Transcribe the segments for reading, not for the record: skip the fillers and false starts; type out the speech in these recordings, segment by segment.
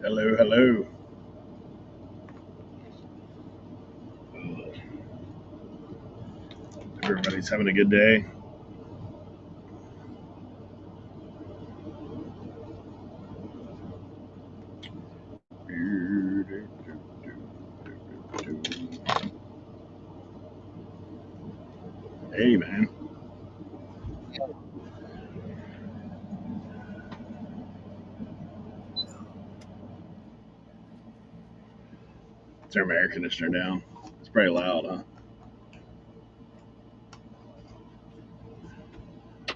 Hello, hello. Everybody's having a good day. Hey, man. Turn my air conditioner down. It's pretty loud, huh?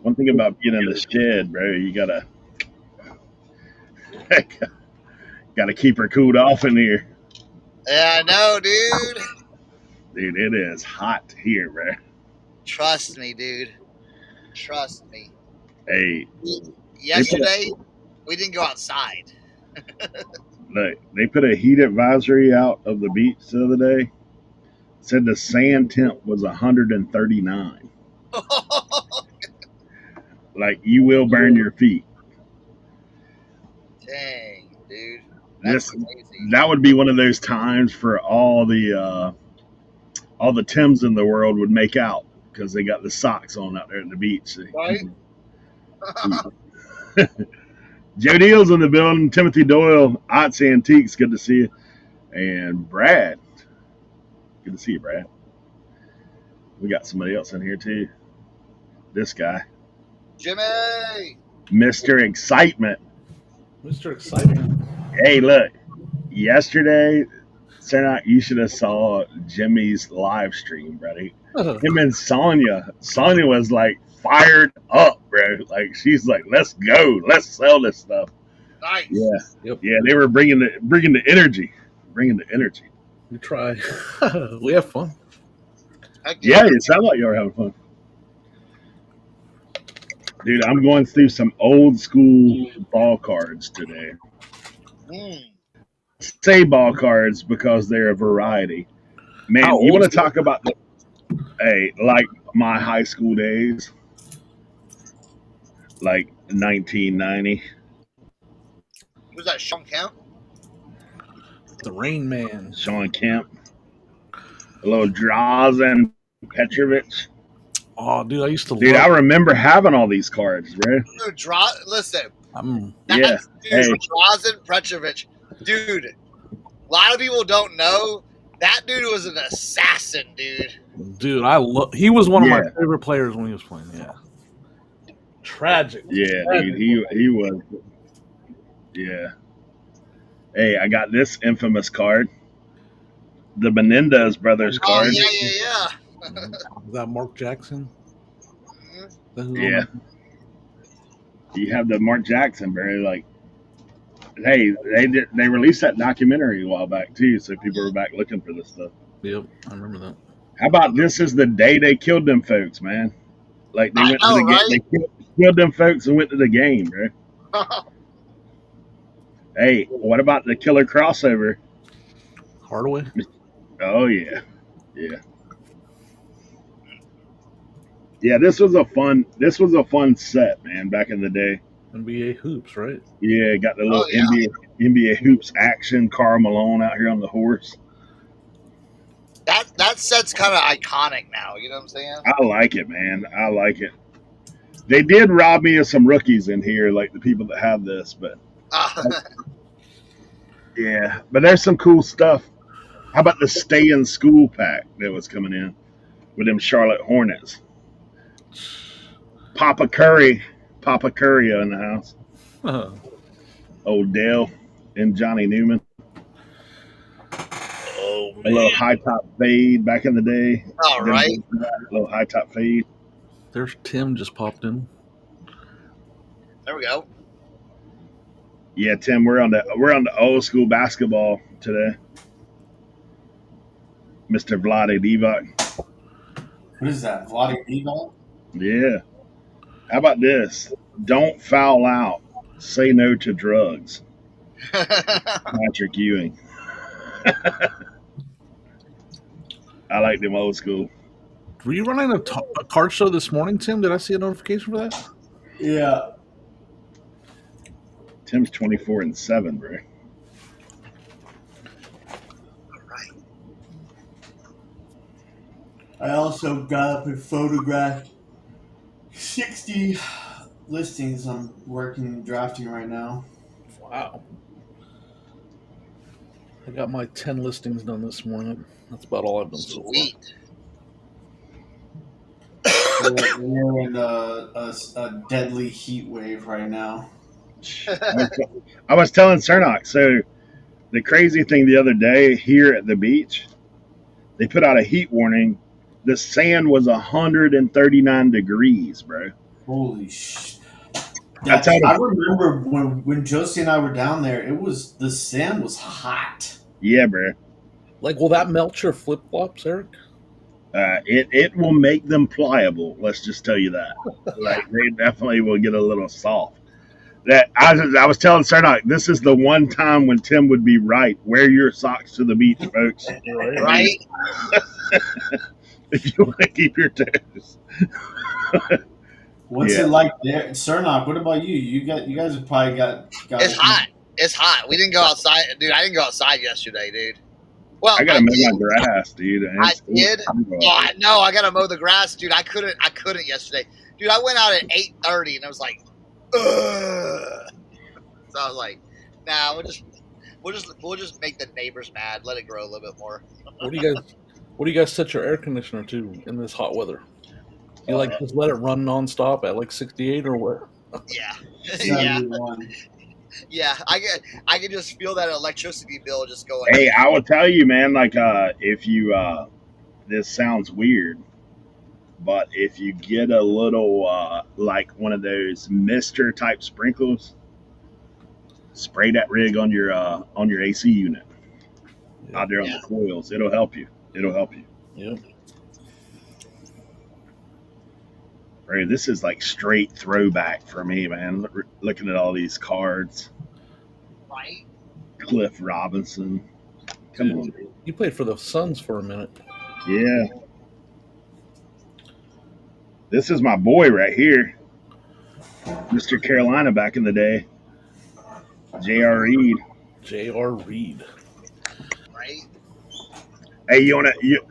One thing about being in the shed, bro, you gotta keep her cooled off in here. Yeah, I know, dude. Dude, it is hot here, bro. Trust me, dude. Trust me. Hey, Yesterday, we didn't go outside. look, they put a heat advisory out of the beach the other day. Said the sand temp was 139. Like, you will burn your feet. Dang, dude. That's crazy. That would be one of those times for all the Tims in the world would make out because they got the socks on out there at the beach. Right? Joe Deal's in the building. Timothy Doyle, Ots Antiques, good to see you. And Brad, good to see you, Brad. We got somebody else in here too. This guy, Jimmy! Mr. Excitement. Mr. Excitement. Hey, look, yesterday, Cernoch, you should have saw Jimmy's live stream, buddy. Him and Sonya. Sonya was like fired up, bro. Like, she's like, let's go, let's sell this stuff. Nice. Yeah, Yep. yeah. They were bringing the energy, We try. We have fun. Yeah, it sounds like you're having fun, dude. I'm going through some old school ball cards today. Say ball cards because they're a variety. Man, How you old want to talk about like my high school days, like 1990. Who's that, Sean Kemp? The Rain Man. Sean Kemp, a little Drazen Petrovich. Oh, dude, I used to Dude, love I remember having all these cards, bro. Dude, listen. Yeah. Dude, Drazen Petrovich. Dude, a lot of people don't know that dude was an assassin, dude. Dude, he was one of my favorite players when he was playing. Yeah. Tragic. Yeah, dude, he was. Yeah. Hey, I got this infamous card, the Menendez brothers card. Oh yeah. Is that Mark Jackson? Yeah. You have the Mark Jackson, bro. Like, hey, they released that documentary a while back too, so people were back looking for this stuff. Yep, I remember that. How about this is the day they killed them folks, man? Like they went to the game, they killed them folks and went to the game, bro. Hey, what about the killer crossover? Hardaway? Oh yeah. Yeah, this was a fun set, man, back in the day. NBA hoops, right? Yeah, got the little NBA hoops action, Karl Malone out here on the horse. That set's kind of iconic now, you know what I'm saying? I like it, man. I like it. They did rob me of some rookies in here, like the people that have this, but yeah, but there's some cool stuff. How about the Stay in School pack that was coming in with them Charlotte Hornets? Papa Curry in the house. Odell and Johnny Newman. Oh, man. A little high top fade back in the day. All right. A little high top fade. There's Tim just popped in. There we go. Yeah, Tim, we're on the old school basketball today. Mr. Vlade Divac. What is that, Vlade Divac? Yeah. How about this? Don't foul out. Say no to drugs. Patrick Ewing. I like them old school. Were you running a card show this morning, Tim? Did I see a notification for that? Yeah. Tim's 24-7, bro. I also got up and photographed 60 listings. I'm drafting right now. Wow. I got my 10 listings done this morning. That's about all I've done so far. Sweet. We're in a deadly heat wave right now. I was telling Cernoch, so the crazy thing the other day here at the beach, they put out a heat warning. The sand was 139 degrees, bro. Holy shit. I I remember when Josie and I were down there, the sand was hot. Yeah, bro. Like, will that melt your flip flops, Eric? It will make them pliable. Let's just tell you that. Like they definitely will get a little soft. That I was telling Cernoch, this is the one time when Tim would be right. Wear your socks to the beach, folks. Right? If you want to keep your toes. What's it like there, Cernoch? What about you? You guys have probably got. It's hot. It's hot. We didn't go outside, dude. I didn't go outside yesterday, dude. Well, I gotta mow my grass, dude. I did. Oh, I know. I gotta mow the grass, dude. I couldn't yesterday, dude. I went out at 8:30, and I was like, ugh. So I was like, nah, we'll just make the neighbors mad. Let it grow a little bit more. What do you guys set your air conditioner to in this hot weather? You like just let it run nonstop at like 68 or what? Yeah, 71. yeah. I can just feel that electricity bill just going. Hey, I will tell you, man. Like, if you this sounds weird, but if you get a little like one of those mister type sprinkles, spray that rig on your AC unit out there on the coils. It'll help you. Yeah. Right, this is like straight throwback for me, man. Looking at all these cards. Right. Cliff Robinson. Come on. You played for the Suns for a minute. Yeah. This is my boy right here. Mr. Carolina back in the day. J.R. Reed. J.R. Reed. Right. Hey,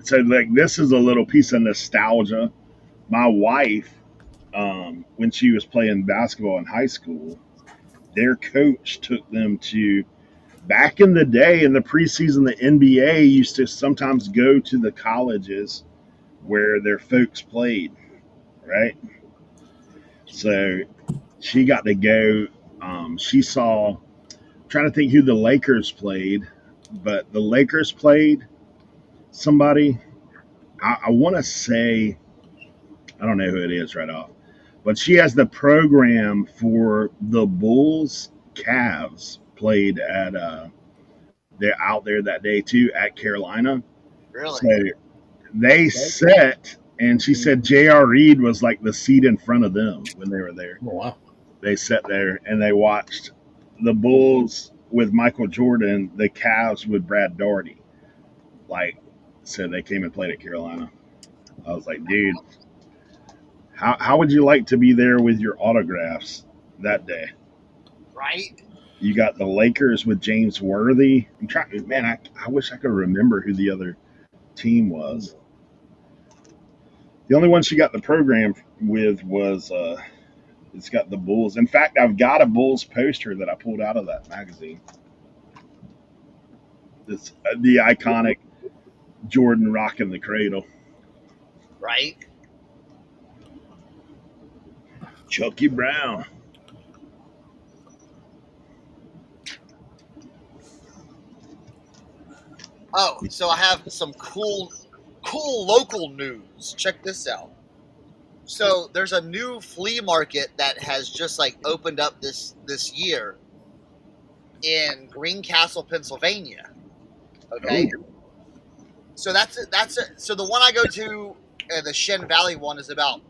so like this is a little piece of nostalgia. My wife, when she was playing basketball in high school, their coach took them to, back in the day in the preseason, the NBA used to sometimes go to the colleges where their folks played, right? So she got to go. She saw, I'm trying to think who the Lakers played, but the Lakers played somebody. I want to say, I don't know who it is right off, but she has the program for the Bulls. Cavs played at they're out there that day too at Carolina. Really? So they set, and she said J.R. Reed was like the seat in front of them when they were there. Oh, wow. They sat there and they watched the Bulls with Michael Jordan, the Cavs with Brad Daugherty. Like, so they came and played at Carolina. I was like, dude, how would you like to be there with your autographs that day? Right. You got the Lakers with James Worthy. I'm trying, man. I wish I could remember who the other team was. The only one she got the program with was it's got the Bulls. In fact, I've got a Bulls poster that I pulled out of that magazine. It's the iconic Jordan rocking the cradle. Right. Chucky Brown. Oh, so I have some cool local news. Check this out. So there's a new flea market that has just like opened up this year in Greencastle, Pennsylvania. Okay. Ooh. So that's it. So the one I go to, the Shen Valley one, is about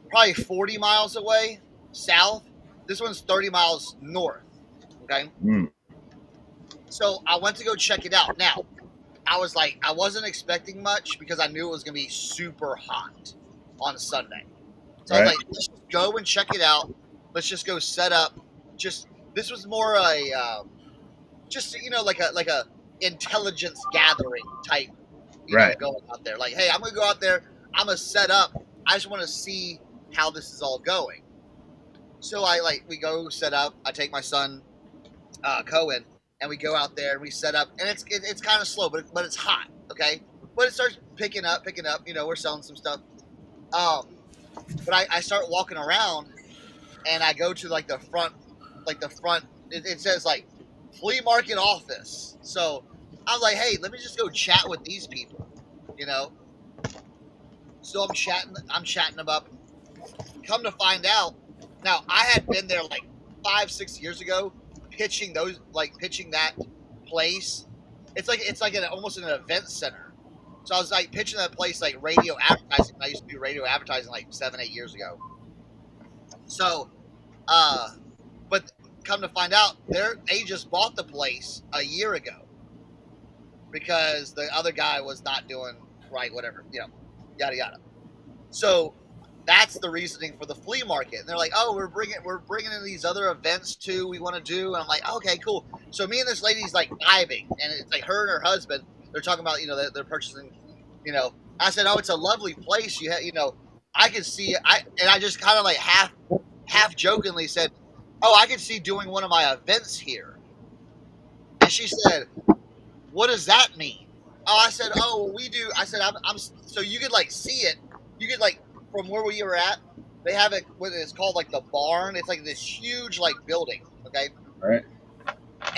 probably 40 miles away south. This one's 30 miles north. Okay. Mm. So I went to go check it out. Now, I was like, I wasn't expecting much because I knew it was going to be super hot on Sunday. So I was like, let's just go and check it out. Let's just go set up. This was more like a intelligence gathering type Right. going out there. Like, hey, I'm gonna go out there. I'm gonna set up. I just want to see how this is all going. So we go set up. I take my son, Cohen, and we go out there and we set up. And it's kind of slow, but it's hot. Okay, but it starts picking up. We're selling some stuff. But I start walking around, and I go to the front. It says flea market office. So I was like, hey, let me just go chat with these people. So I'm chatting them up. Come to find out, now I had been there 5-6 years ago, pitching that place. It's like almost an event center. So I was pitching that place radio advertising. I used to do radio advertising 7-8 years ago. So, but come to find out, they just bought the place a year ago because the other guy was not doing right, whatever, yada yada. So that's the reasoning for the flea market. And they're like, oh, we're bringing in these other events too. We want to do. And I'm like, okay, cool. So me and this lady's vibing, and it's her and her husband. They're talking about they're purchasing. I said, oh, it's a lovely place. I could see. I just kind of half jokingly said, oh, I could see doing one of my events here. And she said, what does that mean? Oh, I said, oh, we do. I said, I'm so you could see it. You could from where we were at, they have it. What it's called, the barn. It's this huge building. Okay. All right.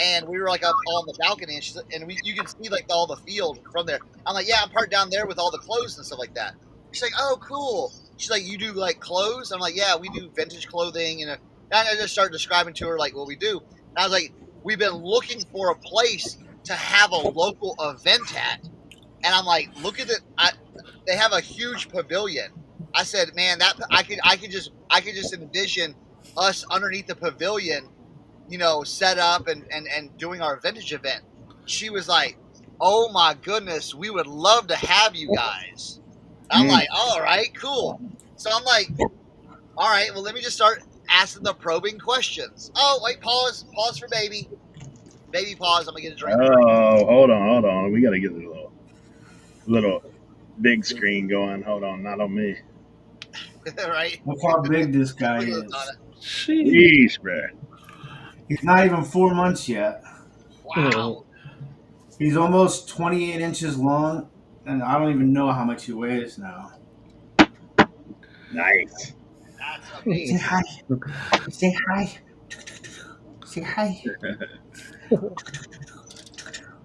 And we were up on the balcony, and you can see all the field from there. I'm like, yeah, I'm parked down there with all the clothes and stuff like that. She's like, oh, cool. She's like, you do clothes? I'm like, yeah, we do vintage clothing, and I just started describing to her what we do. And I was like, we've been looking for a place to have a local event at, and I'm like, look at it. They have a huge pavilion. I said, man, that I could just envision us underneath the pavilion, set up and doing our vintage event. She was like, oh my goodness, we would love to have you guys. I'm like, all right, cool. So I'm like, all right, well, let me just start asking the probing questions. Oh, wait, pause for baby. Baby, pause. I'm gonna get a drink. Oh, hold on. We gotta get a little big screen going. Hold on, not on me. Right? Look how big this guy is. Sheesh, bro. He's not even 4 months yet. Wow. He's almost 28 inches long, and I don't even know how much he weighs now. Nice. That's amazing. Say hi. Say hi. Say hi.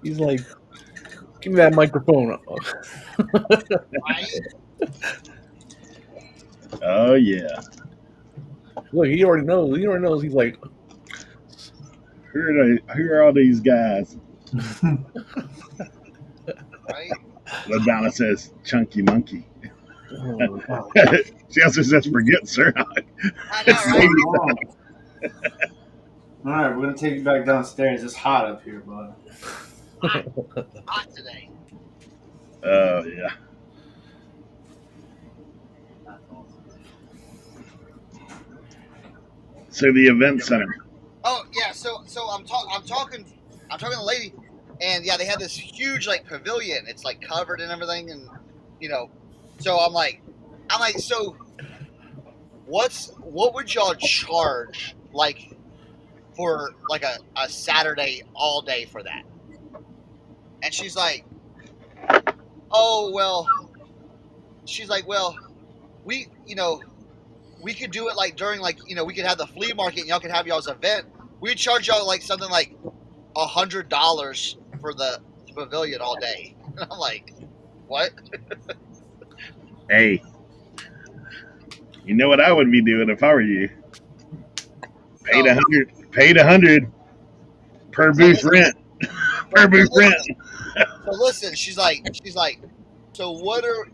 He's like, give me that microphone. Right? Oh yeah. Look, he already knows. He's like, Who are all these guys? Right? LaDonna says, "Chunky monkey." oh, She also says, "Forget Cernoch." I know, right? All right, we're gonna take you back downstairs. It's hot up here, bud. Hot today. Oh yeah. That's awesome. So the event center. Oh yeah, so I'm talking to the lady, and yeah, they had this huge pavilion. It's covered and everything, and so I'm like, so what would y'all charge for a Saturday all day for that? And she's like, oh well, we we could do it during we could have the flea market and y'all could have y'all's event. We'd charge y'all something like $100 for the pavilion all day. And I'm like, what? Hey, you know what I would be doing if I were you? Paid $100 per booth rent. Per booth rent. So listen, she's like, so what are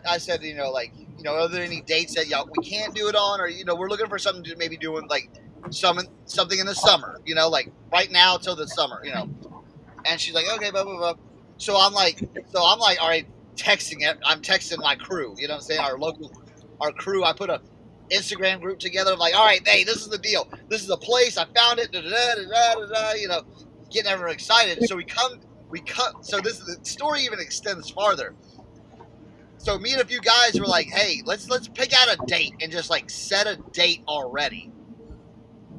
I said, are there any dates that we can't do it on, or we're looking for something to maybe do in something in the summer, right now till the summer, And she's like, okay, blah blah blah. So I'm like, all right, texting it. I'm texting my crew, you know what I'm saying, our crew. I put a Instagram group together. I'm like, all right, hey, this is the deal. This is the place. I found it. Da, da, da, da, da, da, getting everyone excited. So we come we cut. So the story even extends farther. So me and a few guys were like, hey, let's pick out a date and just like set a date already.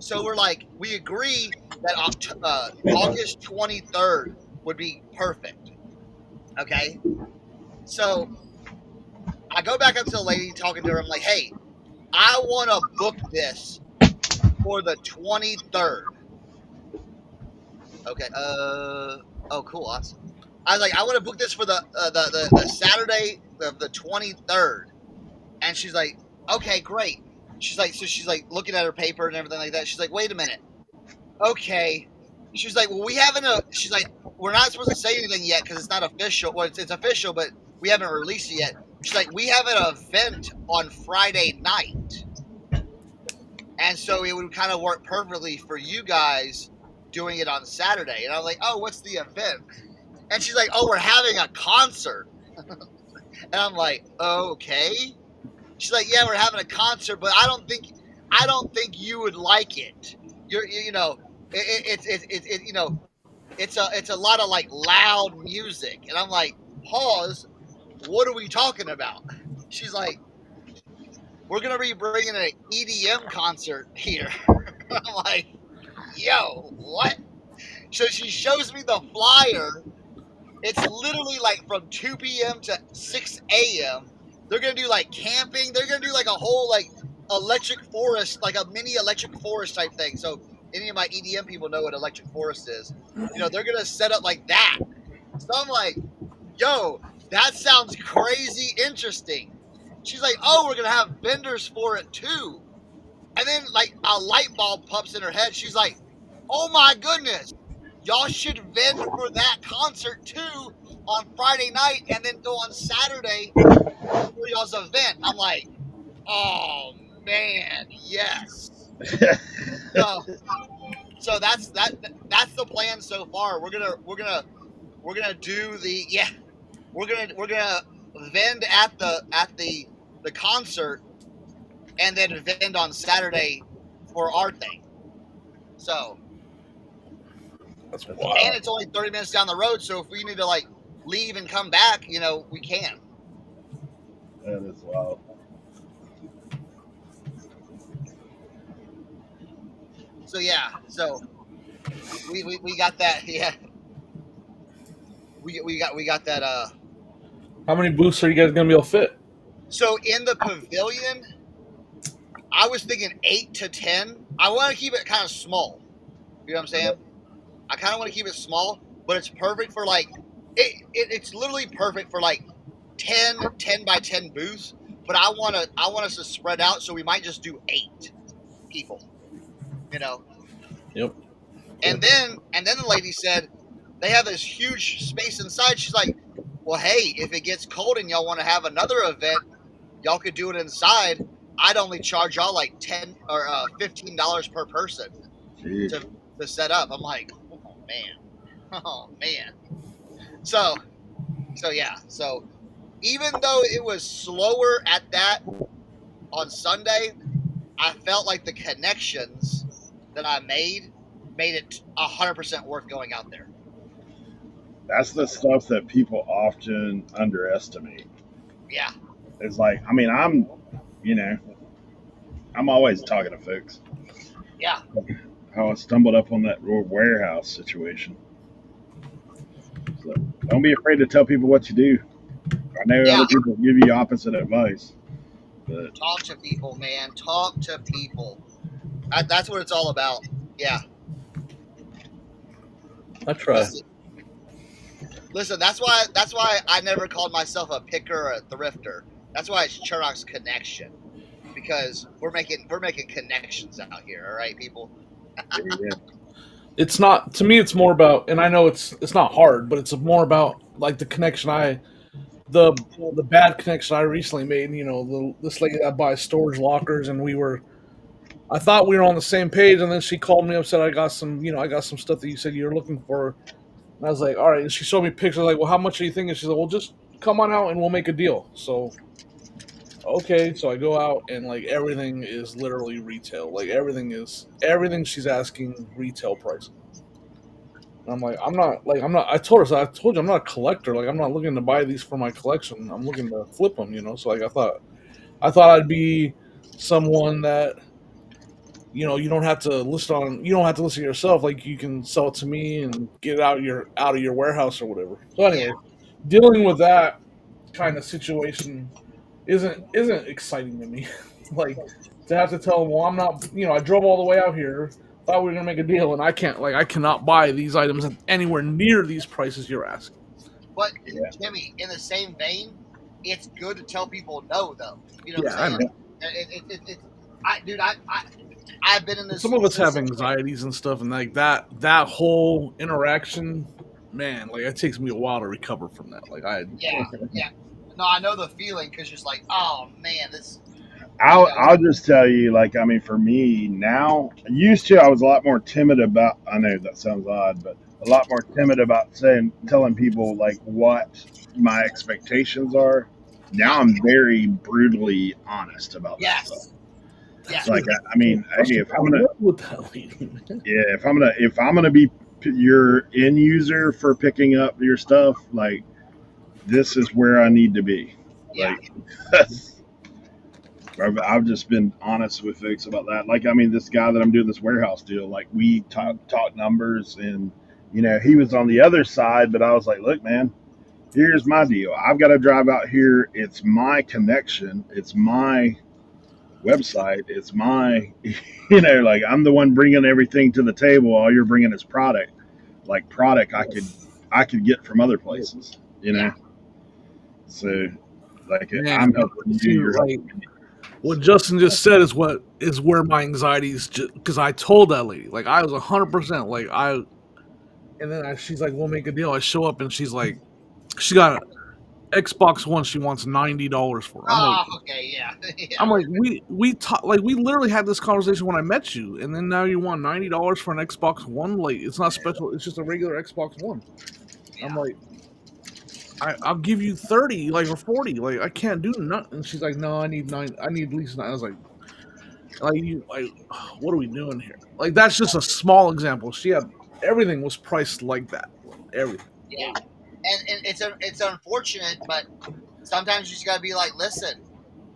So we're like, we agree that August 23rd would be perfect. Okay. So I go back up to the lady talking to her. I'm like, hey, I want to book this for the 23rd. Okay. Oh, cool. Awesome. I was like, I want to book this for the Saturday of the 23rd. And she's like, okay, great. She's like looking at her paper and everything like that. She's like, wait a minute. Okay. She's like, well, she's like, we're not supposed to say anything yet because it's not official. Well, it's official, but we haven't released it yet. She's like, we have an event on Friday night. And so it would kind of work perfectly for you guys doing it on Saturday. And I was like, oh, what's the event? And she's like, oh, we're having a concert. And I'm like, okay. She's like, yeah, we're having a concert, but I don't think you would like it. It's a lot of like loud music. And I'm like, pause. What are we talking about? She's like, we're gonna be bringing an EDM concert here. I'm like, yo, what? So she shows me the flyer. It's literally like from 2 p.m. to 6 a.m. They're going to do like camping. They're going to do like a whole like electric forest, like a mini electric forest type thing. So any of my EDM people know what electric forest is. They're going to set up like that. So I'm like, yo, that sounds crazy interesting. She's like, oh, we're going to have vendors for it too. And then like a light bulb pops in her head. She's like, oh my goodness. Y'all should vend for that concert too on Friday night and then go on Saturday for y'all's event. I'm like, oh man, yes. So that's the plan so far. We're gonna do we're gonna vend at the concert and then vend on Saturday for our thing. So That's wild. And it's only 30 minutes down the road, so if we need to like leave and come back, we can. That is wild. So yeah, so we got that. Yeah, we got that. How many booths are you guys gonna be able to fit? So in the pavilion, I was thinking 8 to 10. I want to keep it kind of small. You know what I'm saying? I kind of want to keep it small, but it's perfect for like it's literally perfect for like 10 by 10 booths. But I want us to spread out, so we might just do 8 people. Yep. And then the lady said they have this huge space inside. She's like, well, hey, if it gets cold and y'all want to have another event, y'all could do it inside. I'd only charge y'all like $10 or $15 per person to set up. I'm like, oh man. So yeah. So even though it was slower at that on Sunday, I felt like the connections that I made it 100% worth going out there. That's the stuff that people often underestimate. Yeah. It's like, I mean, I'm always talking to folks. Yeah. How I stumbled up on that warehouse situation. So don't be afraid to tell people what you do. I know other people give you opposite advice. But talk to people, man. Talk to people. That's what it's all about. Yeah. I try. Listen, that's why I never called myself a picker or a thrifter. That's why it's Cernochsconnection, because we're making connections out here. All right, people. yeah. It's not, to me, it's more about, and I know it's not hard, but it's more about like the connection the bad connection I recently made. This lady that buys storage lockers, and I thought we were on the same page, and then she called me up, said I got some stuff that you said you're looking for. And I was like, all right. And she showed me pictures, like, well, how much are you thinking? She's like, well, just come on out and we'll make a deal. So, okay. So I go out and like everything is literally retail. Like everything she's asking retail pricing. I'm like, I'm not. I told you, I'm not a collector. Like, I'm not looking to buy these for my collection. I'm looking to flip them. So like, I thought I'd be someone that you don't have to list on. You don't have to list it yourself. Like, you can sell it to me and get it out of your warehouse or whatever. So Yeah. anyway, dealing with that kind of situation isn't exciting to me. Like, to have to tell them, well, I'm not. I drove all the way out here, thought we were gonna make a deal, and I cannot buy these items at anywhere near these prices you're asking. But Yeah. Jimmy, in the same vein, it's good to tell people no, though. You know Yeah, what I'm I saying? know. I've been in this. Some of us have situation. anxieties and stuff, and like that whole interaction, man, like it takes me a while to recover from that. Like Yeah. No, I know the feeling because you're just like, oh man, this. I'll just tell you, like, I mean, for me now, used to, I was a lot more timid about. I know that sounds odd, but a lot more timid about telling people like what my expectations are. Now I'm very brutally honest about that stuff. Yes. Yes. Like, I mean, hey, if I'm gonna, with that lady. yeah, if I'm gonna be your end user for picking up your stuff, like, this is where I need to be. Yeah. Like, I've just been honest with folks about that. Like, I mean, this guy that I'm doing this warehouse deal, like, we talk numbers, and he was on the other side, but I was like, look, man, here's my deal. I've got to drive out here. It's my connection. It's my website. It's my, like, I'm the one bringing everything to the table. All you're bringing is product. Like, product I could get from other places. So, like, Man, I'm helping you. You're helping me. What Justin just said is where my anxieties, because I told that lady, like, I was 100% like, and then she's like, we'll make a deal. I show up and she's like, she got an Xbox One. She wants $90 for. Okay, yeah. I'm like, we literally had this conversation when I met you, and then now you want $90 for an Xbox One? Like, it's not special. It's just a regular Xbox One. Yeah. I'm like, I'll give you 30, like, or 40. Like, I can't do nothing. And she's like, no, I need 9. I need at least 9. I was like, what are we doing here? Like, that's just a small example. She had everything was priced like that. Everything. Yeah. And it's unfortunate, but sometimes you just gotta be like, listen,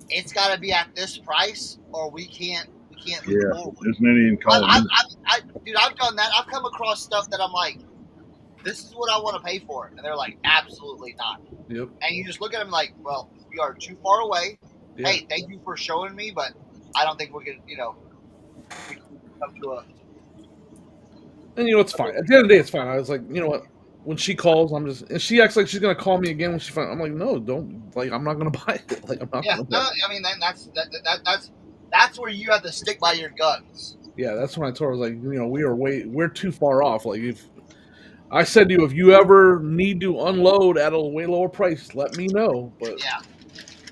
it's gotta be at this price, or we can't move forward. There's no need in calling. Dude, I've done that. I've come across stuff that I'm like, this is what I want to pay for it, and they're like, absolutely not. Yep. And you just look at them like, well, we are too far away. Yeah. Hey, thank you for showing me, but I don't think we're gonna, we can come to a. And it's fine. At the end of the day, it's fine. I was like, you know what? When she calls, and she acts like she's gonna call me again when she finds. I'm like, no, don't. Like, I'm not gonna buy it. Like, I'm not. Yeah, no, I mean that's where you have to stick by your guns. Yeah, that's when I told her, I was like, we're too far off. Like, if I said to you, if you ever need to unload at a way lower price, let me know. But yeah,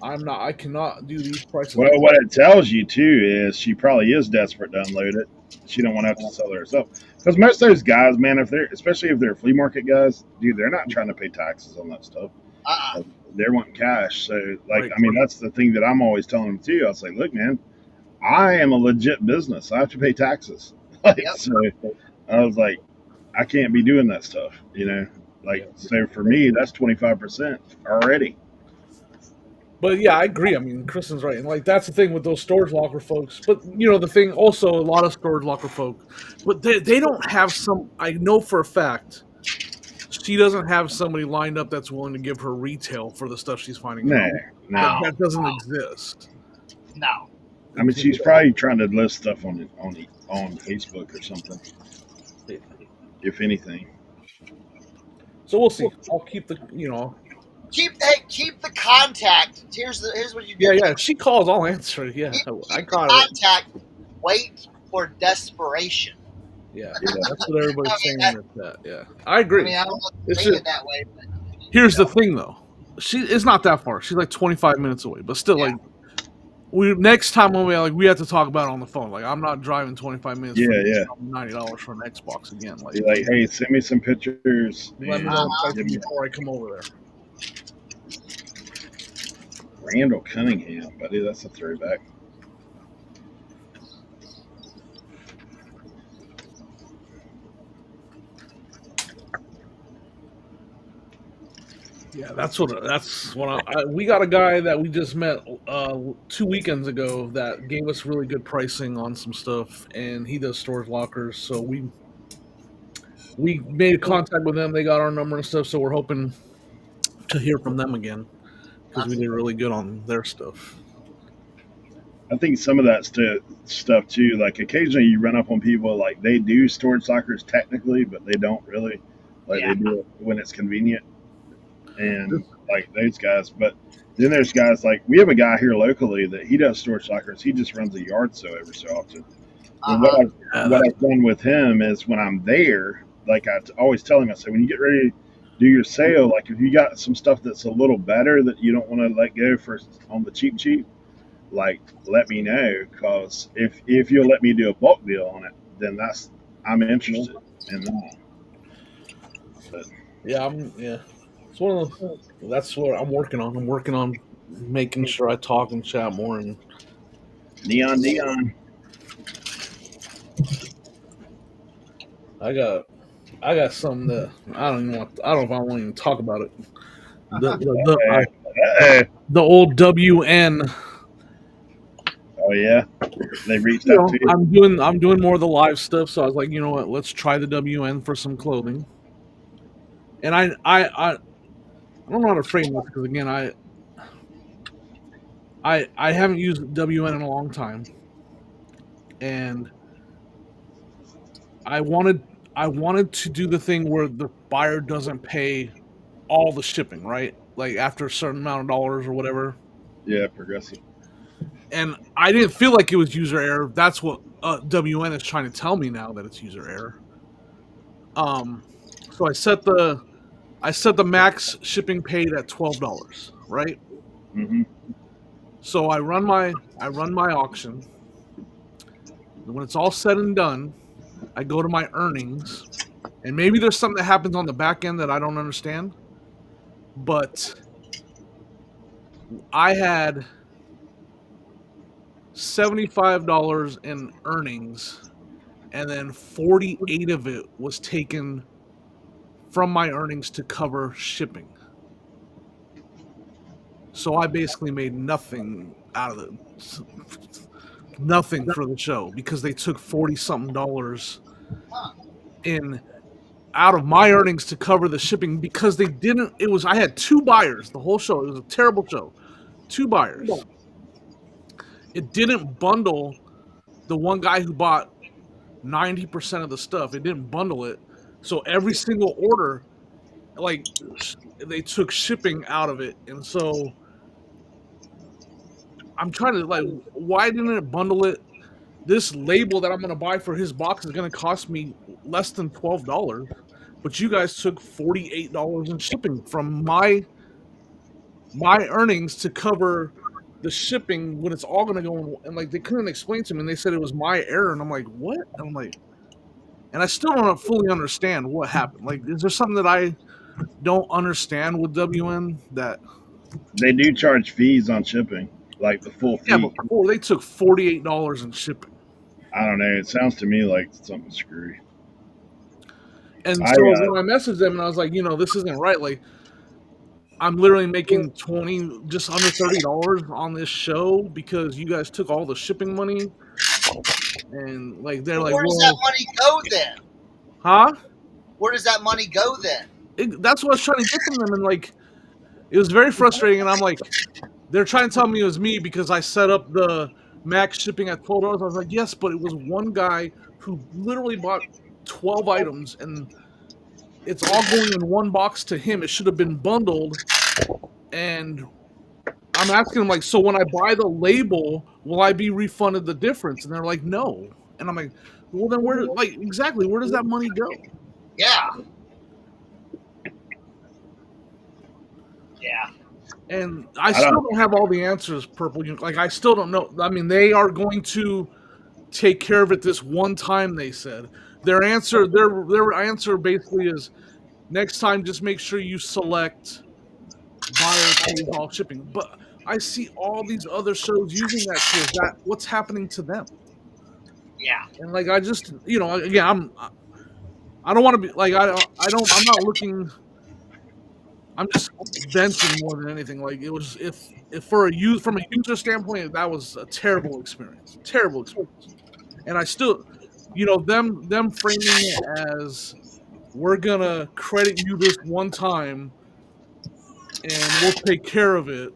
I cannot do these prices. Well, what it tells you too is she probably is desperate to unload it. She don't want to have to sell it herself. Because most of those guys, man, especially if they're flea market guys, dude, they're not trying to pay taxes on that stuff. They're wanting cash. So, like, right. I mean, that's the thing that I'm always telling them too. I was like, look, man, I am a legit business. I have to pay taxes. So I was like, I can't be doing that stuff, Like, so for me, that's 25% already. But yeah, I agree. I mean, Kristen's right, and like that's the thing with those storage locker folks. But the thing also, a lot of storage locker folk, but they don't have some. I know for a fact, she doesn't have somebody lined up that's willing to give her retail for the stuff she's finding. No, that doesn't exist. No. I mean, she's probably trying to list stuff on Facebook or something, if anything. So we'll see. I'll keep the Keep the contact. Here's what you do. Yeah. If she calls, I'll answer. Yeah, I got contact. Wait for desperation. Yeah, that's what everybody's saying. Yeah, I agree. I mean, I don't know if say it that way. But, here's the thing, though. It's not that far. She's like 25 minutes away, but still, like, next time when we have to talk about it on the phone. Like, I'm not driving 25 minutes. For $90 for an Xbox again. Like, hey, send me some pictures. Let me know before I come over there. Randall Cunningham, buddy, that's a throwback. Yeah, that's what we got a guy that we just met 2 weekends ago that gave us really good pricing on some stuff, and he does storage lockers. So we made contact with them. They got our number and stuff. So we're hoping to hear from them again because we did really good on their stuff. I think some of that stuff too. Like occasionally you run up on people like they do storage lockers technically, but they don't really. Like they do it when it's convenient, and like those guys. But then there's guys like we have a guy here locally that he does storage lockers. He just runs a yard sale every so often. And what I've done with him is when I'm there, like I always tell him, I say when you get ready to do your sale, like if you got some stuff that's a little better that you don't want to let go for on the cheap, like let me know, because if you'll let me do a bulk deal on it, then I'm interested in that. But, it's one of that's what I'm working on. I'm working on making sure I talk and chat more. And neon I got something that I don't know if I want to even talk about it. The old WN. Oh yeah, they reached out to you. I'm doing more of the live stuff, so I was like, you know what, let's try the WN for some clothing. And I don't know how to frame this because again, I haven't used WN in a long time, and I wanted to do the thing where the buyer doesn't pay all the shipping, right? Like after a certain amount of dollars or whatever. Yeah, progressive. And I didn't feel like it was user error. That's what WN is trying to tell me now, that it's user error. So I set the max shipping paid at $12, right? Mm-hmm. So I run my auction. When it's all said and done, I go to my earnings, and maybe there's something that happens on the back end that I don't understand, but I had $75 in earnings, and then 48 of it was taken from my earnings to cover shipping. So I basically made nothing out of it. Nothing for the show because they took $40-something in out of my earnings to cover the shipping because they didn't. I had two buyers the whole show. It was a terrible show. Two buyers. It didn't bundle the one guy who bought 90% of the stuff. It didn't bundle it. So every single order, like, they took shipping out of it. And so I'm trying to, like, why didn't it bundle it? This label that I'm going to buy for his box is going to cost me less than $12. But you guys took $48 in shipping from my earnings to cover the shipping when it's all going to go in. And, like, they couldn't explain to me. And they said it was my error. And I'm like, what? And I'm like, and I still don't fully understand what happened. Like, is there something that I don't understand with WN that they do charge fees on shipping, like the full fee? Yeah, but before they took $48 in shipping. I don't know. It sounds to me like something screwy. And so when I messaged them and I was like, this isn't right. Like, I'm literally making just under $30 on this show because you guys took all the shipping money. And like they're like, where does that money go then? Huh? Where does that money go then? That's what I was trying to get from them, and like it was very frustrating. And I'm like, they're trying to tell me it was me because I set up the max shipping at $12. I was like, yes, but it was one guy who literally bought 12 items, and it's all going in one box to him. It should have been bundled. And I'm asking them, like, so when I buy the label, will I be refunded the difference? And they're like, no. And I'm like, well, then where does that money go? Yeah. Yeah. And I still don't have all the answers, Purple. Like, I still don't know. I mean, they are going to take care of it this one time, they said. Their answer basically is, next time, just make sure you select buyer pays all shipping. But I see all these other shows using that tool. That what's happening to them? Yeah. And like, I just, again, I don't want to be like, I'm not looking I'm just venting more than anything. Like it was, if for a use from a user standpoint, that was a terrible experience. Terrible experience. And I still, them framing it as we're gonna credit you this one time and we'll take care of it,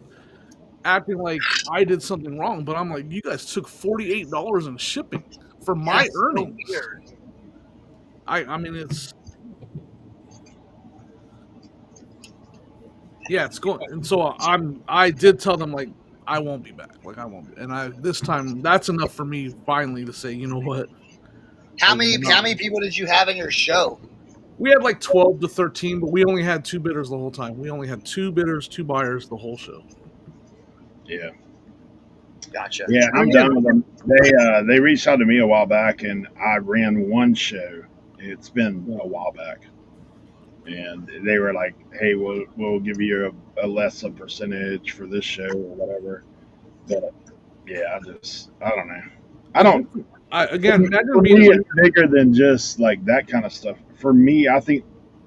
acting like I did something wrong. But I'm like, you guys took $48 in shipping for my That's so earnings. weird. I mean, it's going. And so I did tell them, like, I won't be back. Like, I won't be. And this time, that's enough for me finally to say, you know what? How many people did you have in your show? We had like 12 to 13, but we only had 2 bidders the whole time. We only had 2 bidders, 2 buyers the whole show. Yeah. Gotcha. Yeah, I'm done with them. They reached out to me a while back, and I ran one show. It's been a while back, and they were like, "Hey, we'll give you a less percentage for this show or whatever." But yeah, I don't know. I don't. Again, for me, it's bigger than just like that kind of stuff. For me, I think,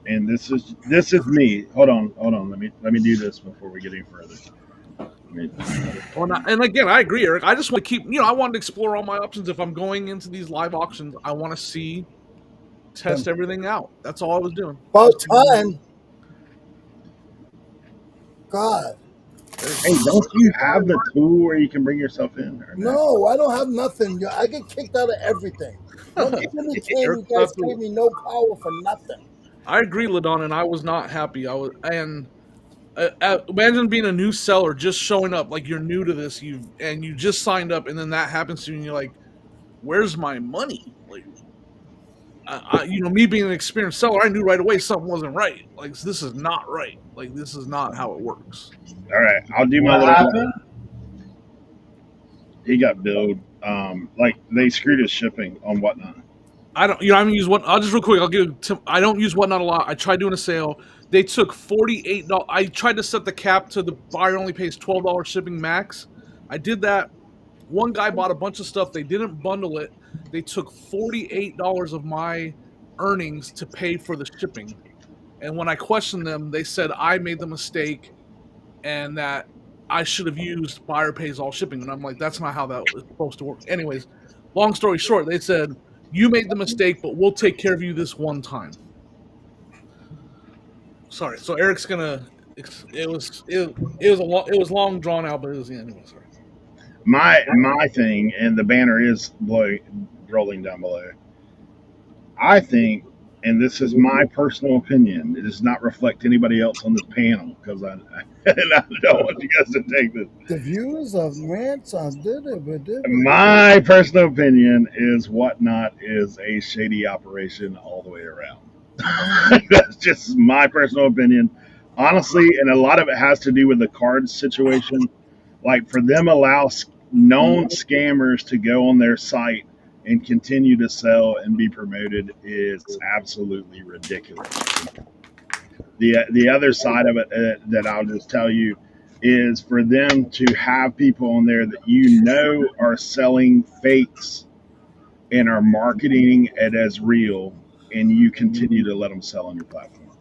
and this is me. Hold on. Let me do this before we get any further. And again, I agree, Eric. I just want to keep, I want to explore all my options. If I'm going into these live auctions, I want to test everything out. That's all I was doing. About time. God. Hey, don't you have the tool where you can bring yourself in? No, I don't have nothing. I get kicked out of everything. You guys gave me no power for nothing. I agree, Ladon, and I was not happy. Imagine being a new seller, just showing up, like you're new to this, you just signed up, and then that happens to you, and you're like, "Where's my money?" Like, me being an experienced seller, I knew right away something wasn't right. Like, this is not right. Like, this is not how it works. All right, I'll do my What happened? He got billed. Like they screwed his shipping on Whatnot. I don't. I don't use I'll just real quick. I don't use Whatnot a lot. I tried doing a sale. They took $48. I tried to set the cap to the buyer only pays $12 shipping max. I did that. One guy bought a bunch of stuff. They didn't bundle it. They took $48 of my earnings to pay for the shipping. And when I questioned them, they said I made the mistake and that I should have used buyer pays all shipping. And I'm like, that's not how that was supposed to work. Anyways, long story short, they said, you made the mistake, but we'll take care of you this one time. Sorry. So Eric's gonna. It was long drawn out, but it was the end. Sorry. My thing, and the banner is rolling down below. I think, and this is my personal opinion, it does not reflect anybody else on this panel because I don't want you guys to take this. The views of rants on My personal opinion is Whatnot is a shady operation all the way around. That's just my personal opinion. Honestly, and a lot of it has to do with the cards situation. Like for them allow known scammers to go on their site and continue to sell and be promoted is absolutely ridiculous. The other side of it that I'll just tell you is for them to have people on there that are selling fakes and are marketing it as real, and you continue to let them sell on your platform.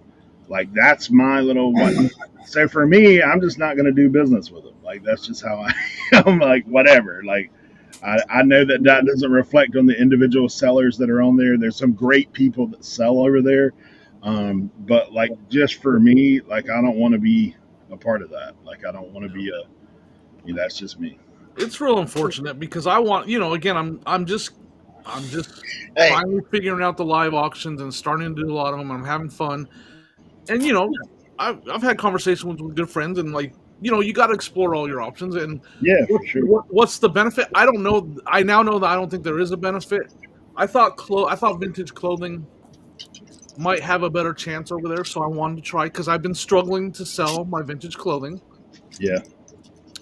Like that's my little one. So for me, I'm just not going to do business with them. Like that's just how I'm like, whatever. Like I know that doesn't reflect on the individual sellers that are on there. There's some great people that sell over there. But like just for me, like I don't want to be a part of that. Like I don't want to be that's just me. It's real unfortunate because I want, again, I'm just finally figuring out the live auctions and starting to do a lot of them. I'm having fun. And, I've had conversations with good friends and like, you got to explore all your options. And yeah, for sure. What's the benefit? I don't know. I now know that I don't think there is a benefit. I thought vintage clothing might have a better chance over there. So I wanted to try because I've been struggling to sell my vintage clothing. Yeah.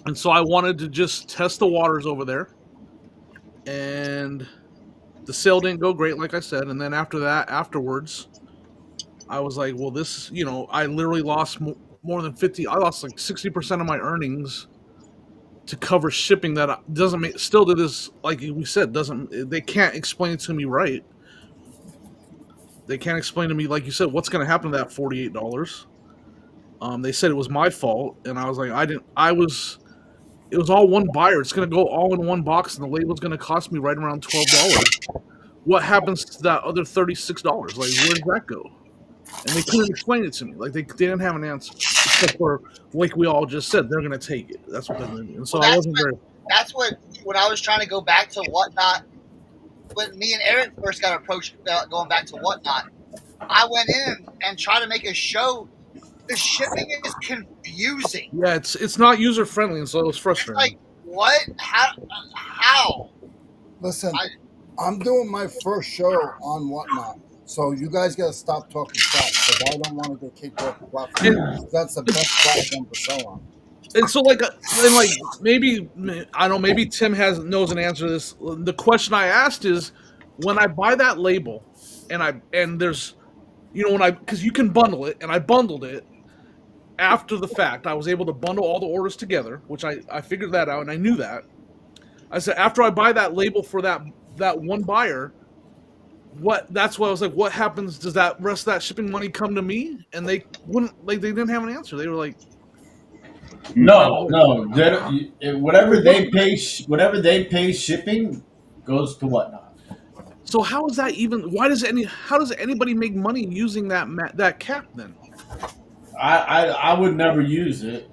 And so I wanted to just test the waters over there. And the sale didn't go great, like I said. And then afterwards, I was like, well, this, I literally lost more than 50. I lost like 60% of my earnings to cover shipping that doesn't make, still to this, like we said, they can't explain it to me right. They can't explain to me, like you said, what's going to happen to that $48. They said it was my fault, and I was like, it was all one buyer. It's going to go all in one box, and the label's going to cost me right around $12. What happens to that other $36? Like, where does that go? And they couldn't explain it to me. Like, they didn't have an answer. Except for, like we all just said, they're going to take it. That's what they're going to do. And so I wasn't very... That's what, when I was trying to go back to Whatnot, when me and Eric first got approached about going back to Whatnot, I went in and tried to make a show. The shipping is confusing. Yeah, it's not user friendly, and so it was frustrating. It's like, what? How? Listen, I'm doing my first show on Whatnot, so you guys got to stop talking crap because I don't want to get kicked off the platform. That's the best platform to sell on. And so, maybe I don't know. Maybe Tim knows an answer to this. The question I asked is, when I buy that label, and there's, because you can bundle it, and I bundled it. After the fact, I was able to bundle all the orders together, which I figured that out, and I knew that. I said, after I buy that label for that one buyer, that's why I was like, what happens? Does that rest of that shipping money come to me? And they wouldn't, they didn't have an answer. They were like, no, whatever they pay shipping goes to Whatnot. So how is that even? How does anybody make money using that cap then? I would never use it.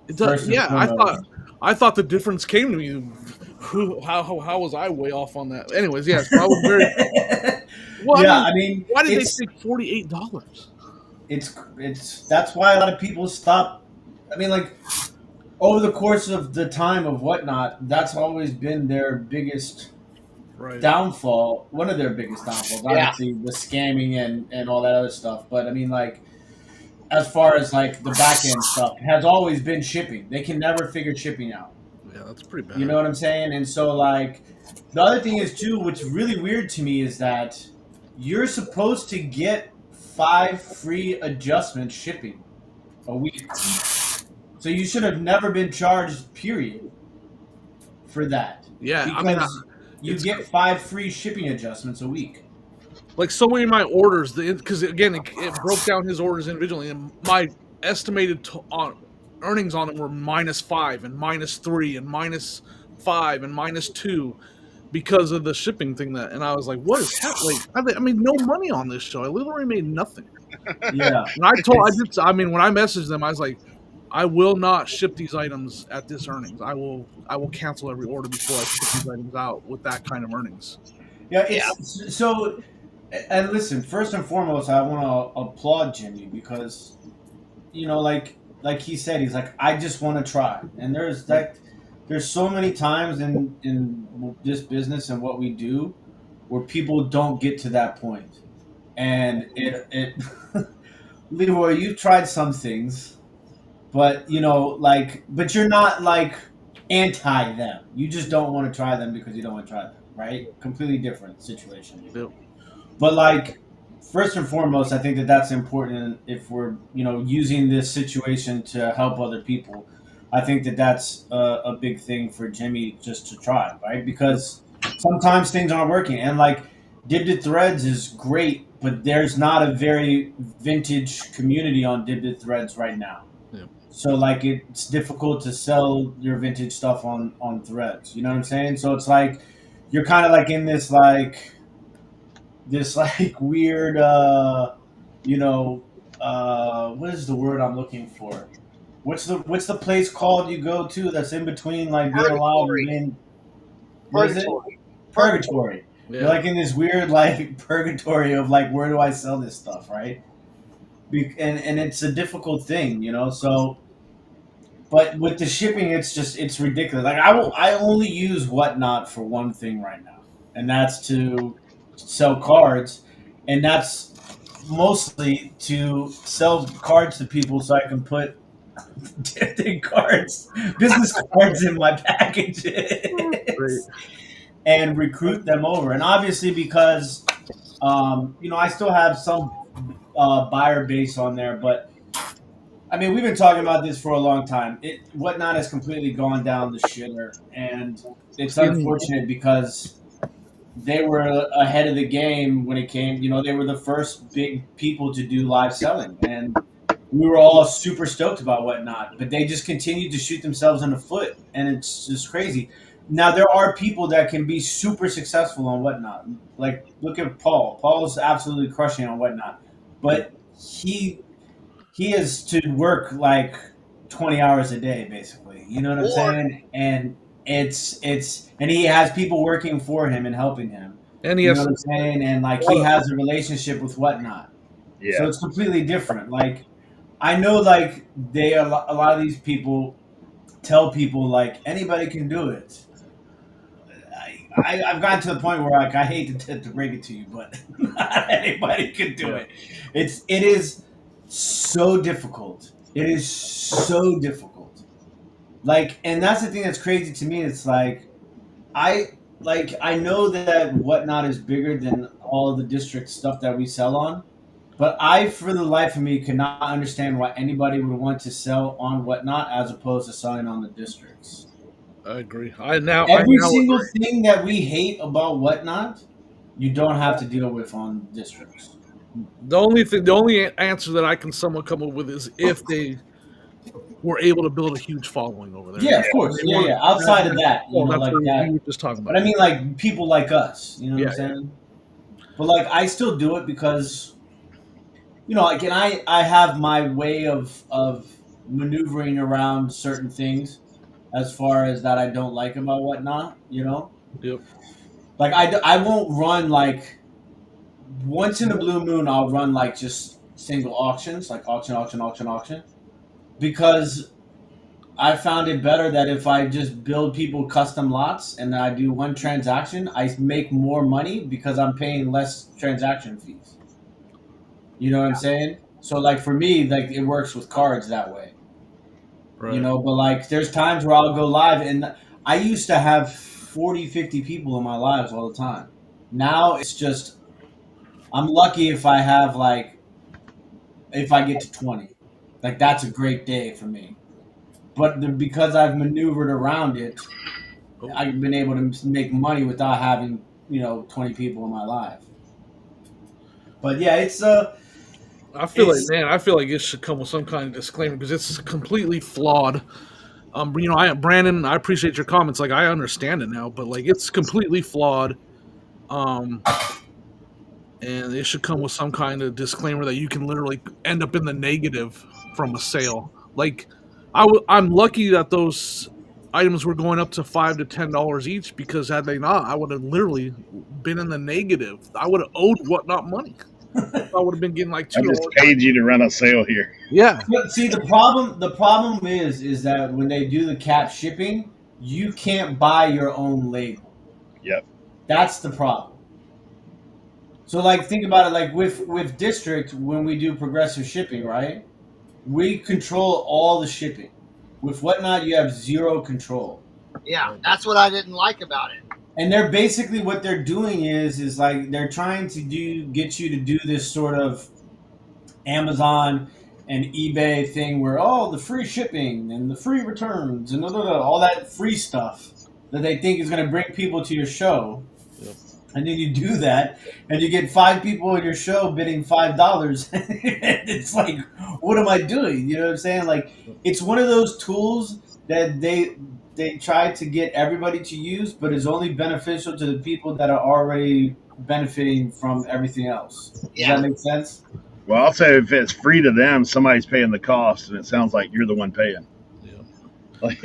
I thought the difference came to me. How was I way off on that? Anyways, yes, I was very. Well, yeah, why did they take $48? It's that's why a lot of people stop. Over the course of the time of Whatnot, that's always been their biggest downfall. One of their biggest downfalls, obviously, the scamming and all that other stuff. But as far as the back end stuff, it has always been shipping. They can never figure shipping out. Yeah, that's pretty bad. You know what I'm saying? And so the other thing is too, what's really weird to me is that you're supposed to get 5 free adjustments shipping a week. So you should have never been charged, period, for that. Yeah, because you get 5 free shipping adjustments a week. So many of my orders, because again, it broke down his orders individually, and my estimated earnings on them were -5 and -3 and -5 and -2 because of the shipping thing. And I was like, what is happening? I made no money on this show. I literally made nothing. Yeah. And when I messaged them, I was like, I will not ship these items at this earnings. I will cancel every order before I ship these items out with that kind of earnings. Yeah, so. And listen, first and foremost, I want to applaud Jimmy because, like he said, he's like, I just want to try. And there's so many times in this business and what we do where people don't get to that point. And it Leroy, you've tried some things, but but you're not anti them. You just don't want to try them because you don't want to try them, right? Completely different situation. Yep. But first and foremost, I think that's important if we're using this situation to help other people. I think that's a big thing for Jimmy just to try, right? Because sometimes things aren't working, and Dibbed Threads is great, but there's not a very vintage community on Dibbed Threads right now. Yeah. So it's difficult to sell your vintage stuff on Threads. You know what I'm saying? So it's you're kind of in this weird, what is the word I'm looking for? What's the place called you go to that's in between being alive and being purgatory. Yeah. You're in this weird purgatory of where do I sell this stuff, right? And it's a difficult thing, so. But with the shipping, it's ridiculous. I only use Whatnot for one thing right now, and that's to sell cards, and that's mostly to sell cards to people so I can put business cards in my packages and recruit them over. And obviously because I still have some buyer base on there, but we've been talking about this for a long time. Whatnot has completely gone down the shitter, and it's unfortunate because they were ahead of the game when it came. They were the first big people to do live selling, and we were all super stoked about Whatnot, but they just continued to shoot themselves in the foot, and it's just crazy. Now there are people that can be super successful on Whatnot. Like look at Paul. Paul's absolutely crushing on Whatnot, but he has to work like 20 hours a day, basically. You know what I'm saying? And it's and he has people working for him and helping him. And he You has know what I'm saying? And like he has a relationship with Whatnot, so Yeah. it's completely different. Like I know, like a lot of these people tell people like anybody can do it. I've gotten to the point where like I hate to break it to you, but not anybody can do it. It is so difficult. It is so difficult. Like, and that's the thing that's crazy to me. It's like I know that Whatnot is bigger than all of the district stuff that we sell on, but I, for the life of me, cannot understand why anybody would want to sell on Whatnot as opposed to selling on the districts. I agree. I now Every single agree. thing that we hate about Whatnot, you don't have to deal with on districts. The only answer that I can somewhat come up with is if they were able to build a huge following over there. Yeah, of course. Yeah. Outside of that, you know, That's like what that. we were just talking about. But I mean, like people like us, you know what I'm Yeah. saying? But like, I still do it because, you know, like, and I have my way of maneuvering around certain things, as far as that I don't like about Whatnot, you know. Yep. Like I won't run like once in a blue moon. I'll run like just single auctions, like auction, because I found it better that if I just build people custom lots and I do one transaction, I make more money because I'm paying less transaction fees. You know what I'm saying? So like for me, like it works with cards that way. Right. You know, but like there's times where I'll go live and I used to have 40, 50 people in my lives all the time. Now it's just I'm lucky if I have like if I get to 20. Like that's a great day for me. But because I've maneuvered around it, I've been able to make money without having, 20 people in my life. But yeah, it's I feel like it should come with some kind of disclaimer because it's completely flawed. Brandon, I appreciate your comments. Like, I understand it now, but like, it's completely flawed. And it should come with some kind of disclaimer that you can literally end up in the negative from a sale. Like, I'm lucky that those items were going up to $5 to $10 each because had they not, I would have literally been in the negative. I would have owed Whatnot money. I would have been getting like I $2. just paid you to run a sale here. Yeah. But see, the problem is that when they do the cap shipping, you can't buy your own label. Yep. That's the problem. So like think about it like with district when we do progressive shipping, right? We control all the shipping. With Whatnot, you have zero control. Yeah, that's what I didn't like about it. And they're basically what they're doing is like they're trying to get you to do this sort of Amazon and eBay thing where the free shipping and the free returns and all that free stuff that they think is going to bring people to your show. Yep. And then you do that, and you get 5 people in your show bidding $5. It's like, what am I doing? You know what I'm saying? Like, it's one of those tools that they try to get everybody to use, but is only beneficial to the people that are already benefiting from everything else. Does that make sense? Well, I'll say if it's free to them, somebody's paying the cost, and it sounds like you're the one paying. Yeah. Like,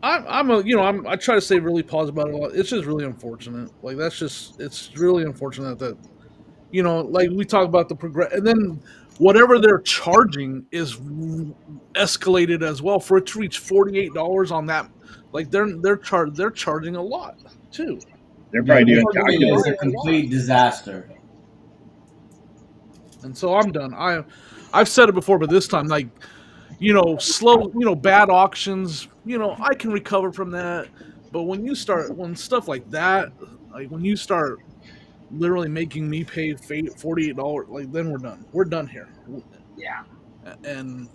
I try to stay really positive about it a lot. It's just really unfortunate. Like it's really unfortunate that like we talk about the progress, and then whatever they're charging is escalated as well for it to reach $48 on that. Like they're charging a lot too. they're probably doing It's a calculations. complete disaster. And so I'm done. I've said it before, but this time, like, slow, bad auctions, I can recover from that. But when stuff like that, like when you start literally making me pay $48, like then we're done. We're done here. Yeah. And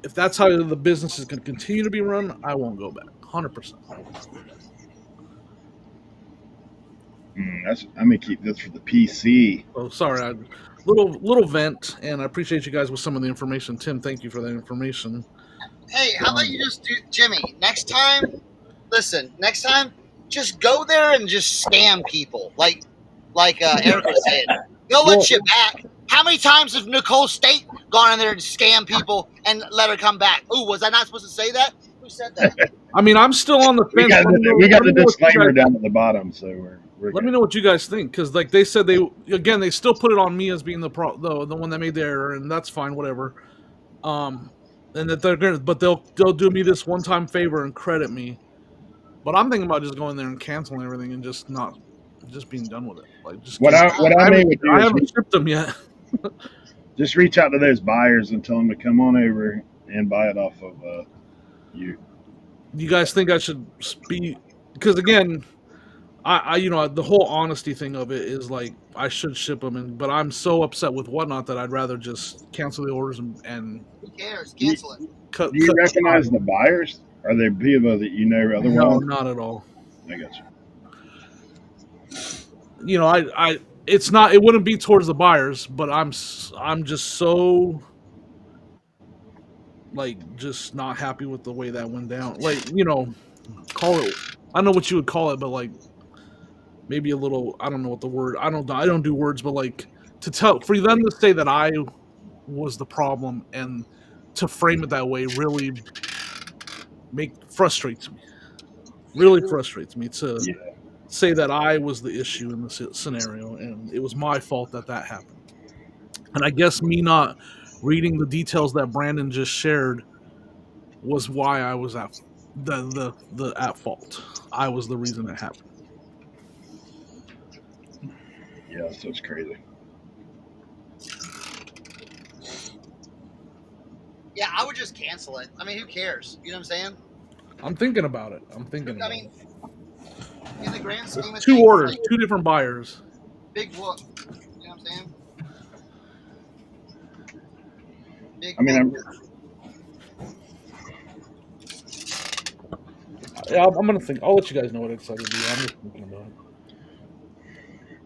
if that's how the business is going to continue to be run, I won't go back. 100%. I'm gonna keep this for the PC. Oh, sorry. little vent, and I appreciate you guys with some of the information. Tim, thank you for that information. Hey, how about you just do, Jimmy? Next time, just go there and just scam people, like Eric was saying. They'll let you back. How many times has Nicole State gone in there and scam people and let her come back? Ooh, was I not supposed to say that? Who said that? I mean, I'm still on the fence. We got the disclaimer down at the bottom, so we're let me know what you guys think, because like they said, they still put it on me as being the one that made the error, and that's fine, whatever. And that they'll do me this one time favor and credit me. But I'm thinking about just going there and canceling everything and just being done with it. Like just I haven't shipped them yet. Just reach out to those buyers and tell them to come on over and buy it off of you. You guys think I should be? Because again, I the whole honesty thing of it is like I should ship them, but I'm so upset with Whatnot that I'd rather just cancel the orders and who cares? Cancel it. Do you recognize the buyers? Are they people that you know otherwise? No, not at all. I got you. It wouldn't be towards the buyers, but I'm just so like just not happy with the way that went down. Like, call it, I don't know what you would call it, but like maybe a little, I don't know what the word, I don't do words, but like for them to say that I was the problem and to frame it that way really frustrates me. Really frustrates me to say that I was the issue in the scenario, and it was my fault that happened. And I guess me not reading the details that Brandon just shared was why I was at at fault. I was the reason it happened. Yeah, so it's crazy. Yeah, I would just cancel it. I mean, who cares? You know what I'm saying? I'm thinking about it. In the grand scheme of two things, orders, two different buyers. Big whoop. You know what I'm saying? I'm gonna think. I'll let you guys know what I'm excited to do. I'm just thinking about it.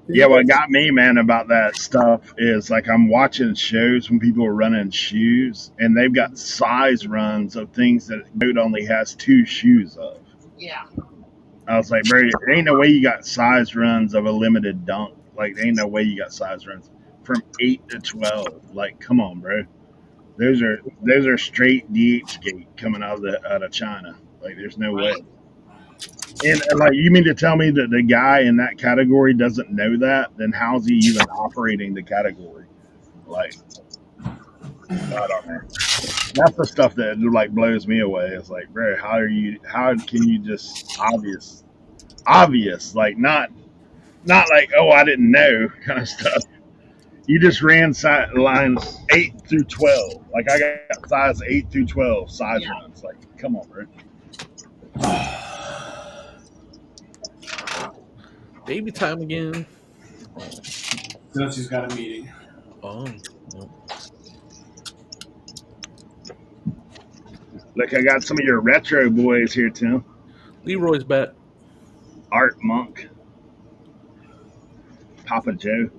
Yeah, what got me, man, about that stuff is like I'm watching shows when people are running shoes, and they've got size runs of things that Goat only has 2 shoes of. Yeah. I was like, bro, there ain't no way you got size runs of a limited dunk. Like, there ain't no way you got size runs from 8 to 12. Like, come on, bro. Those are straight DH gate coming out of China. Like, there's no way. And like, you mean to tell me that the guy in that category doesn't know that? Then how's he even operating the category? Like, I don't know. That's the stuff that like blows me away. It's like, bro, how can you just obvious, like not like, oh, I didn't know kind of stuff. You just ran lines 8 through 12. Like, I got size 8 through 12 size runs. Like, come on, bro. Baby time again. So she's got a meeting. Oh. Look, I got some of your retro boys here, Tim. Leroy's back. Art Monk. Papa Joe.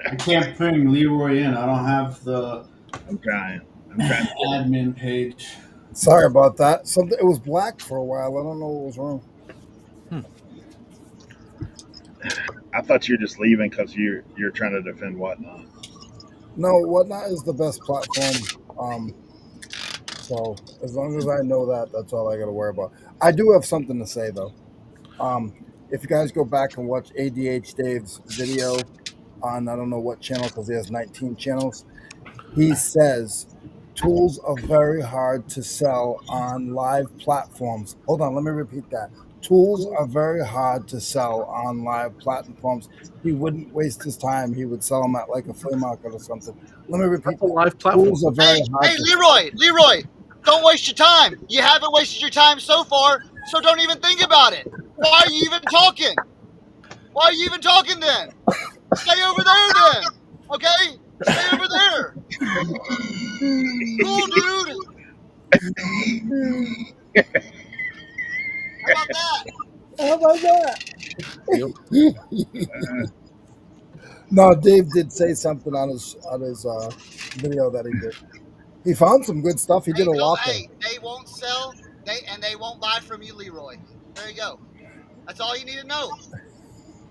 I can't bring Leroy in. I don't have the I'm trying. admin page. Sorry about that. It was black for a while. I don't know what was wrong. I thought you were just leaving because you're trying to defend Whatnot. No, Whatnot is the best platform. So as long as I know that, that's all I got to worry about. I do have something to say though. If you guys go back and watch ADH Dave's video on I don't know what channel because he has 19 channels, he says tools are very hard to sell on live platforms. Hold on, let me repeat that. Tools are very hard to sell on live platforms. He wouldn't waste his time. He would sell them at like a flea market or something. Let me repeat that. Live platform. Tools are very hard. Hey, Leroy, don't waste your time. You haven't wasted your time so far, so don't even think about it. Why are you even talking? Why are you even talking then? Stay over there then. Okay? Stay over there. Cool, dude. How about that? How about that? No, Dave did say something on his video that he did. He found some good stuff. He did a lot there. Hey, they won't sell. They won't buy from you, Leroy. There you go. That's all you need to know,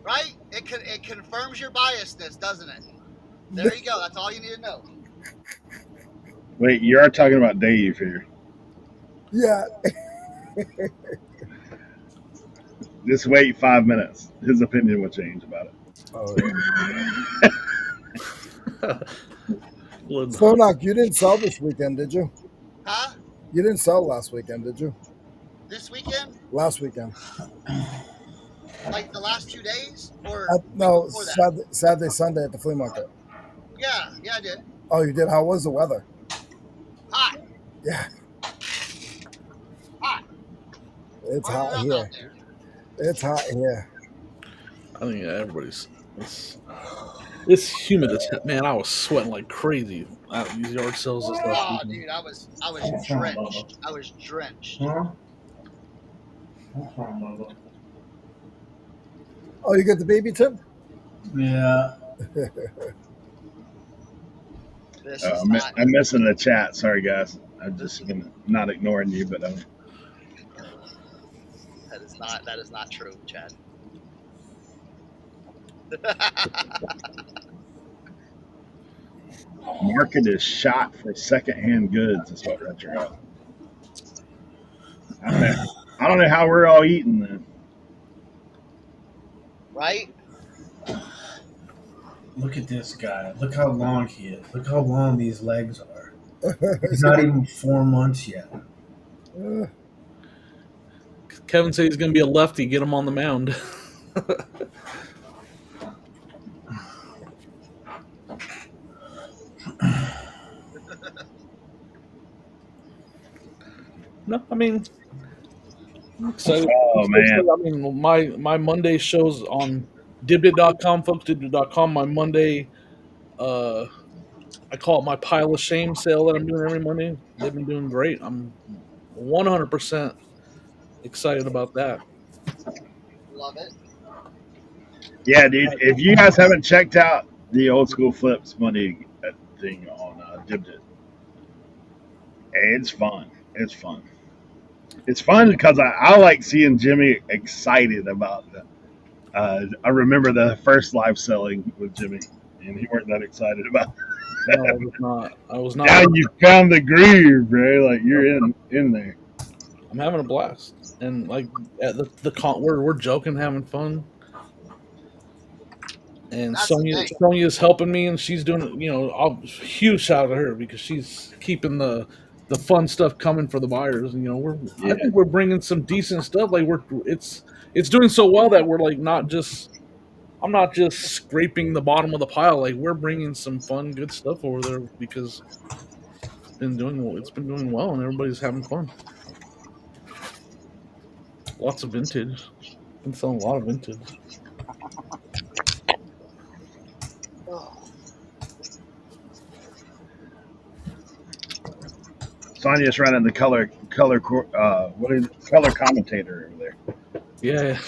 right? It confirms your biasness, doesn't it? There you go. That's all you need to know. Wait, you are talking about Dave here. Yeah. Just wait 5 minutes. His opinion will change about it. Oh, yeah. Cernoch, you didn't sell this weekend, did you? Huh? You didn't sell last weekend, did you? This weekend? Last weekend. Like the last 2 days? Or no, before that? Saturday, Sunday at the flea market. Yeah, I did. Oh, you did? How was the weather? Hot. Yeah. Hot. It's hot here. It's hot here. I think everybody's. It's humid as heck. Man, I was sweating like crazy at these yard sales this last weekend. Dude, I was drenched. I was drenched. Huh? Oh, you got the baby tip? Yeah. I'm missing the chat. Sorry, guys. I'm just not ignoring you, but that is not true, Chad. market is shot for secondhand goods. Is what Retro got. I don't know how we're all eating then. Right? Look at this guy. Look how long he is. Look how long these legs are. He's not even 4 months yet. Kevin said he's going to be a lefty. Get him on the mound. No, I mean, I'm excited. Oh, man. I mean, my Monday shows on Dibdit.com, folks. Dibdit.com. My Monday, I call it my pile of shame sale that I'm doing every Monday. They've been doing great. I'm 100% excited about that. Love it. Yeah, dude. If you guys haven't checked out the old school flips money thing on Dibdit, it's fun. It's fun. It's fun because I like seeing Jimmy excited about that. I remember the first live selling with Jimmy, and he weren't that excited about that. No, I was not. Now you found the groove, bro. Like you're in there. I'm having a blast, and like at we're joking, having fun. And Sonia's helping me, and she's doing. Huge shout out to her because she's keeping the fun stuff coming for the buyers. And I think we're bringing some decent stuff. Like it's doing so well that we're like I'm not just scraping the bottom of the pile. Like we're bringing some fun, good stuff over there because it's been doing well, and everybody's having fun. Lots of vintage. Been selling a lot of vintage. Sonia's running the color commentator over there. Yeah,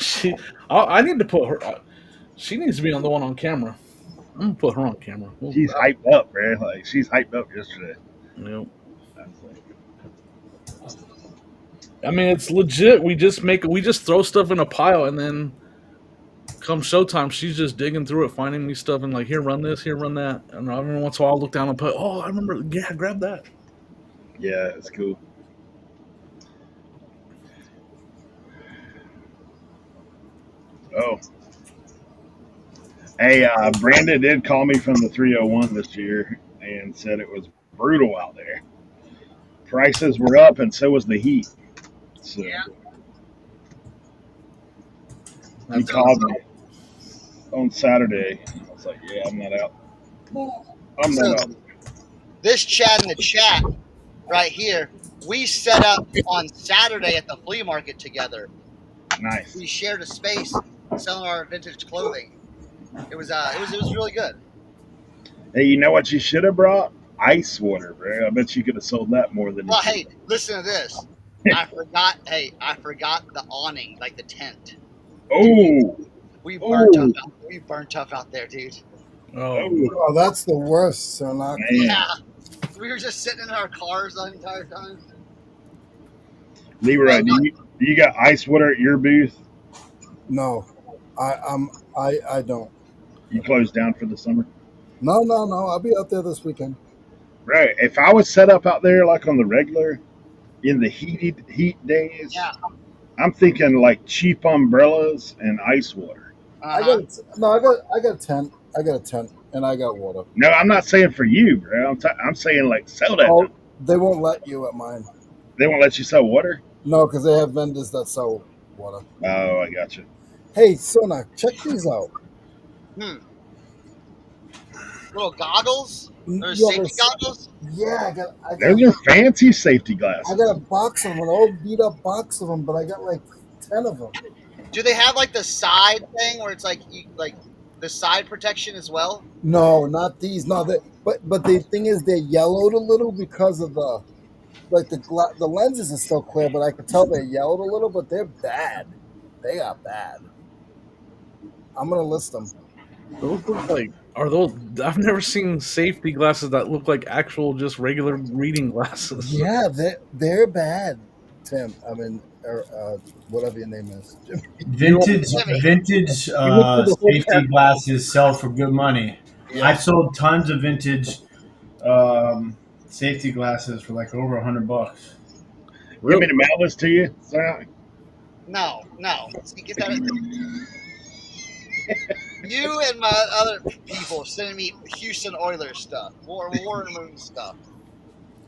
I need to put her. She needs to be on the one on camera. I'm gonna put her on camera. She's hyped up, man. Like she's hyped up yesterday. Yep. I mean, it's legit. We just throw stuff in a pile, and then come showtime, she's just digging through it, finding me stuff, and like, here, run this, here, run that. And every once in a while, I'll look down and put, oh, I remember, yeah, grab that. Yeah, it's cool. Oh. Hey, Brandon did call me from the 301 this year and said it was brutal out there. Prices were up, and so was the heat. So Yeah. He called me on Saturday. I was like, yeah, I'm not out. I'm not out. This Chad in the chat right here, we set up on Saturday at the flea market together. Nice. We shared a space selling our vintage clothing. It was really good. Hey, you know what you should have brought? Ice water, bro. I bet you could have sold that more than. Well, hey, listen to this. I forgot the awning, like the tent. Oh, we burnt tough out there, dude. Oh, Oh Oh, that's the worst, Cernoch. man, Yeah. We were just sitting in our cars the entire time. Leroy, Well, do you got ice water at your booth? No, I don't. You closed down for the summer, No. I'll be out there this weekend. right? If I was set up out there like on the regular in the heat days, yeah. I'm thinking like cheap umbrellas and ice water. I Uh-huh. got no. I got a tent. I got a tent, and I got water. No, I'm not saying for you, bro. I'm saying like sell that. Oh, they won't let you at mine. They won't let you sell water. No, because they have vendors that sell water. Oh, I got you. Hey, Cernoch, check these out. Little goggles? Or Yeah, safety goggles? yeah, Those are fancy safety I glasses. got a box of them, an old beat up box of them, but I got like 10 of them. Do they have like the side thing where it's like like the side protection as well? No, not these. No, but the thing is, they're yellowed a little because of the the lenses are still clear, but I could tell they're yellowed a little. But they're bad. They are bad. I'm gonna list them. those look like. Are those? I've never seen safety glasses that look like actual, just regular reading glasses. Yeah, they're bad, Tim. I mean, or whatever your name is. Vintage Jimmy. vintage You look through the whole safety pack. glasses sell for good money. Yeah. I've sold tons of vintage safety glasses for like over $100. You want me to mail this to you? Sorry. No. See, get that. You and my other people sending me Houston Oilers stuff, Warren Moon stuff.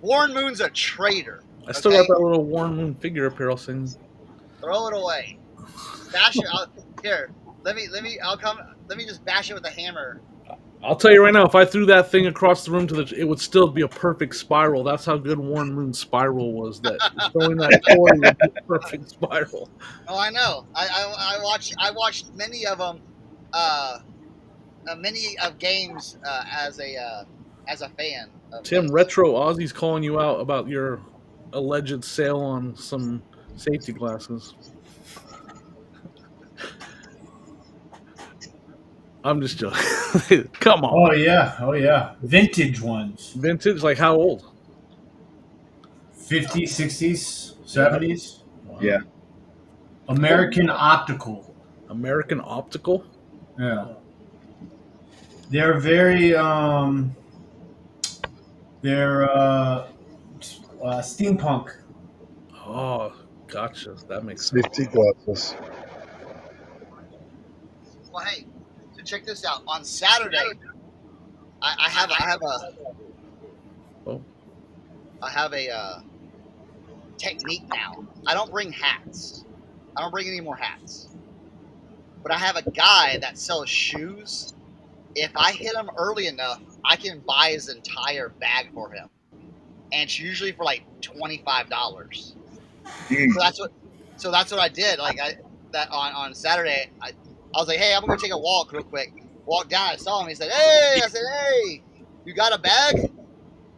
Warren Moon's a traitor. I still got that little Warren Moon figure up here. I'll send. Throw it away. Bash it out here. Let me just bash it with a hammer. I'll tell you right now, if I threw that thing across the room it would still be a perfect spiral. That's how good Warren Moon's spiral was. That throwing that toy would be a perfect spiral. Oh, I know. I watched many of them, many of games as a fan. Tim, Retro Ozzy's calling you out about your alleged sale on some safety glasses. I'm just joking. Come on. Oh yeah, vintage ones. Vintage, like how old? 50s, 60s, 70s. Wow. Yeah. American Optical. American Optical? Yeah. They're very steampunk. Oh, gotcha. That makes sense. Safety glasses. Well, hey, so check this out. On Saturday, I have a technique now. I don't bring hats. I don't bring any more hats. But I have a guy that sells shoes. If I hit him early enough, I can buy his entire bag for him, and it's usually for like $25. So that's what I did. Like on Saturday, I was like, hey, I'm gonna take a walk real quick. Walked down, I saw him. He said, hey. I said, hey, you got a bag?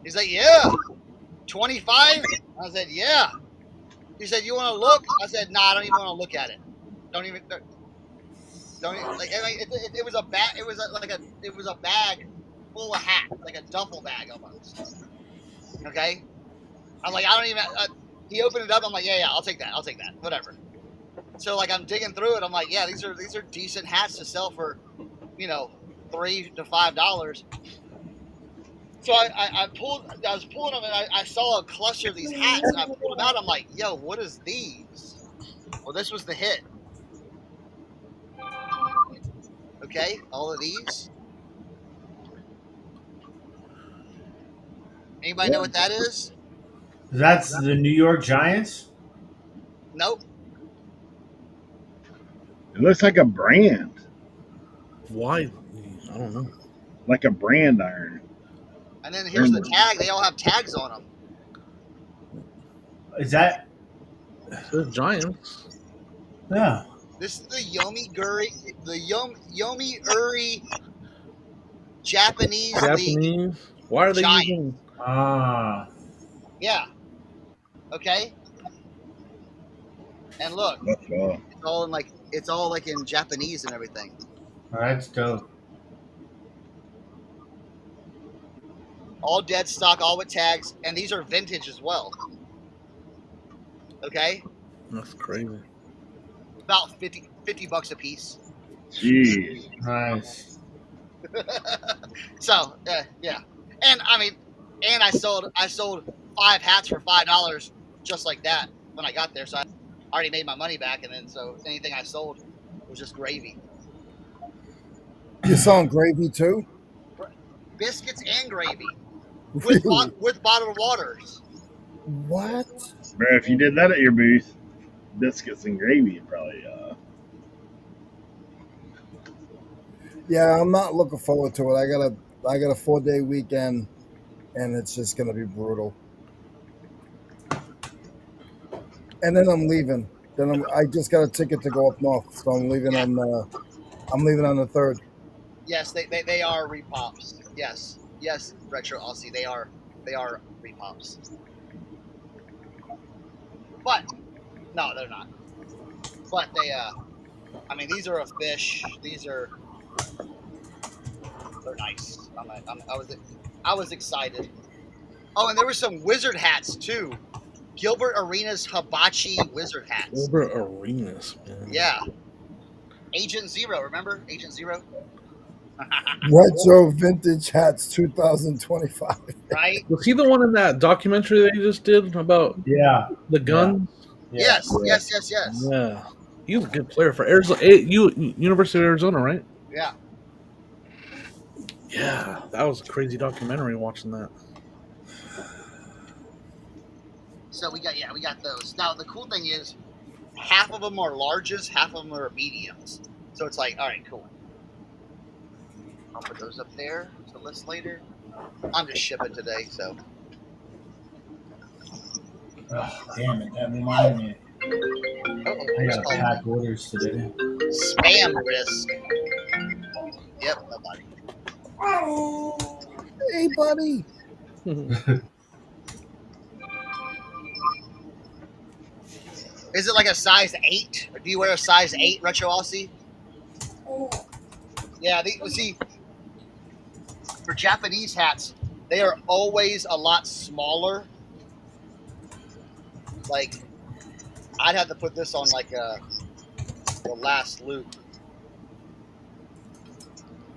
He's like, yeah. 25? I said, yeah. He said, you want to look? I said, nah, I don't even want to look at it. Don't even like. It was a bag. It was a bag full of hats, like a duffel bag almost. Okay. I'm like, I don't even. He opened it up. I'm like, yeah, I'll take that. Whatever. So like, I'm digging through it. I'm like, yeah, these are decent hats to sell for, $3 to $5. So I was pulling them, and I saw a cluster of these hats, and I pulled them out. I'm like, yo, what is these? Well, this was the hit. Okay, all of these. Anybody know what that is? That's the New York Giants? Nope. It looks like a brand, Why? I don't know. like a brand iron. And then here's the tag. They all have tags on them. Is that? They're Giants. Yeah. This is the Yomi Uri Japanese League. Japanese. Why are they Giant. using? Ah. Yeah. Okay. And look, it's all like in Japanese and everything. That's dope. all dead stock, all with tags, and these are vintage as well. Okay, That's crazy. about 50 $50 a piece. Jeez. Nice. So yeah, and I mean, and I sold 5 hats for $5 just like that when I got there. So I already made my money back, and then so anything I sold was just gravy. You selling gravy too? Biscuits and gravy Really? with bottled waters. What? Bro, if you did that at your booth, biscuits and gravy, you'd probably Yeah, I'm not looking forward to it. I got a 4-day weekend, and it's just gonna be brutal. And then I'm leaving. I just got a ticket to go up north, so I'm leaving on the 3rd. Yes, they are repops. Yes, Retro Aussie, they are repops. But no, they're not. But they I mean, these are a fish. They're nice. I was excited. Oh, and there were some wizard hats too. Gilbert Arenas Hibachi wizard hats. Gilbert Arenas, man. Yeah. Agent Zero, remember Agent Zero? Retro vintage hats 2025. Right? Was he the one in that documentary they just did about the guns? Yeah. Yes. Yeah. He was a good player for Arizona. University of Arizona, right? Yeah. Yeah, that was a crazy documentary watching that. So we got those. Now the cool thing is, half of them are larges, half of them are mediums. So it's like, all right, cool. I'll put those up there to list later. I'm just shipping today, so. Oh, damn it! That reminded me. I It's got called pack orders today. spam risk. Yep, nobody. Hey, buddy. Is it like a size 8? Or do you wear a size 8, Retro Aussie? Yeah, see, for Japanese hats, they are always a lot smaller. Like, I'd have to put this on like the last loop.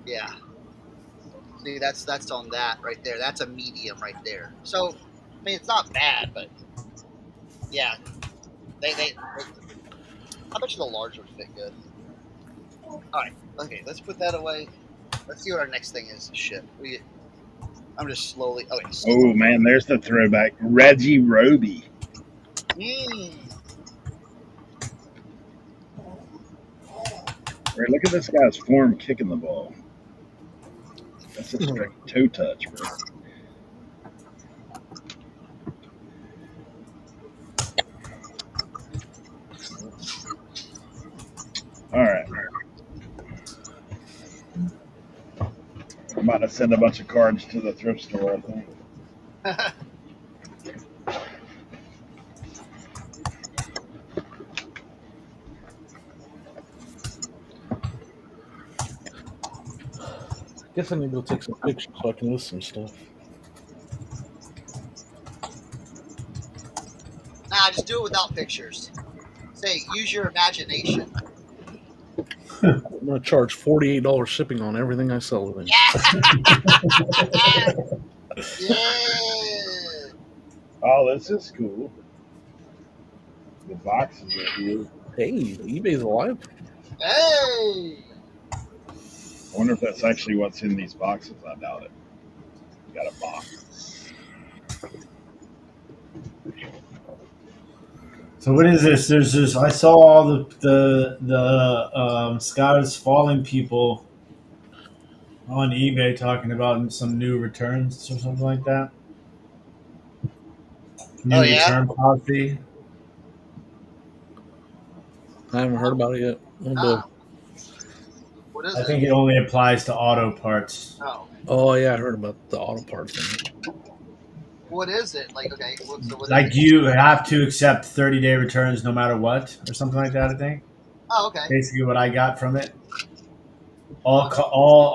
Yeah. See, that's on that right there. That's a medium right there. So, I mean, it's not bad, but yeah, they I bet you the large would fit good. All right, okay, let's put that away. Let's see what our next thing is. Shit, I'm just slowly. Okay. Oh man, there's the throwback. Reggie Roby. Right, look at this guy's form kicking the ball. That's a straight toe touch, bro. All right. I'm about to send a bunch of cards to the thrift store, I think. Guess I need to go take some pictures so I can list some stuff. Nah, just do it without pictures. Say, use your imagination. I'm going to charge $48 shipping on everything I sell today. Yeah. Oh, this is cool. The boxes are here. Hey, eBay's alive. Hey. I wonder if that's actually what's in these boxes. I doubt it. You got a box. So what is this? There's this. I saw all the Sky is Falling people on eBay talking about some new returns or something like that. New return policy. I haven't heard about it yet. What is I it? think it only applies to auto parts. Oh yeah, I heard about the auto parts thing. What is it? Like, okay, so what Like is it? you have to accept 30-day returns no matter what, or something like that. I think. Oh, okay. Basically, what I got from it. All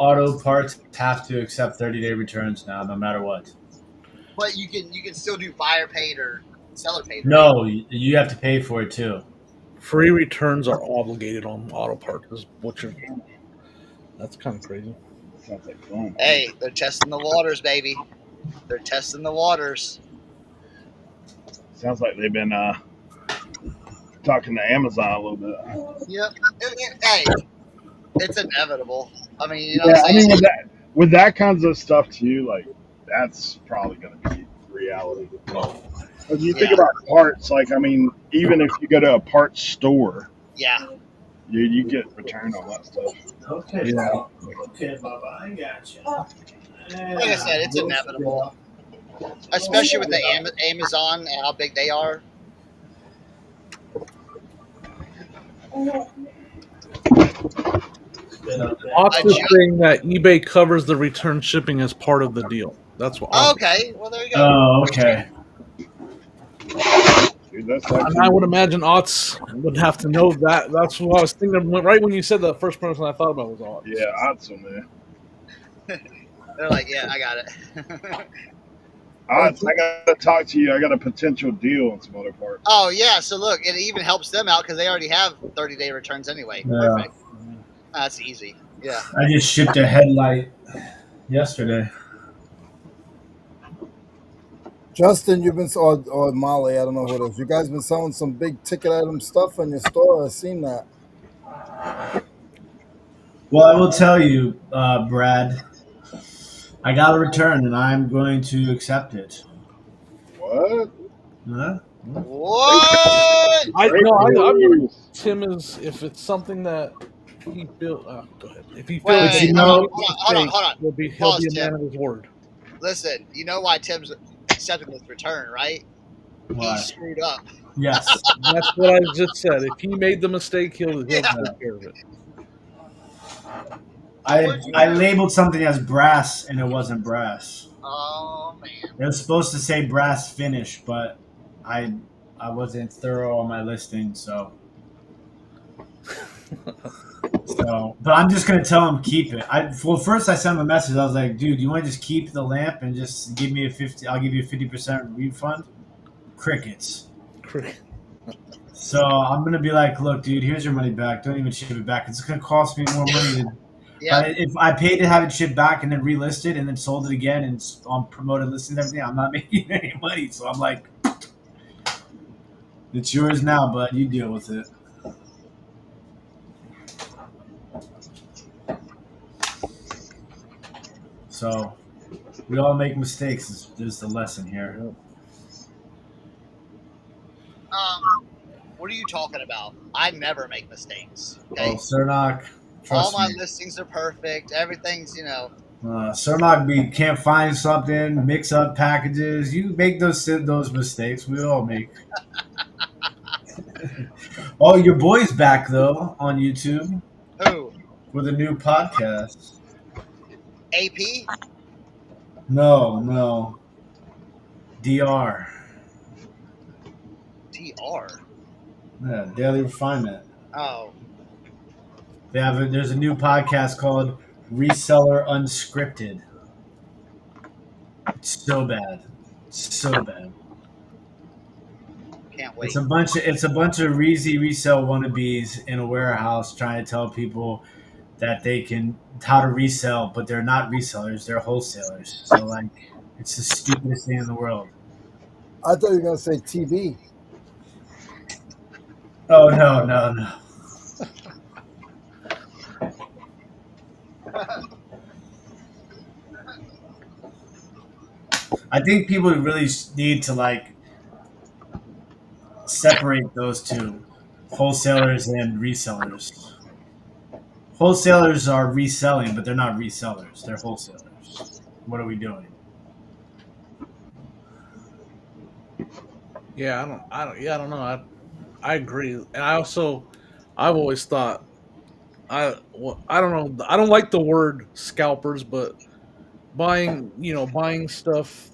auto parts have to accept 30-day returns now, no matter what. But you can still do buyer paid or seller paid. Right? No, you have to pay for it too. Free returns are obligated on auto parts. Is what you're. That's kind of crazy. Sounds like fun. Hey, they're testing the waters, baby. They're testing the waters. Sounds like they've been talking to Amazon a little bit. Yep. Hey, it's inevitable. I mean, you know Yeah, what I'm I mean saying? with that kinds of stuff too, like that's probably going to be reality. If you think Yeah. about parts, like I mean, even if you go to a parts store, Yeah. you get return on that stuff. Okay, Yeah. okay, Bubba, I got you. Like I said, it's inevitable. Especially with the Amazon and how big they are. Ox is ju- saying that eBay covers the return shipping as part of the deal. That's what. Okay, well there you go. Oh, okay. Dude, that's And actually I would imagine Ots would have to know that. That's what I was thinking. Right when you said that, the first person I thought about was Ots. yeah, awesome, man. They're like, yeah, I got it. I got to talk to you. I got a potential deal on some other parts. Oh yeah, so look, it even helps them out because they already have 30-day returns anyway. Yeah. Perfect. That's easy. Yeah. I just shipped a headlight yesterday. Justin, you've been or Molly, I don't know who it is. You guys been selling some big ticket item stuff in your store. I've seen that. Well, I will tell you, Brad, I got a return and I'm going to accept it. What? Huh? What? I Great no, I news. Tim is if it's something that he built. Go ahead. If he Wait, feels wait, he hold on. he'll be Pause, a man Tim. of his word. Listen, you know why Tim's accepting this return, right? Why? He screwed up. Yes. That's what I just said. If he made the mistake, he'll take care of it. I labeled something as brass and it wasn't brass. Oh man. It was supposed to say brass finish, but I wasn't thorough on my listing, so but I'm just gonna tell him keep it. First I sent him a message. I was like, dude, you want to just keep the lamp and just give me I'll give you a 50% refund. Crickets. So I'm gonna be like, look, dude, here's your money back. Don't even ship it back. It's gonna cost me more money. But if I paid to have it shipped back and then relisted and then sold it again and on promoted listings and everything, I'm not making any money. So I'm like, it's yours now, bud. You deal with it. So we all make mistakes. There's the lesson here. What are you talking about? I never make mistakes. Okay. Oh, Cernoch. All Trust my me. listings are perfect. Everything's, Cernoch, we can't find something, mix up packages. You make those mistakes. We all make. Oh, your boy's back though on YouTube Who? with a new podcast. AP? No. DR. DR. Yeah, Daily Refinement. Oh. There's a new podcast called Reseller Unscripted. It's so bad. Can't wait. It's a bunch of resell wannabes in a warehouse trying to tell people that they can how to resell, but they're not resellers, they're wholesalers. So like it's the stupidest thing in the world. I thought you were gonna say TV. Oh no. I think people really need to like separate those two, wholesalers and resellers. Wholesalers are reselling, but they're not resellers. They're wholesalers. What are we doing? Yeah, I don't know. I agree, and I've always thought, I don't know. I don't like the word scalpers, but buying stuff.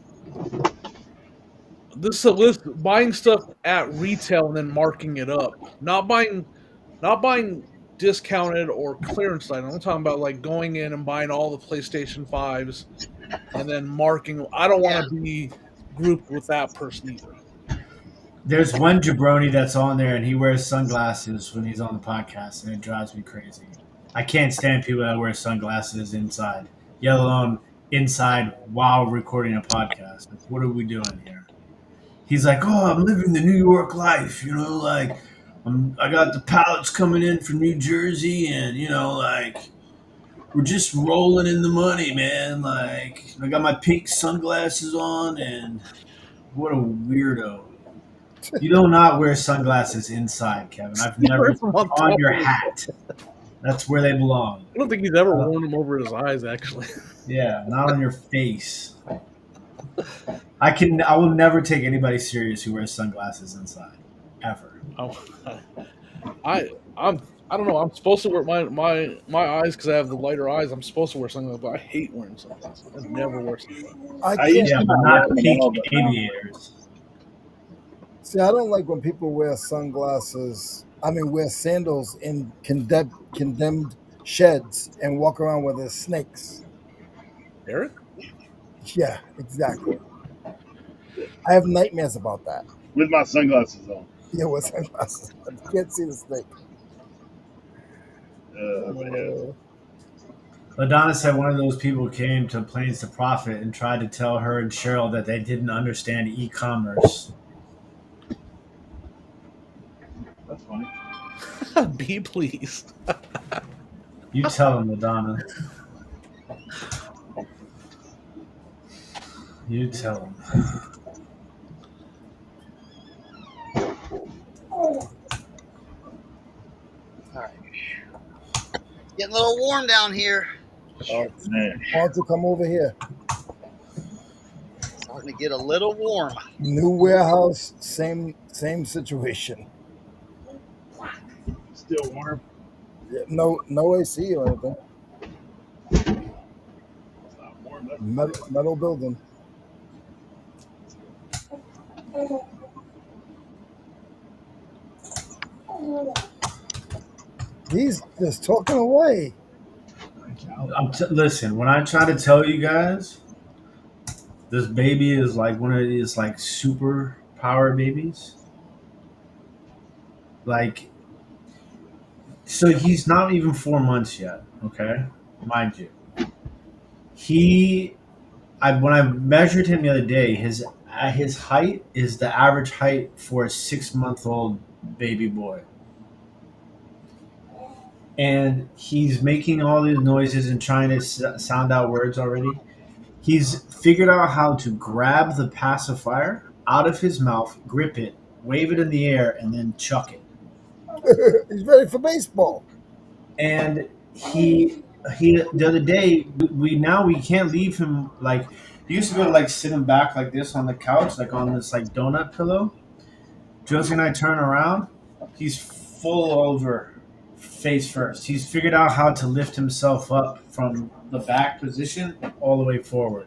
Buying stuff at retail and then marking it up. Not buying discounted or clearance item. I'm talking about like going in and buying all the PlayStation 5s and then marking. I don't want to be grouped with that person either. There's one jabroni that's on there, and he wears sunglasses when he's on the podcast, and it drives me crazy. I can't stand people that wear sunglasses inside, let alone inside while recording a podcast. Like, what are we doing here? He's like, "Oh, I'm living the New York life, like I got the pallets coming in from New Jersey, and like we're just rolling in the money, man. Like I got my pink sunglasses on, and what a weirdo." You do not wear sunglasses inside, Kevin. I've never on your hat. That's where they belong. I don't think he's ever worn them over his eyes, actually. Yeah, not on your face. I will never take anybody serious who wears sunglasses inside, ever. I don't know. I'm supposed to wear my eyes because I have the lighter eyes. I'm supposed to wear sunglasses, but I hate wearing sunglasses. I never wear sunglasses. I used Yeah, to but wear not them pink all the time. aviators. See, I don't like when people wear sunglasses. I mean, wear sandals in condemned sheds and walk around with their snakes. Eric? Yeah, exactly. I have nightmares about that. With my sunglasses on. Yeah, with sunglasses. I can't see the snake. Man. LaDonna said one of those people came to Planes to Profit and tried to tell her and Cheryl that they didn't understand e-commerce. That's funny. Be pleased. You tell them, LaDonna. You tell them. All right. Getting a little warm down here. Oh, Man. why don't you come over here? Starting to get a little warm. New warehouse, same situation. Still warm. Yeah, no AC or anything. It's not warm. Metal building. He's just talking away. Listen, when I try to tell you guys, this baby is like one of these like super power babies. Like, so he's not even 4 months yet. Okay, mind you. When I measured him the other day, his height is the average height for a 6-month-old baby boy. And he's making all these noises and trying to sound out words already. He's figured out how to grab the pacifier out of his mouth, grip it, wave it in the air, and then chuck it. He's ready for baseball. And he the other day we can't leave him. Like, he used to go to like sit him back like this on the couch, like on this like donut pillow. Josie and I turn around, he's full over face first. He's figured out how to lift himself up from the back position all the way forward.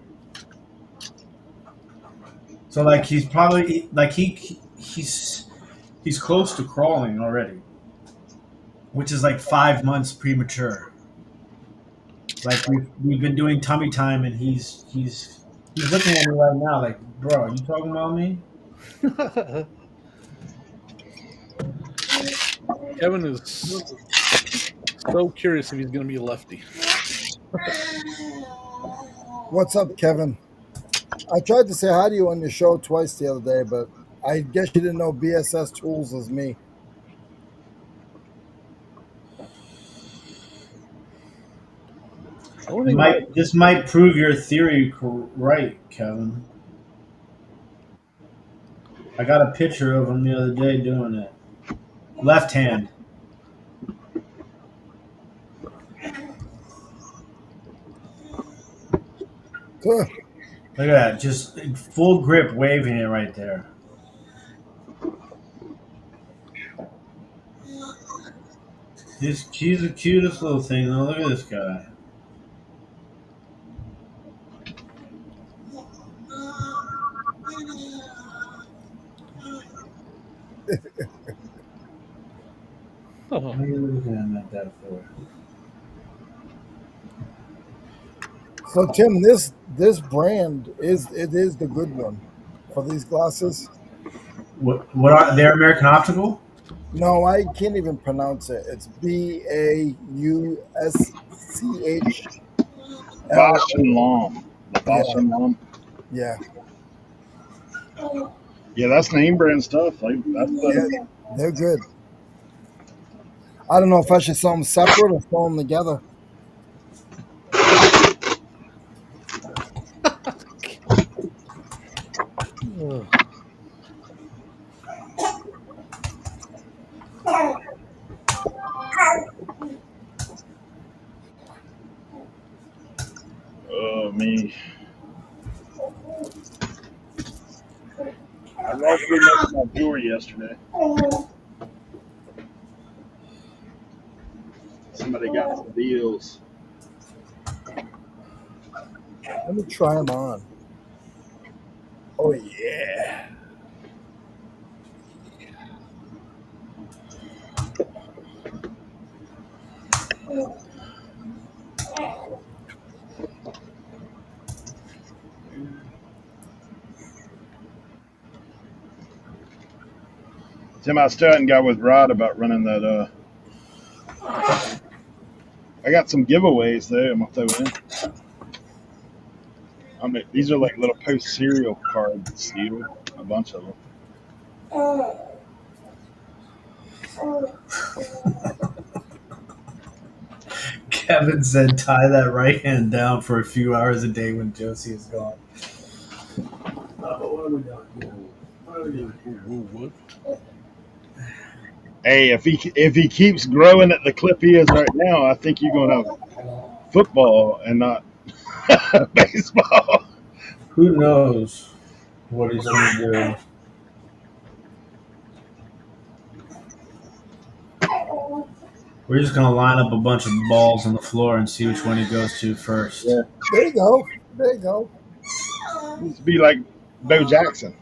So like he's probably like he's close to crawling already, which is like 5 months premature. Like we've been doing tummy time, and he's looking at me right now like, bro, are you talking about me? Kevin is so curious if he's going to be a lefty. What's up, Kevin? I tried to say hi to you on your show twice the other day, but I guess you didn't know BSS Tools is me. This might prove your theory right, Kevin. I got a picture of him the other day doing it. Left hand. Look at that. Just full grip, waving it right there. She's the cutest little thing, though. Look at this guy. What are you looking at that for? So Tim, this brand is the good one for these glasses. What are they're American Optical? No, I can't even pronounce it. It's BAUSCHL. Bosch and Lom. The Yeah, Bosch and Lom. yeah, Yeah, that's name brand stuff. Like that's yeah. the They're good. I don't know if I should sell them separate or sell them together. Ugh. me. I rushed through most of my jewelry yesterday. Somebody got some deals. Let me try them on. Oh yeah. Tim, I still hadn't got with Rod about running that. I got some giveaways there. I'm gonna throw in. I mean, these are like little post serial card steel. A bunch of them. Kevin said, "Tie that right hand down for a few hours a day when Josie is gone." What are we doing? What are we doing here? What? Hey, if he keeps growing at the clip he is right now, I think you're gonna have football and not baseball. Who knows what he's going to do? We're just going to line up a bunch of balls on the floor and see which one he goes to first. Yeah. There you go. There you go. Used to be like Bo Jackson.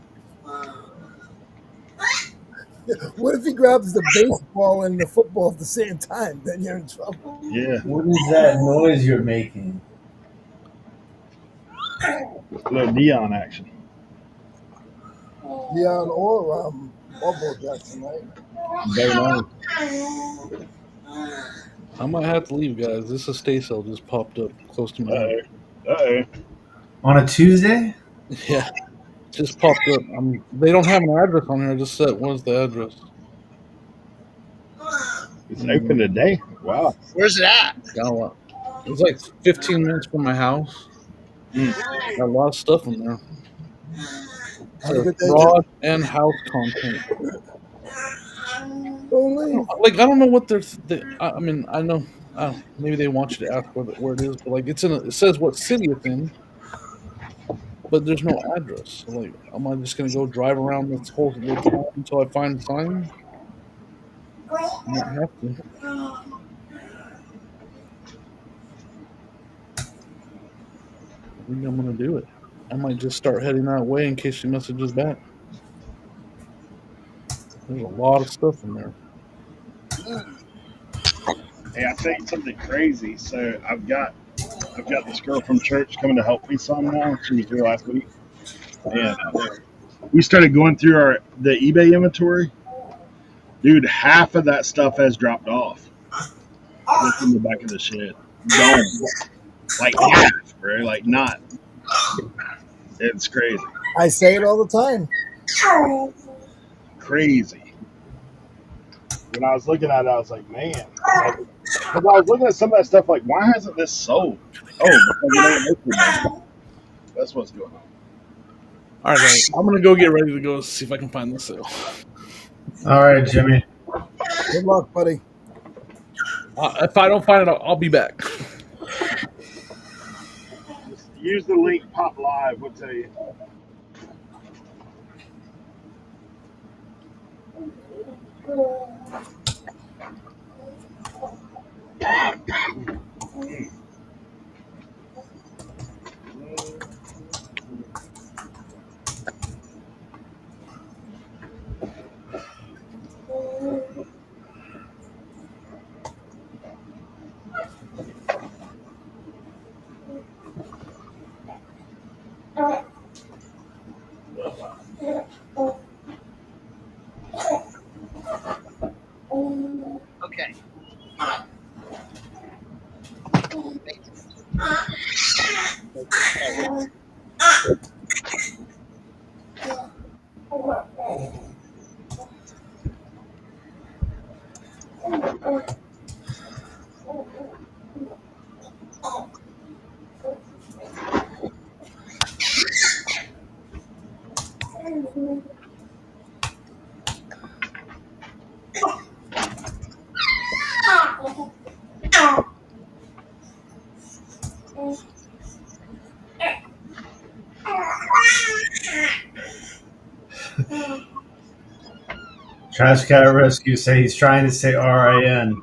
What if he grabs the baseball and the football at the same time? Then you're in trouble. Yeah, What is that noise you're making? a little neon action. Deion or Bo Jackson, right? Bo I might have to leave, guys. This estate sale just popped up close to my house. Uh-oh. On a Tuesday? Yeah, just popped up. They don't have an address on here. I just said, "What's the address?" It's open today. Wow. Where's it at? Got a lot. It's like 15 minutes from my house. Mm. Got a lot of stuff in there. Have a So good day, fraud and house content. Don't leave. Like I don't know what I mean, I know maybe they want you to ask where it is, but like it says what city it's in, but there's no address. So like, am I just gonna go drive around this whole town until I find the sign? I might have to. I think I'm gonna do it. I might just start heading that way in case she messages back. There's a lot of stuff in there. Hey, I tell you something crazy. So I've got this girl from church coming to help me some now. She was here last week, and we started going through the eBay inventory. Dude, half of that stuff has dropped off. What's in the back of the shed? Gone. Like half, bro. Like not. It's crazy. I say it all the time. Crazy. When I was looking at it, I was like, man. Because I was looking at some of that stuff like, why hasn't this sold? Oh, because it ain't liquid. That's what's going on. All right, guys, I'm gonna go get ready to go see if I can find the sale. All right, Jimmy. Good luck, buddy. If I don't find it, I'll be back. Just use the link pop live. We'll tell you. Trash Cat Rescue say he's trying to say RIN.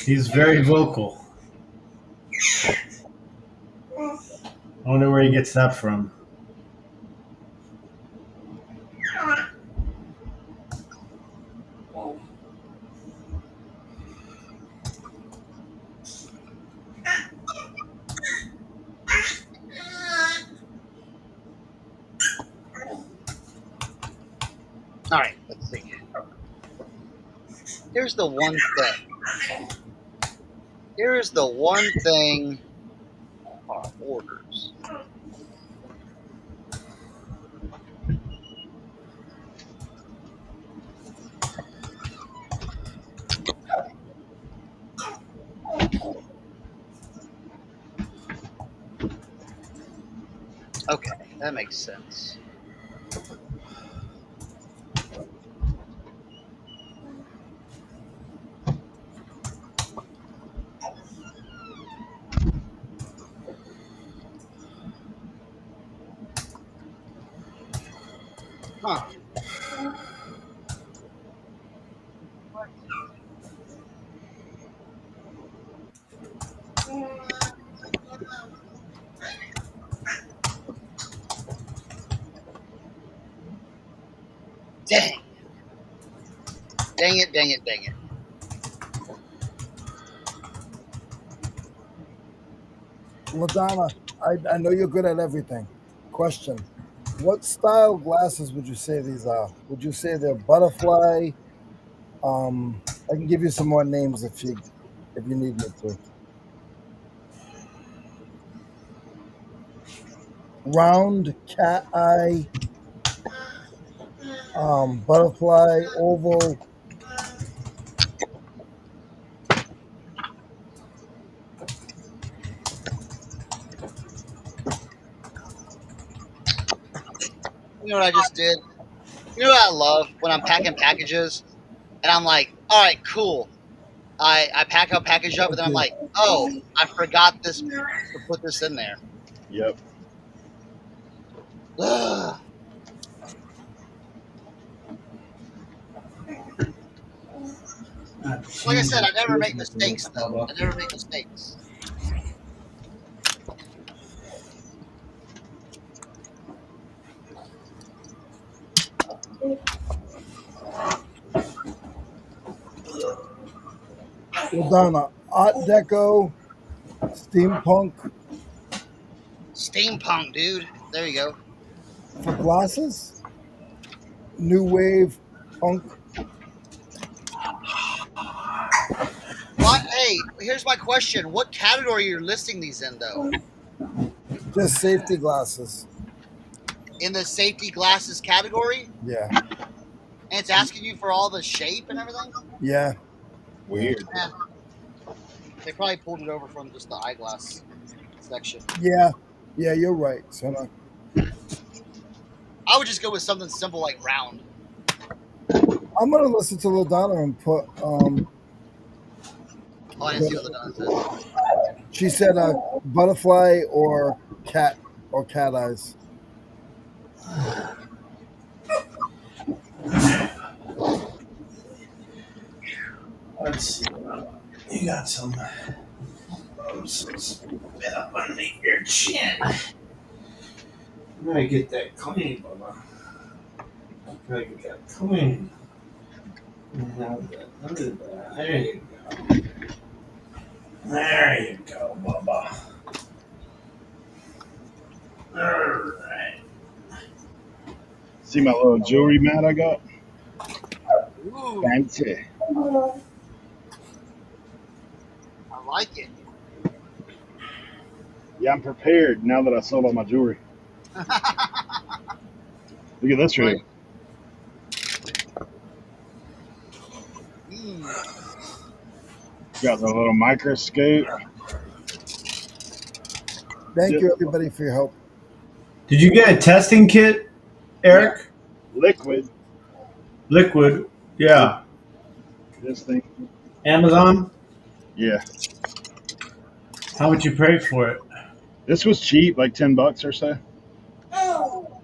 He's very vocal. I wonder where he gets that from. All right, let's see. Here's the one thing. Here's the one thing. Our orders. Okay, that makes sense. Huh. Dang. Dang it, dang it, dang it. LaDonna, I know you're good at everything. Question: what style glasses would you say these are? Would you say they're butterfly? I can give you some more names if you need me to. Round, cat eye, butterfly, oval. You know what I just did? You know what I love when I'm packing packages and I'm like, all right, cool. I pack a package up and then I'm like, oh, I forgot this to put this in there. Yep. Ugh. Like I said, I never make mistakes though. I never make mistakes. LaDonna, Art Deco, steampunk Steampunk, dude. There you go. for glasses. New wave, punk. What? Hey, here's my question. What category are you listing these in, though? Just safety glasses. In the safety glasses category? Yeah. And it's asking you for all the shape and everything? Yeah. Weird. Yeah. They probably pulled it over from just the eyeglass section. Yeah. Yeah, you're right. So I would just go with something simple like round. I'm gonna listen to LaDonna and put Oh, I didn't see what the done said. she said butterfly or cat eyes. Let's see. You got some spit up underneath your chin. I'm gonna get that clean, Bubba. I'm gonna get that clean. There you go. There you go, Bubba. Alright. See my little jewelry mat I got? Ooh, Fancy. I like it. Yeah, I'm prepared now that I sold all my jewelry. Look at this Right. rig. Got the little microscope. Thank Just you, everybody, for your help. Did you get a testing kit, Eric? liquid. Liquid. Yeah. This thing. Amazon? Yeah. How much you pay for it? This was cheap, like $10 or so.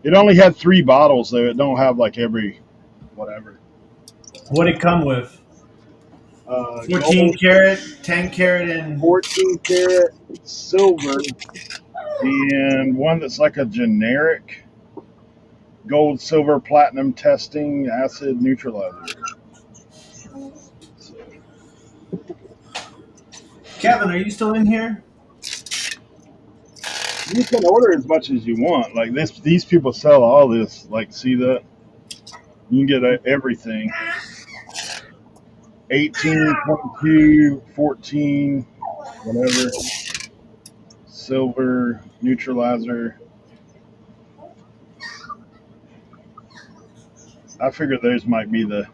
It only had 3 bottles though. It don't have like every whatever. What did it come with? 14 Gold, karat, 10 karat, and 14 karat, silver, and one that's like a generic gold, silver, platinum testing acid neutralizer. So, Kevin, are you still in here? you can order as much as you want. Like this, these people sell all this. Like, see that? You can get everything. 18, 22, 14, whatever. Silver neutralizer. I figured those might be the.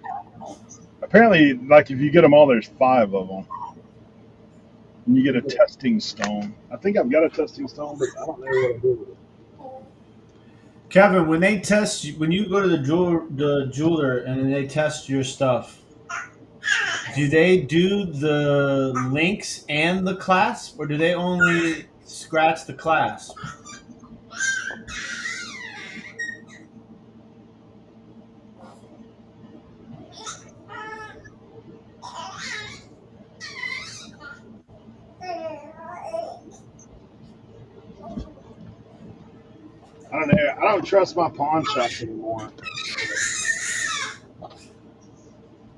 Apparently, like if you get them all, there's 5 of them. And you get a testing stone. I think I've got a testing stone, but I don't know what I do with it. Kevin, when they test you, when you go to the jeweler and they test your stuff, do they do the links and the clasp, or do they only scratch the clasp? I don't know. I don't trust my pawn shop anymore.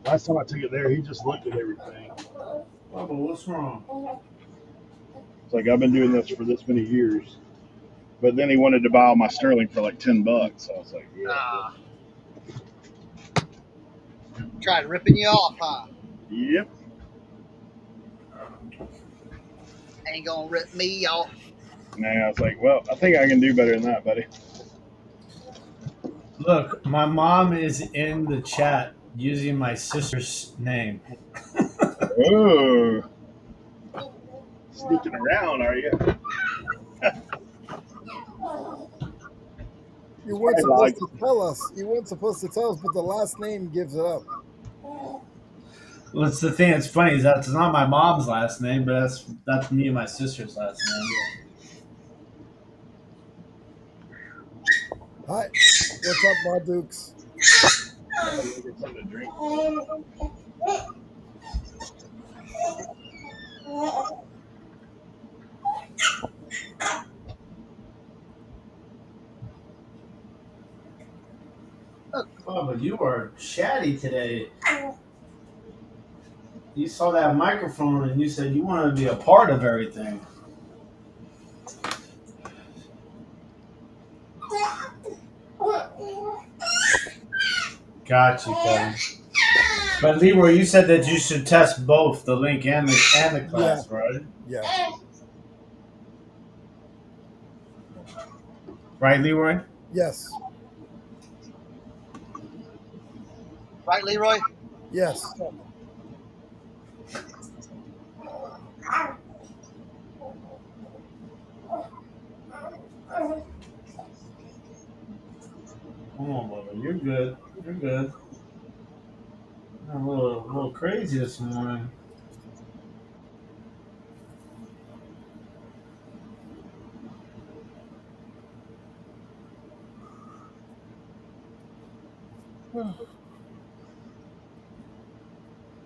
Last time I took it there, he just looked at everything. Oh, but what's wrong? It's like I've been doing this for this many years. But then he wanted to buy all my sterling for like $10. So I was like, yeah. Tried ripping you off, huh? Yep. Ain't gonna rip me off. And I was like, well, I think I can do better than that, buddy. Look, my mom is in the chat using my sister's name. Oh. Sneaking around, are you? You weren't supposed to tell us. You weren't supposed to tell us, but the last name gives it up. Well, it's the thing that's funny is that's not my mom's last name, but that's me and my sister's last name. Hi, what's up, my Dukes? Get something to drink. Oh, but you are chatty today. You saw that microphone and you said you want to be a part of everything. Got you, Kevin. But Leroy, you said that you should test both the link and the class, Yeah. right? Yeah. Right, Leroy? Yes. Right, Leroy? Yes. Come on, brother. You're good. You're good. I'm a little crazy this morning.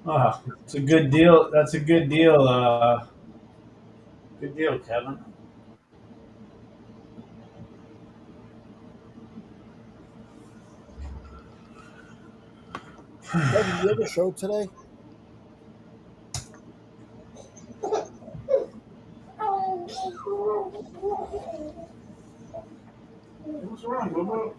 Oh, it's a good deal. That's a good deal. Good deal, Kevin. Kevin, you have a show today? What's wrong, Bobo?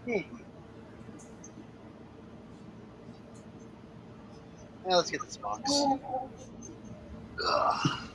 Now let's get this box. Ugh.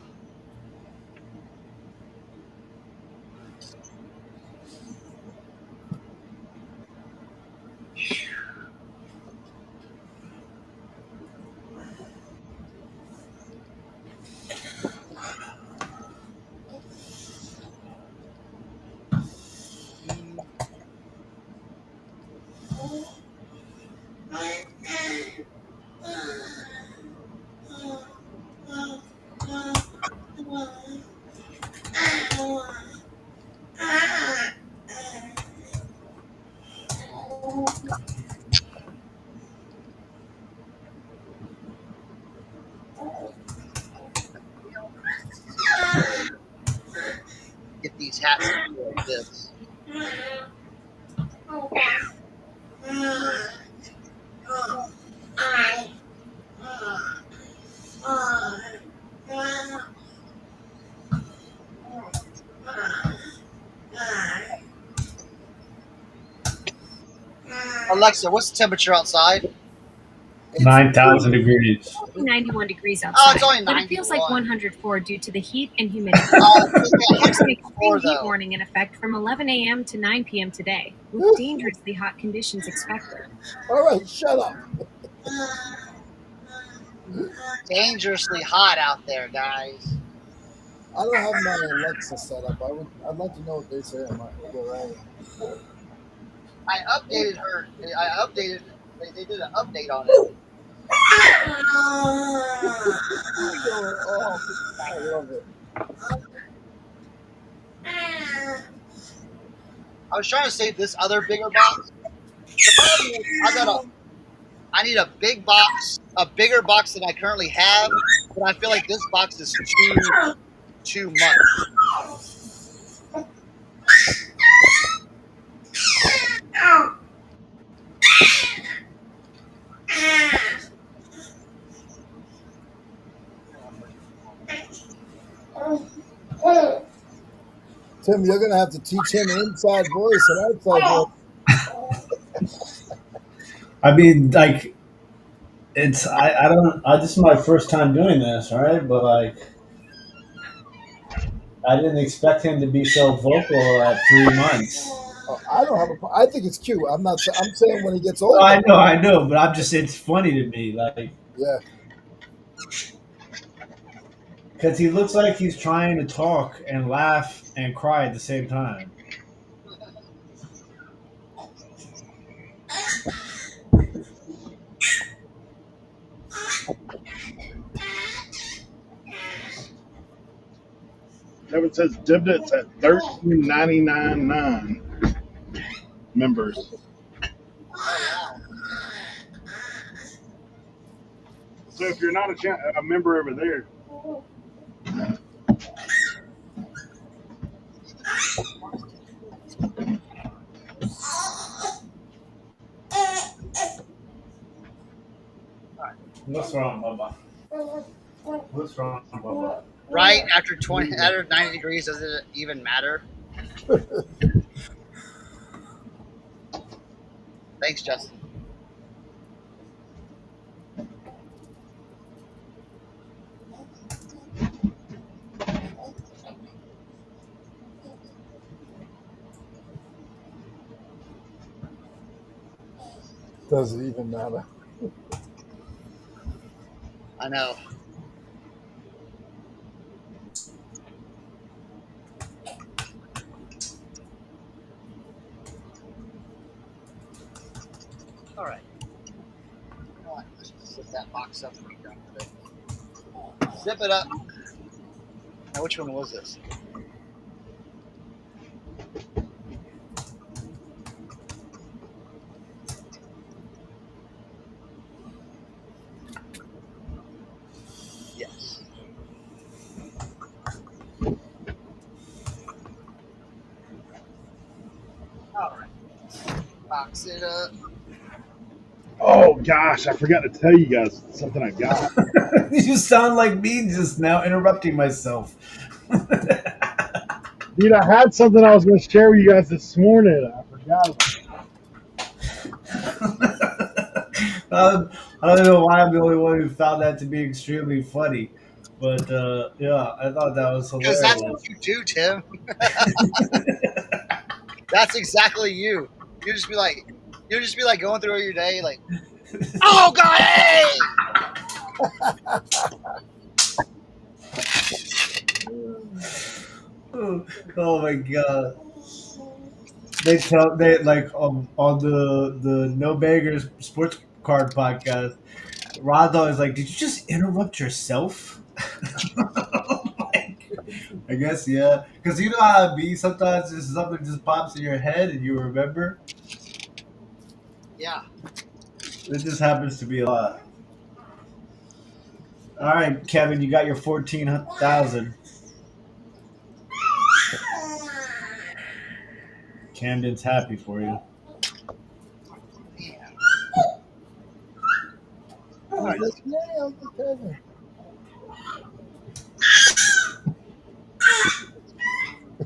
Get these hats like this. Alexa, what's the temperature outside? 9,000 degrees. 91 degrees Oh, outside, it's only but it feels like 91. 104 due to the heat and humidity. It's There's an extreme 104 heat though. warning in effect from 11 a.m. to 9 p.m. today, with dangerously hot conditions expected. All right, shut up. Dangerously hot out there, guys. I don't have my Alexa set up. I'd like to know what they say on my overall. I updated her. I updated. They did an update on it. Oh, I love it. I was trying to save this other bigger box. The problem is I need a big box, a bigger box than I currently have, but I feel like this box is too much. Tim, you're gonna have to teach him inside voice and outside voice. I mean, like, it's I don't. This is my first time doing this, right? But like, I didn't expect him to be so vocal at 3 months. I don't have a. I think it's cute. I'm not. I'm saying when he gets older. I know, but I'm just. It's funny to me, like, Yeah. because he looks like he's trying to talk and laugh and cry at the same time. Kevin says Dibnit's at 13.99.9 members. So if you're not a member over there, What's wrong, Bubba? What's wrong, Bubba? Right after 90 degrees, does it even matter? Thanks, Justin. Does it even matter? I know. All right. You know what? Let's just zip that box up and be done with it. Zip it up. Now, which one was this? Yes. All right. Box it up. oh gosh, I forgot to tell you guys something I got. You sound like me just now interrupting myself. Dude, I had something I was going to share with you guys this morning. I forgot about it. I don't know why I'm the only one who found that to be extremely funny, but yeah, I thought that was Because that's hilarious. what you do, Tim. That's exactly you. You just be like going through your day, like, oh God, hey! Oh my god! They like on the No Beggars Sports Card podcast. Rado is like, did you just interrupt yourself? Like, I guess yeah, because you know how it be. Sometimes just something just pops in your head and you remember. Yeah. It just happens to be a lot. All right, Kevin, you got your 14,000. Camden's happy for you. He's like, yeah, Uncle Kevin.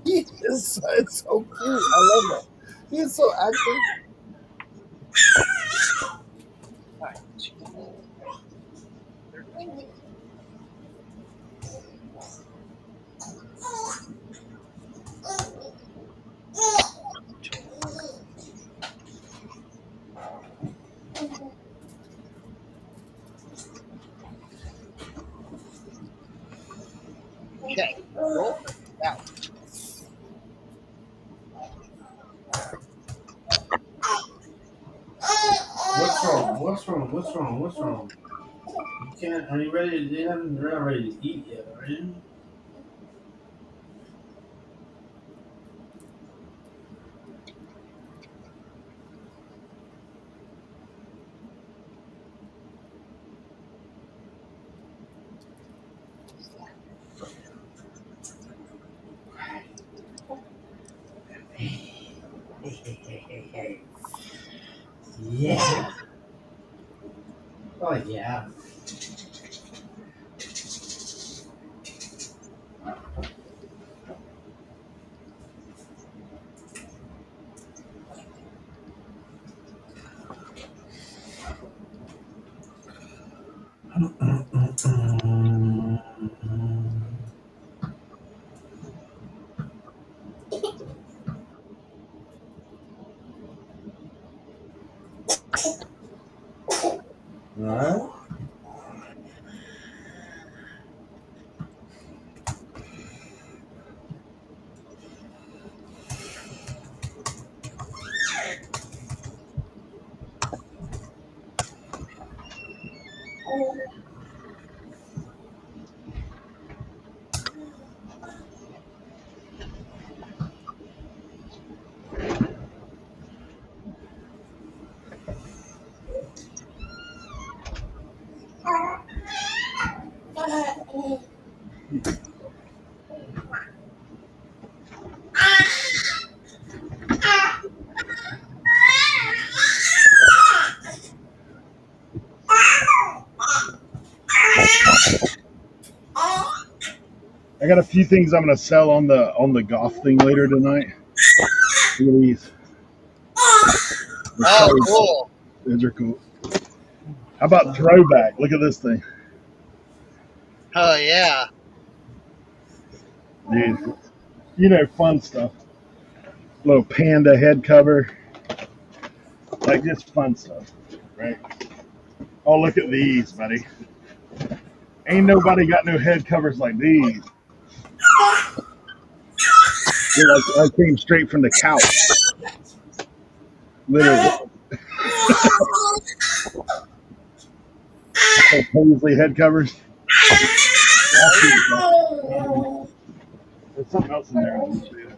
He is it's so cute. I love that. He is so active. Okay. Roll out. What's wrong? What's wrong? What's wrong? What's wrong? You can't. Are you ready? You're not ready to eat yet, are you? Yeah. Oh yeah. All right. I got a few things I'm gonna sell on the golf thing later tonight. Look at these. Oh, cool. These are cool. How about throwback? Look at this thing, Oh yeah. dude. You know, fun stuff. Little panda head cover, like just fun stuff, right? Oh, look at these, buddy. Ain't nobody got no head covers like these. They're like I came straight from the couch, literally. Paisley head covers. There's something else in there. Let me show you.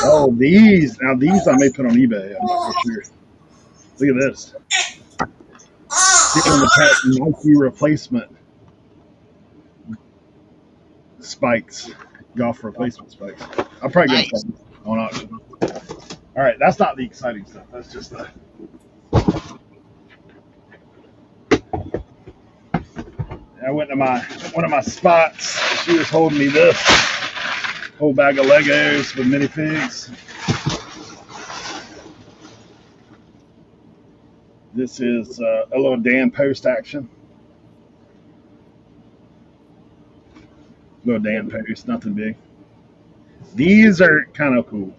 Oh, these. Now, these I may put on eBay. I'm not for sure. Look at this. Getting the Nike replacement spikes. Golf replacement spikes. I'll probably get them on auction. All right, that's not the exciting stuff. That's just the. I went to one of my spots. She was holding me this whole bag of Legos with minifigs. This is a little Dan Post action. Little Dan Post, nothing big. These are kind of cool.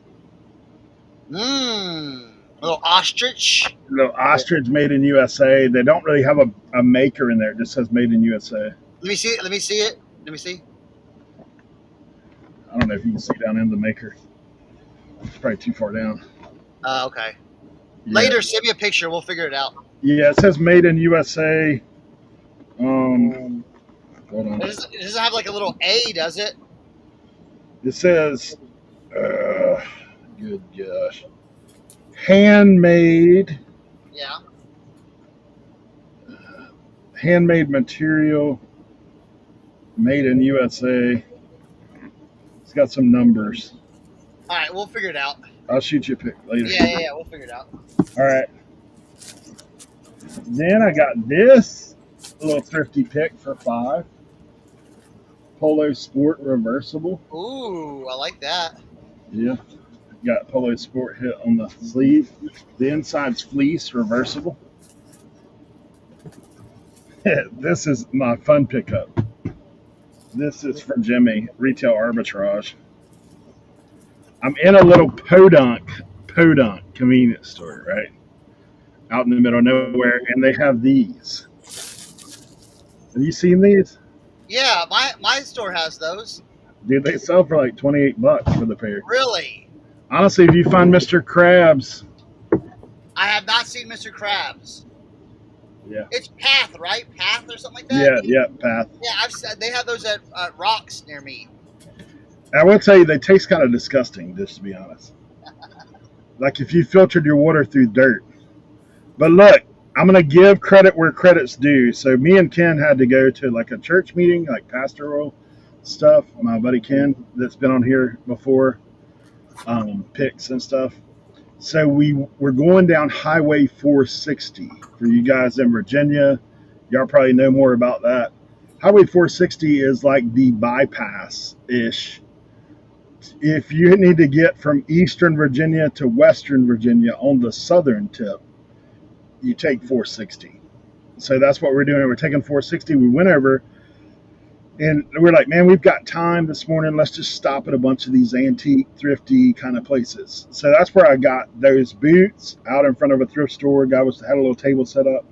Little ostrich. Little ostrich made in USA. They don't really have a maker in there. It just says made in USA. Let me see it. Let me see it. Let me see. I don't know if you can see down in the maker. It's probably too far down. Okay. Yeah. Later, send me a picture. We'll figure it out. Yeah, it says made in USA. Hold on. It doesn't have like a little A, does it? It says, good gosh, handmade. Yeah. Handmade material, made in USA. It's got some numbers. All right, we'll figure it out. I'll shoot you a pic later. Yeah, we'll figure it out. All right. Then I got this little thrifty pick for $5. Polo Sport reversible. Ooh, I like that. Yeah. Got Polo Sport hit on the sleeve. The inside's fleece reversible. This is my fun pickup. This is for Jimmy, retail arbitrage. I'm in a little podunk convenience store, right? Out in the middle of nowhere, and they have these. Have you seen these? Yeah, my store has those. Dude, they sell for like $28 for the pair. Really? Honestly, if you find Mr. Krabs. I have not seen Mr. Krabs. Yeah. It's Path, right? Path or something like that? Yeah, Path. Yeah, they have those at Rocks near me. I will tell you, they taste kind of disgusting, just to be honest. Like if you filtered your water through dirt. But look, I'm going to give credit where credit's due. So me and Ken had to go to like a church meeting, like pastoral stuff. My buddy Ken, that's been on here before, picks and stuff. So we're going down Highway 460. For you guys in Virginia, y'all probably know more about that. Highway 460 is like the bypass-ish. If you need to get from Eastern Virginia to Western Virginia on the southern tip, you take 460. So that's what we're doing. We're taking 460. We went over, and we're like, man, we've got time this morning. Let's just stop at a bunch of these antique, thrifty kind of places. So that's where I got those boots out in front of a thrift store. Guy had a little table set up.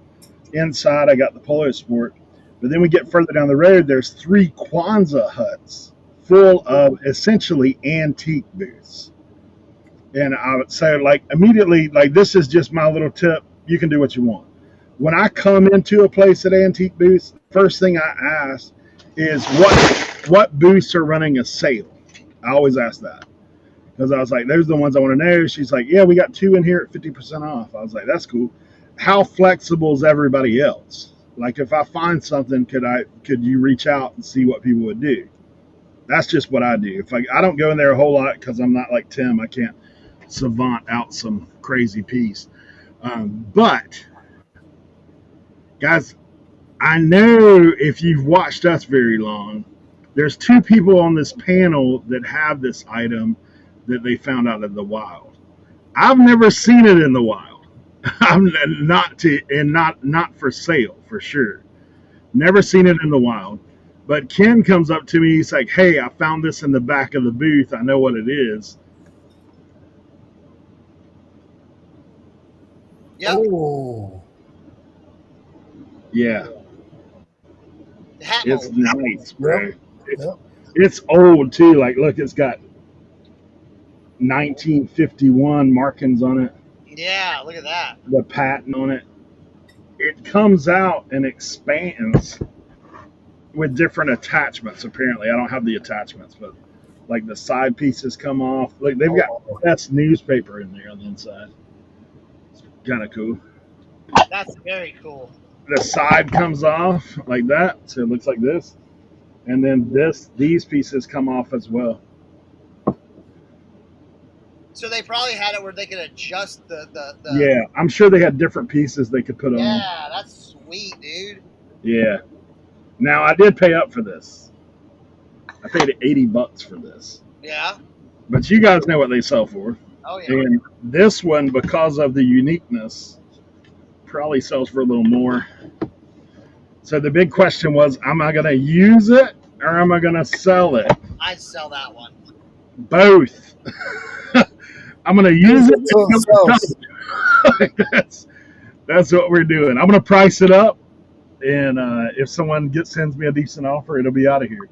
Inside, I got the Polo Sport. But then we get further down the road, there's 3 Kwanzaa huts full of essentially antique booths. And I would say, like, immediately, like, this is just my little tip. You can do what you want. When I come into a place at antique booths, first thing I ask is what booths are running a sale. I always ask that. Because I was like, those are the ones I want to know. She's like, yeah, we got 2 in here at 50% off. I was like, that's cool. How flexible is everybody else? Like, if I find something, could you reach out and see what people would do? That's just what I do. If I don't go in there a whole lot because I'm not like Tim. I can't savant out some crazy piece. But, guys, I know if you've watched us very long, there's 2 people on this panel that have this item that they found out in the wild. I've never seen it in the wild. I'm not for sale for sure. Never seen it in the wild. But Ken comes up to me. He's like, "Hey, I found this in the back of the booth. I know what it is." Yep. Oh. Yeah. It's nice, bro. Yep. It's old too. Like, look, it's got 1951 markings on it. Yeah, look at that. The patent on it. It comes out and expands with different attachments. Apparently, I don't have the attachments, but like the side pieces come off. Like they've got that's newspaper in there on the inside. It's kind of cool. That's very cool. The side comes off like that, so it looks like this, and then these pieces come off as well. So they probably had it where they could adjust the Yeah, I'm sure they had different pieces they could put on. Yeah, that's sweet, dude. Yeah. Now I did pay up for this. I paid $80 for this. Yeah. But you guys know what they sell for. Oh yeah. And this one, because of the uniqueness, probably sells for a little more. So the big question was, am I going to use it or am I going to sell it? I'd sell that one. Both. I'm going to use it. So it sells. That's what we're doing. I'm going to price it up, and if someone sends me a decent offer, it'll be out of here.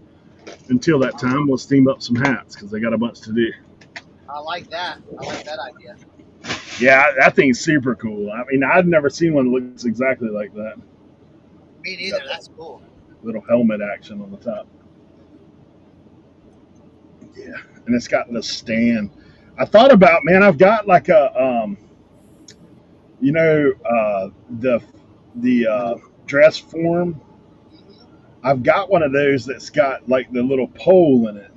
Until that time, we'll steam up some hats because they got a bunch to do. I like that. I like that idea. Yeah, that thing's super cool. I mean, I've never seen one that looks exactly like that. Me neither. That's cool. Little helmet action on the top. Yeah, and it's got the stand. I thought about, man, I've got like a, the dress form. I've got one of those that's got like the little pole in it.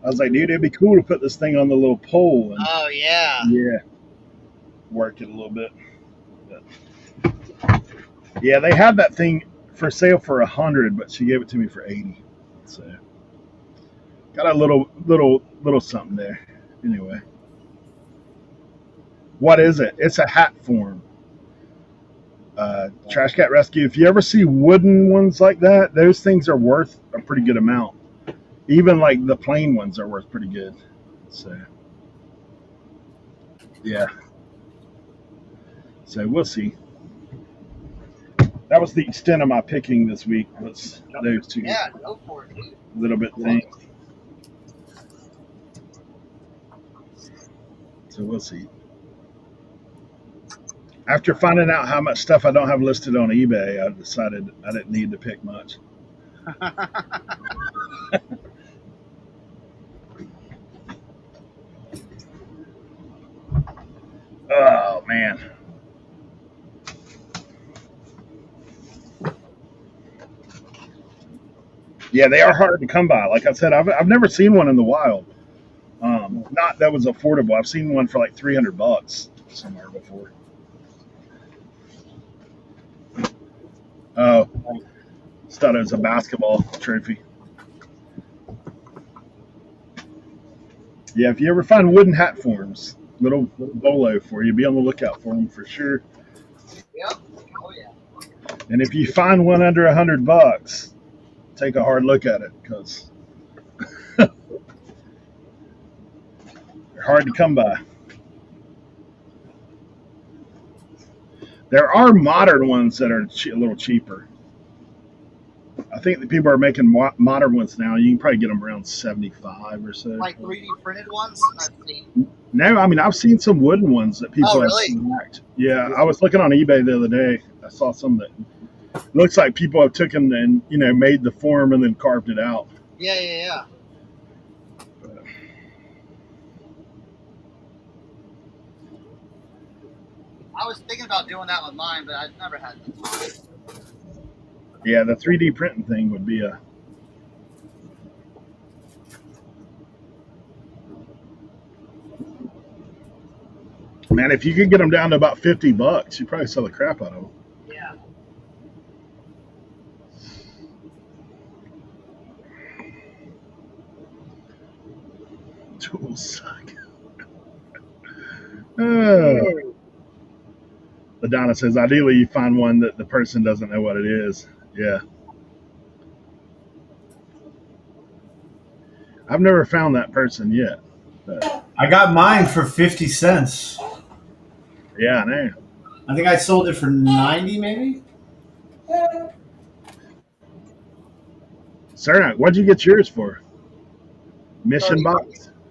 I was like, dude, it'd be cool to put this thing on the little pole and Oh yeah. Work it a little bit. But, yeah, they had that thing for sale for $100, but she gave it to me for $80. So got a little something there. Anyway, what is it? It's a hat form. Trash Cat Rescue. If you ever see wooden ones like that, those things are worth a pretty good amount. Even like the plain ones are worth pretty good. So yeah. So we'll see. That was the extent of my picking this week. Was those two go for it, dude. little bit things. So we'll see. After finding out how much stuff I don't have listed on eBay, I decided I didn't need to pick much. Oh man. Yeah, they are hard to come by. Like I said, I've never seen one in the wild. Not that was affordable. I've seen one for like $300 somewhere before. Oh, just thought it was a basketball trophy. Yeah, if you ever find wooden hat forms, little bolo for you, be on the lookout for them for sure. Yep. Oh yeah. And if you find one under $100, take a hard look at it because they're hard to come by. There are modern ones that are a little cheaper. I think the people are making modern ones now. You can probably get them around $75 or so. Like 3D printed ones? I've seen. No, I mean I've seen some wooden ones that people have really? stacked. Yeah, I was looking on eBay the other day. I saw some that looks like people have taken and made the form and then carved it out. Yeah. I was thinking about doing that with mine, but I've never had the time. Yeah, the 3D printing thing would be a. Man, if you could get them down to about $50, you'd probably sell the crap out of them. Yeah. Tools suck. Ladonna says, ideally you find one that the person doesn't know what it is. Yeah. I've never found that person yet. But I got mine for 50 cents. Yeah, I know. I think I sold it for 90 maybe. Cernoch, what'd you get yours for? Mission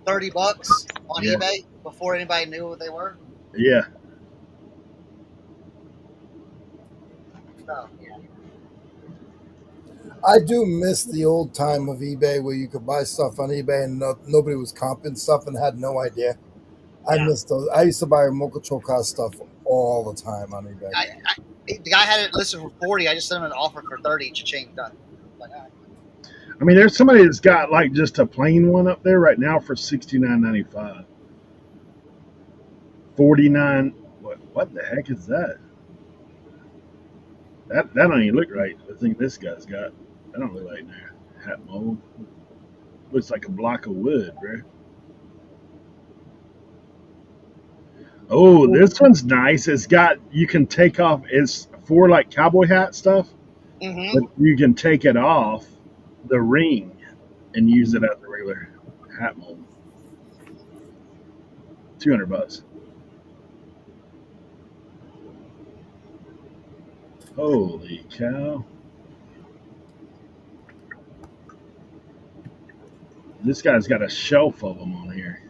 30 box? $30 on Yeah. eBay before anybody knew what they were. Yeah. So, yeah. I do miss the old time of eBay where you could buy stuff on eBay and nobody was comping stuff and had no idea. I miss those. I used to buy Mocha Choka stuff all the time on eBay. The guy had it listed for 40. I just sent him an offer for 30. Cha-ching, done. Like, all right. I mean, there's somebody that's got like just a plain one up there right now for $69.95. 49. What the heck is that? That don't even look right. I think this guy's got. That don't look like there. Hat mold. Looks like a block of wood, bro. Oh, this one's nice. It's got, you can take off. It's for like cowboy hat stuff, but Mm-hmm. you can take it off the ring and use it as a regular hat mold. $200. Holy cow! This guy's got a shelf of them on here.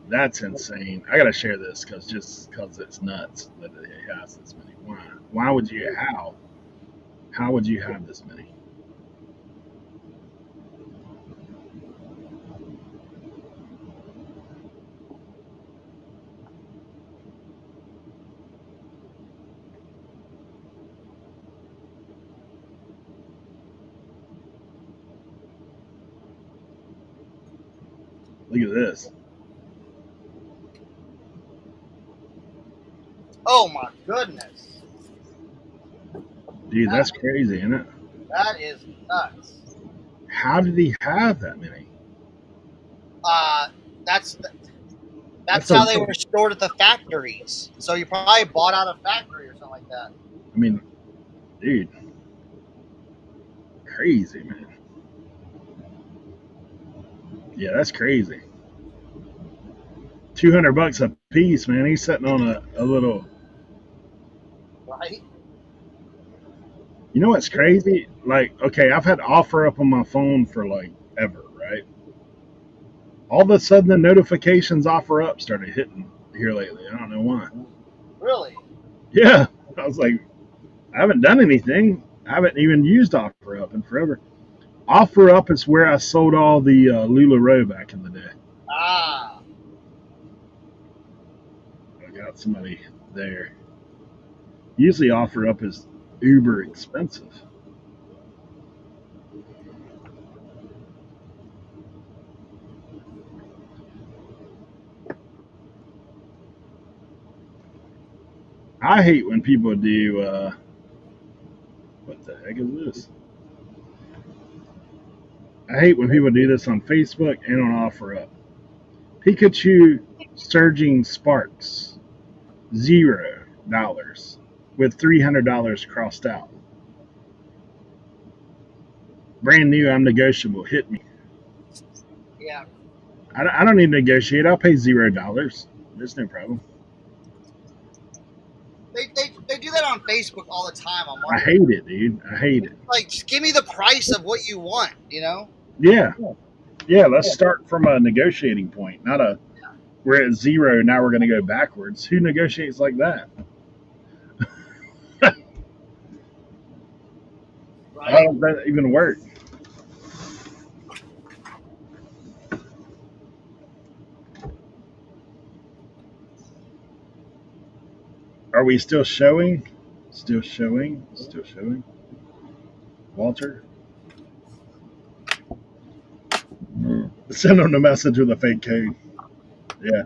That's insane. I gotta share this because it's nuts that it has this many. Why? Why would you? How? How would you have this many? Look at this, Oh my goodness, dude. That's crazy, isn't it? that is nuts. How did he have that many? Uh, that's That's how a. they were stored at the factories. So you probably bought out a factory or something like that. I mean, dude, crazy, man. Yeah, that's crazy. $200 a piece, man. He's sitting on a little. Right? You know what's crazy? Like, okay, I've had OfferUp on my phone for like ever, right? All of a sudden, the notifications OfferUp started hitting here lately. I don't know why. Really? Yeah, I was like, I haven't done anything. I haven't even used OfferUp in forever. OfferUp is where I sold all the LuLaRoe back in the day. Ah. I got somebody there. Usually, OfferUp is uber expensive. I hate when people do. What the heck is this? I hate when people do this on Facebook and on OfferUp. Pikachu Surging Sparks, $0 with $300 crossed out. Brand new, I'm negotiable. Hit me. Yeah. I don't need to negotiate. I'll pay $0. There's no problem. They do that on Facebook all the time. I'm I wondering. hate it, dude. I hate it. Like, just give me the price of what you want, you know? Yeah. Yeah, let's start from a negotiating point, not a we're at 0, now we're going to go backwards. Who negotiates like that? Right? How does that even work? Are we still showing? Still showing? Still showing? Walter? Send them a message with a fake code. Yeah.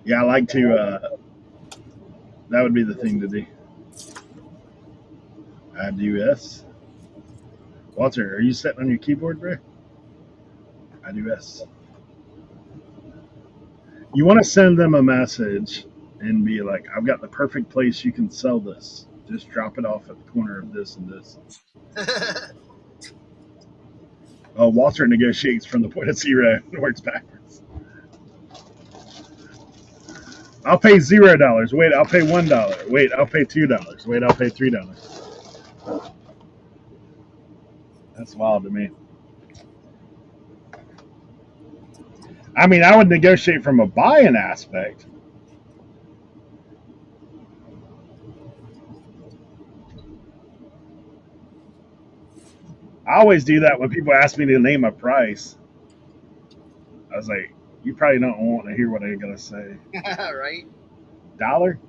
Yeah, I like to, that would be the thing to do. Add US. Walter, are you sitting on your keyboard, bro? Add US. You want to send them a message and be like, I've got the perfect place you can sell this. Just drop it off at the corner of this and this. Oh, Walter negotiates from the point of 0 and works backwards. I'll pay $0. Wait, I'll pay $1. Wait, I'll pay $2. Wait, I'll pay $3. That's wild to me. I mean, I would negotiate from a buying aspect. I always do that when people ask me to name a price. I was like, you probably don't want to hear what I'm going to say. Right? Dollar?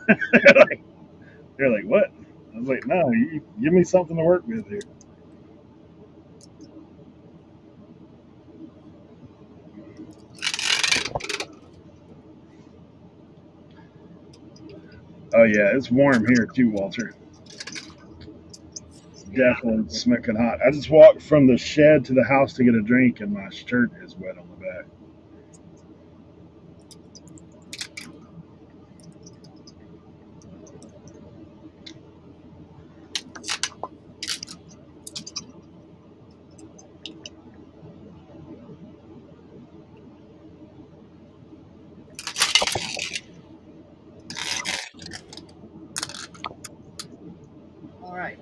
They're like, what? I was like, no, you give me something to work with here. yeah, it's warm here too, Walter. Definitely smoking hot. I just walked from the shed to the house to get a drink, and my shirt is wet on the back. All right.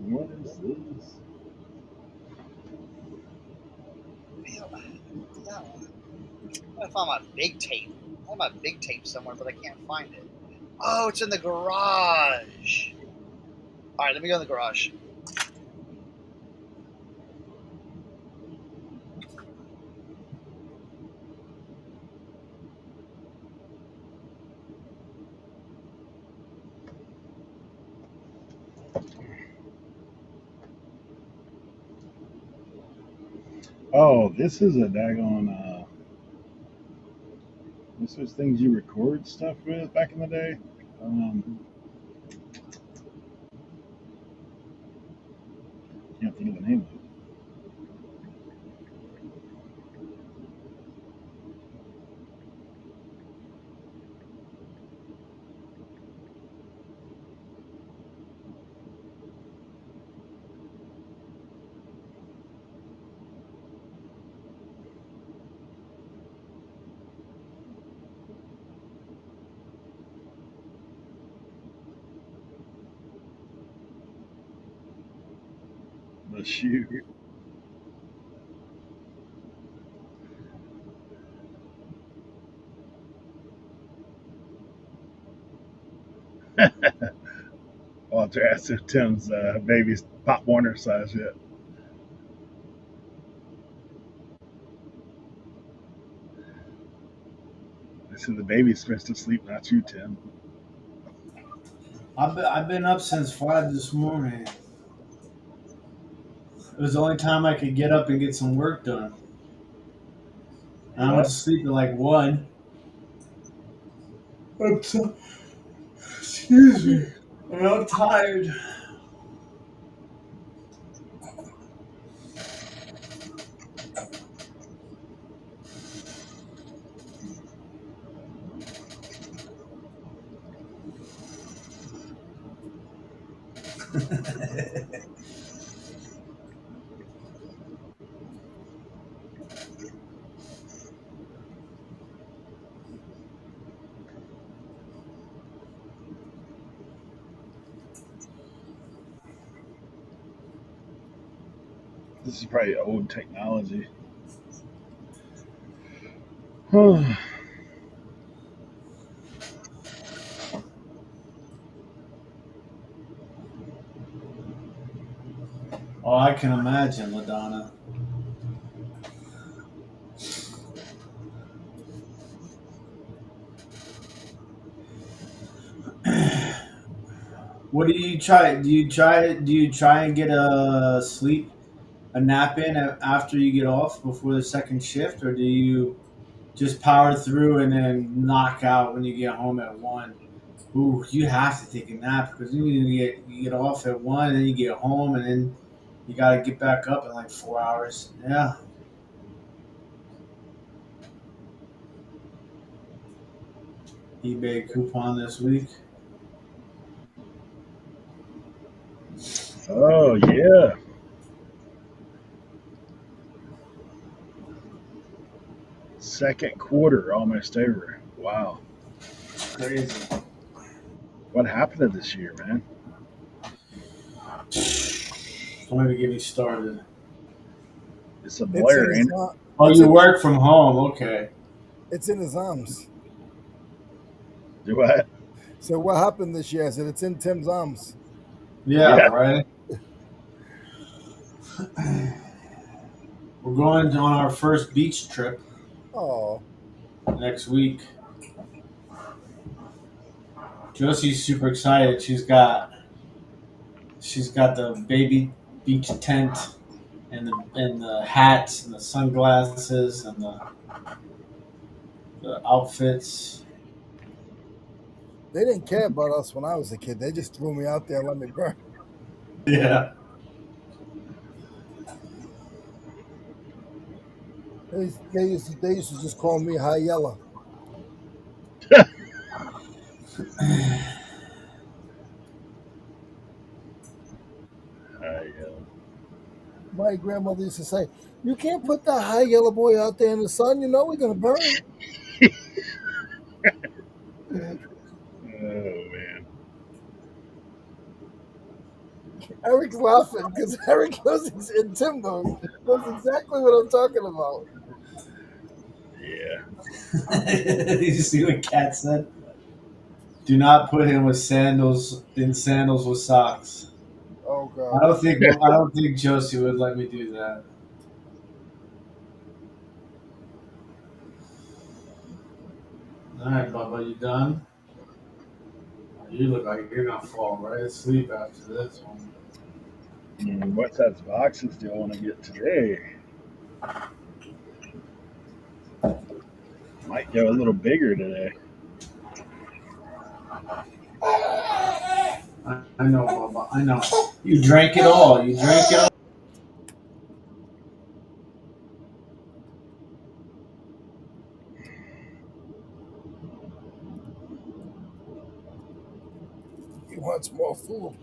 What is this? I found my big tape. I have my big tape somewhere, but I can't find it. Oh, it's in the garage. All right, let me go in the garage. Oh, this is a daggone. This was things you record stuff with back in the day. Can't think of the name of it. The shoe. Walter asked if Tim's baby's Pop Warner size yet. I said the baby's supposed to sleep, not you, Tim. I've been up since 5 this morning. It was the only time I could get up and get some work done. And I went to sleep at like 1. Excuse me. And I'm tired. This is probably old technology. Oh, I can imagine, LaDonna. What do you try? Do you try and get a nap in after you get off before the second shift, or do you just power through and then knock out when you get home at 1? Ooh, you have to take a nap because you get off at 1 and then you get home and then you got to get back up in like 4 hours. Yeah. eBay coupon this week. oh yeah. Second quarter almost over. Wow. It's crazy. What happened to this year, man? Don't even get me started. It's a It's blur, in ain't his, it? Oh, it's you in, work from home. Okay. it's in his arms. Do what? So what happened this year? I said it's in Tim's arms. Yeah, Yeah. right. We're going on our first beach trip Oh, next week. Josie's super excited. She's got She's got the baby beach tent and the hats and the sunglasses and the outfits. They didn't care about us when I was a kid. They just threw me out there and let me burn. Yeah. They used to just call me High Yellow. I My grandmother used to say, "You can't put that High Yellow boy out there in the sun. You know we're gonna burn." oh man, Eric's laughing because Eric knows and Tim knows exactly what I'm talking about. yeah. You see what Kat said? Do not put him with sandals with socks. Oh I God. don't think I don't think Josie would let me do that. All right, Bubba, you done? You look like you're gonna fall right asleep after this one. What size boxes do I want to get today? Might go a little bigger today. I know, Bubba. I know. You drank it all. You drank it all. He wants more food.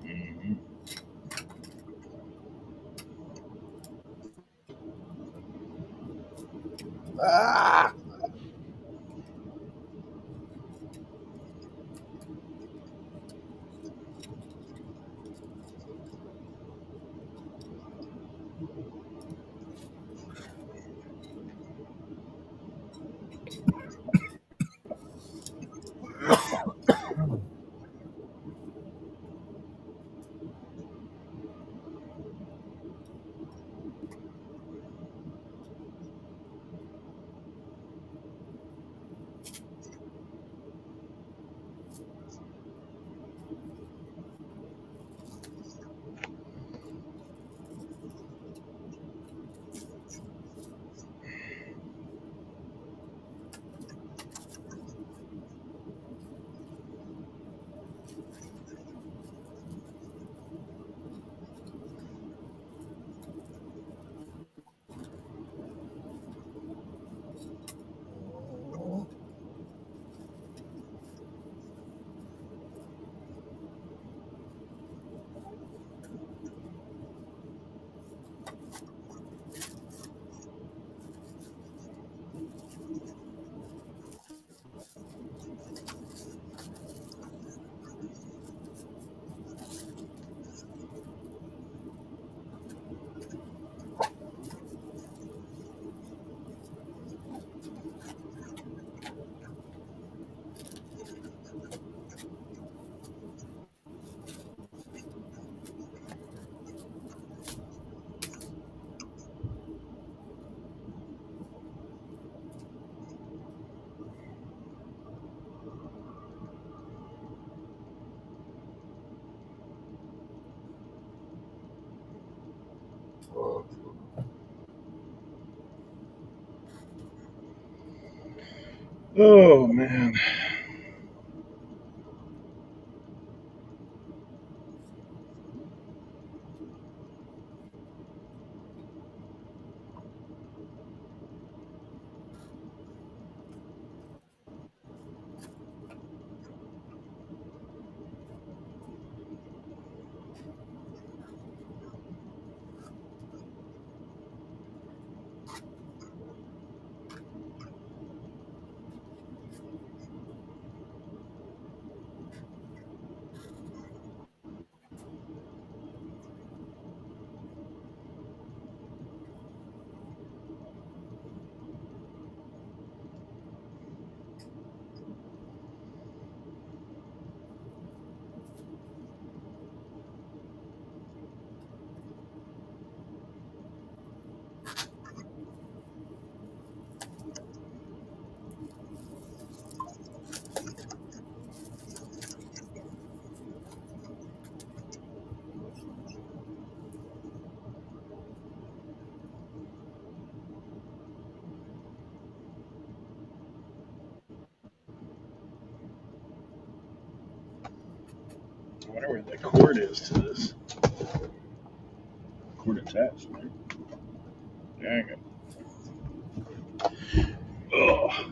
Hmm. Ah! Oh man. I wonder where the cord is to this. Cord attached, right? There you go. Oh.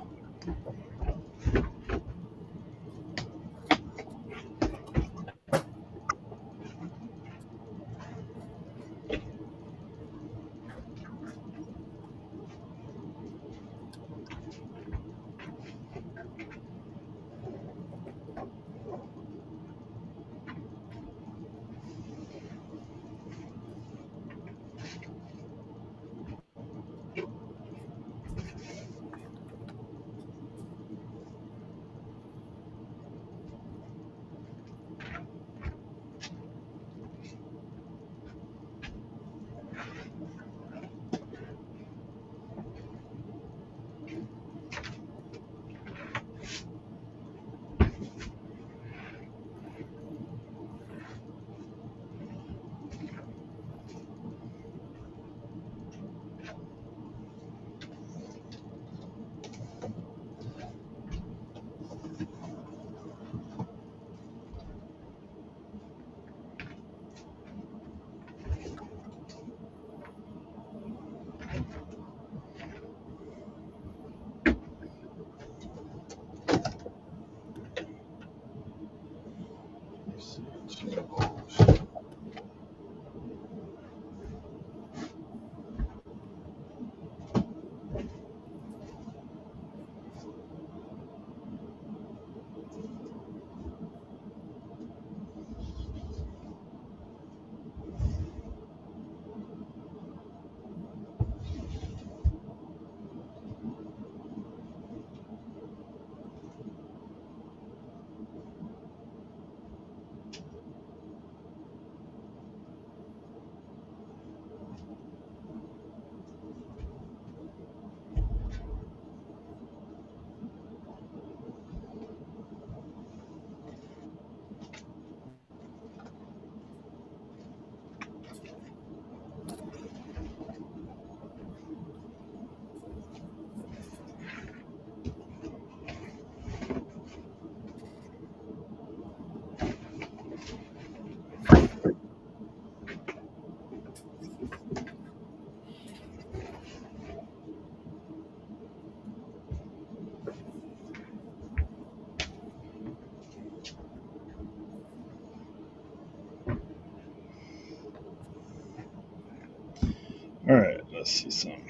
All right, let's see something.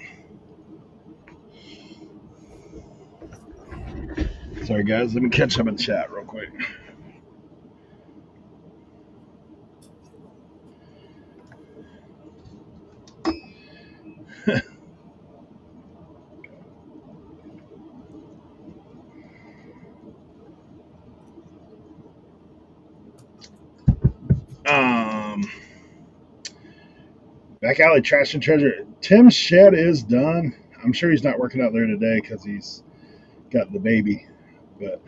Sorry, guys. Let me catch up in chat real quick. Back alley trash and treasure. Tim's shed is done. I'm sure he's not working out there today because he's got the baby, but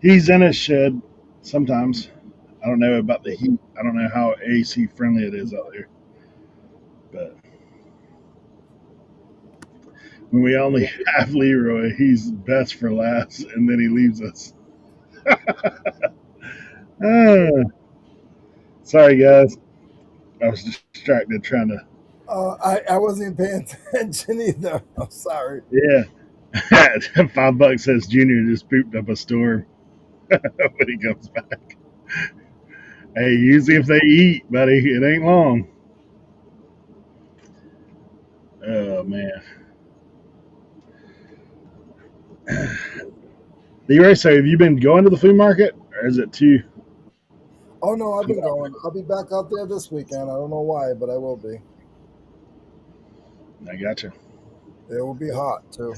he's in his shed sometimes. I don't know about the heat. I don't know how AC friendly it is out there, but when we only have Leroy, he's best for last, and then he leaves us. Ah, sorry, guys. I was distracted trying to. I wasn't paying attention either. I'm sorry. Yeah. $5 says Junior just pooped up a storm when he comes back. Hey, usually if they eat, buddy, it ain't long. Oh, man. Leroy, so have you been going to the flea market, or is it too? Oh no, I've been going. I'll be back out there this weekend. I don't know why, but I will be. I gotcha. It will be hot too.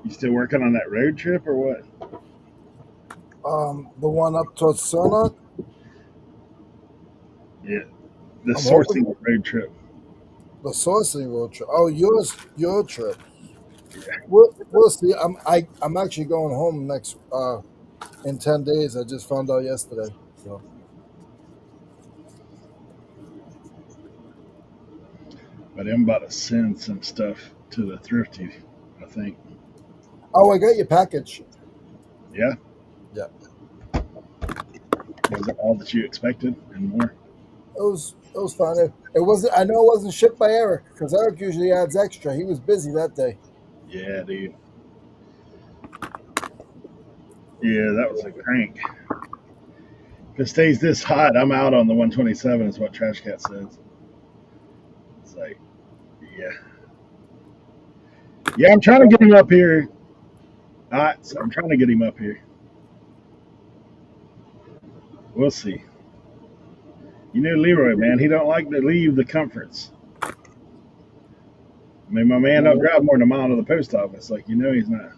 You still working on that road trip or what? The one up towards Cernoch. Yeah, the I'm sourcing hoping- road trip. The sourcing road trip. Oh, your trip. We'll see. I'm actually going home next in 10 days. I just found out yesterday. So But I'm about to send some stuff to the thrifty, I think. oh, I got your package. Yeah? Yeah. Was it all that you expected and more? It was fine. It wasn't. I know it wasn't shipped by Eric because Eric usually adds extra. He was busy that day. Yeah, dude. Yeah, that was a crank. If it stays this hot, I'm out on the 127. Is what Trash Cat says. It's like, yeah, yeah. I'm trying to get him up here. So I'm trying to get him up here. We'll see. You know Leroy, man. He don't like to leave the comforts. I mean, my man don't drive more than a mile to the post office. Like, he's not.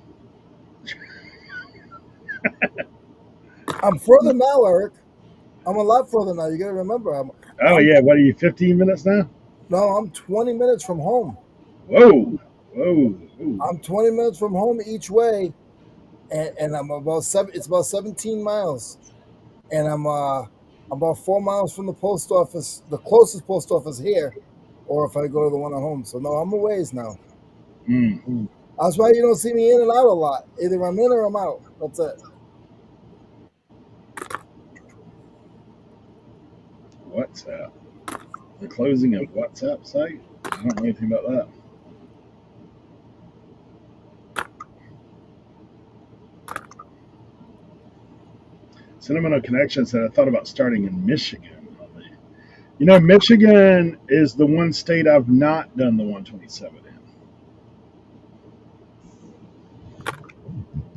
I'm further now, Eric. I'm a lot further now. You got to remember. Oh yeah, what are you? 15 minutes now? No, I'm 20 minutes from home. Whoa, whoa. Ooh. I'm 20 minutes from home each way, and I'm about It's about 17 miles, and I'm about 4 miles from the post office, the closest post office here, or if I go to the one at home. So no, I'm a ways now. That's why you don't see me in and out a lot. Either I'm in or I'm out. That's it. WhatsApp. The closing of WhatsApp site? I don't know anything about that. Cernochsconnection said, I thought about starting in Michigan. Michigan is the one state I've not done the 127 in.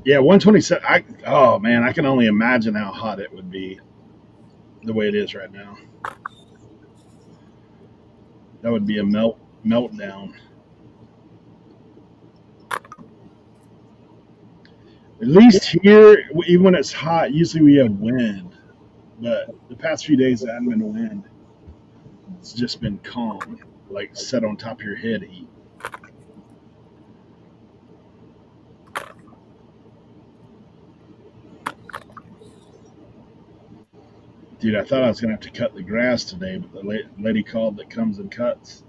Yeah, 127. Oh man, I can only imagine how hot it would be the way it is right now. That would be a meltdown. At least here, even when it's hot, usually we have wind. But the past few days, there hasn't been wind. It's just been calm, like set on top of your head heat. Dude, I thought I was going to have to cut the grass today, but the lady called that comes and cuts.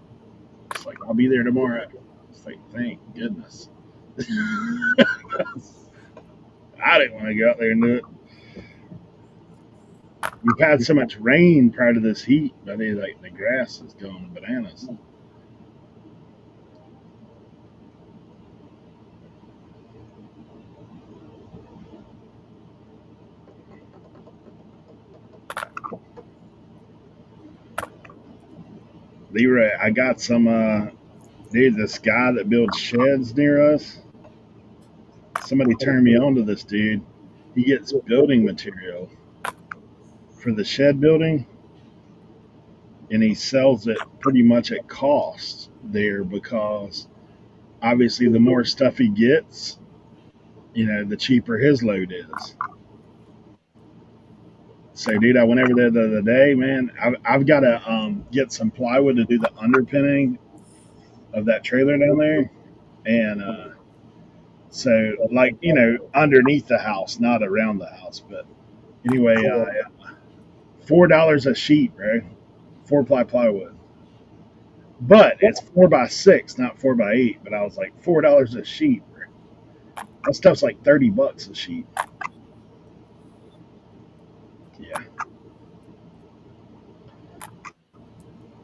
It's like, I'll be there tomorrow. It's like, thank goodness. I didn't want to go out there and do it. We've had so much rain prior to this heat, but the grass is going bananas. Leroy, I got some, this guy that builds sheds near us. Somebody turned me on to this dude. He gets building material for the shed building, and he sells it pretty much at cost there because obviously the more stuff he gets, the cheaper his load is. So, dude, I went over there the other day, man. I've got to get some plywood to do the underpinning of that trailer down there, and so underneath the house, not around the house. But anyway, $4 a sheet, bro. 4-ply plywood, but it's 4x6, not 4x8. But I was like, $4 a sheet, bro. That stuff's like $30 a sheet. Yeah.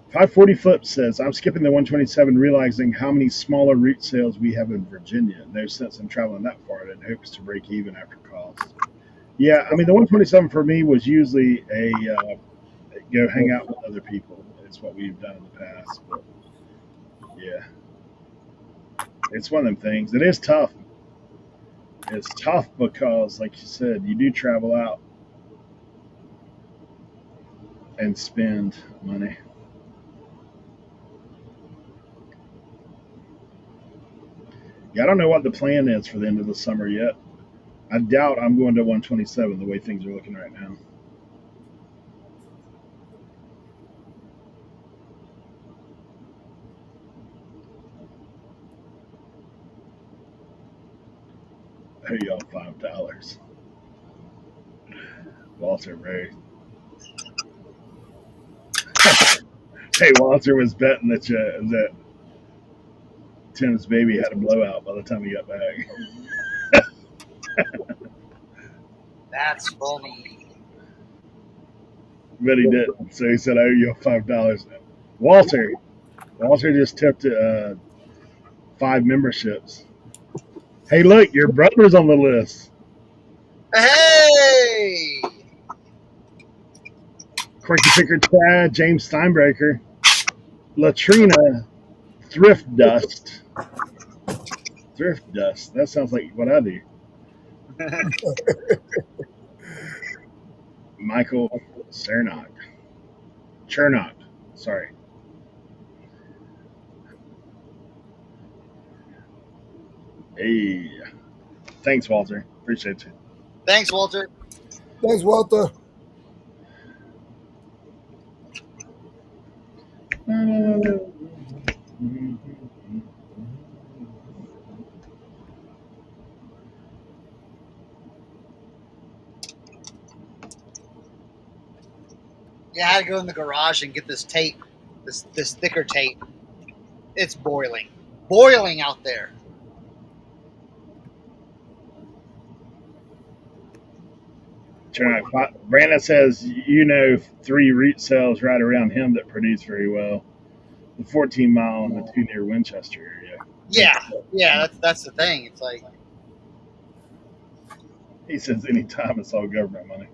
540 Flip says, I'm skipping the 127, realizing how many smaller route sales we have in Virginia. No sense in traveling that far in hopes to break even after cost. Yeah, I mean, the 127 for me was usually a go hang out with other people. It's what we've done in the past. But yeah, it's one of them things. It is tough. It's tough because, like you said, you do travel out and spend money. Yeah, I don't know what the plan is for the end of the summer yet. I doubt I'm going to 127 the way things are looking right now. Hey, y'all, $5. Walter Ray. Hey, Walter was betting that Tim's baby had a blowout by the time he got back. That's funny. but he didn't. So he said, "I owe you $5." Walter, Walter just tipped 5 memberships. Hey, look, your brother's on the list. Hey! Quirky Picker Chad, James Steinbreaker, Latrina, Thrift Dust. Thrift Dust. That sounds like what I do. Michael Cernoch. Cernoch. Sorry. Hey. Thanks, Walter. Appreciate you. Thanks, Walter. Thanks, Walter. Yeah, I had to go in the garage and get this tape, this thicker tape. It's boiling out there. Brandon says, you know, 3 root cells right around him that produce very well. The 14 mile and the 2 near Winchester area. Yeah, that's the thing. It's like, He says anytime it's all government money.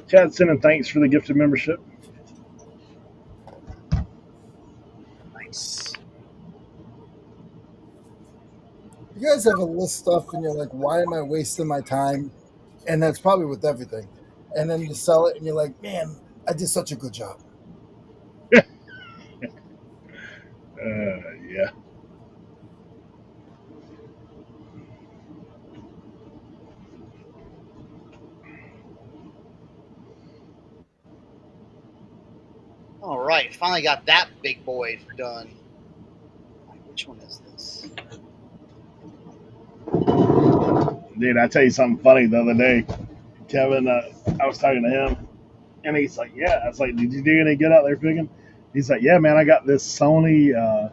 Chad sending thanks for the gifted membership. nice. You guys ever list stuff and you're like, why am I wasting my time? And that's probably with everything. And then you sell it and you're like, man, I did such a good job. Yeah. All right, finally got that big boy done. Which one is this? Dude, I tell you something funny the other day. Kevin, I was talking to him, and he's like, yeah. I was like, did you do any good out there picking? He's like, yeah, man, I got this Sony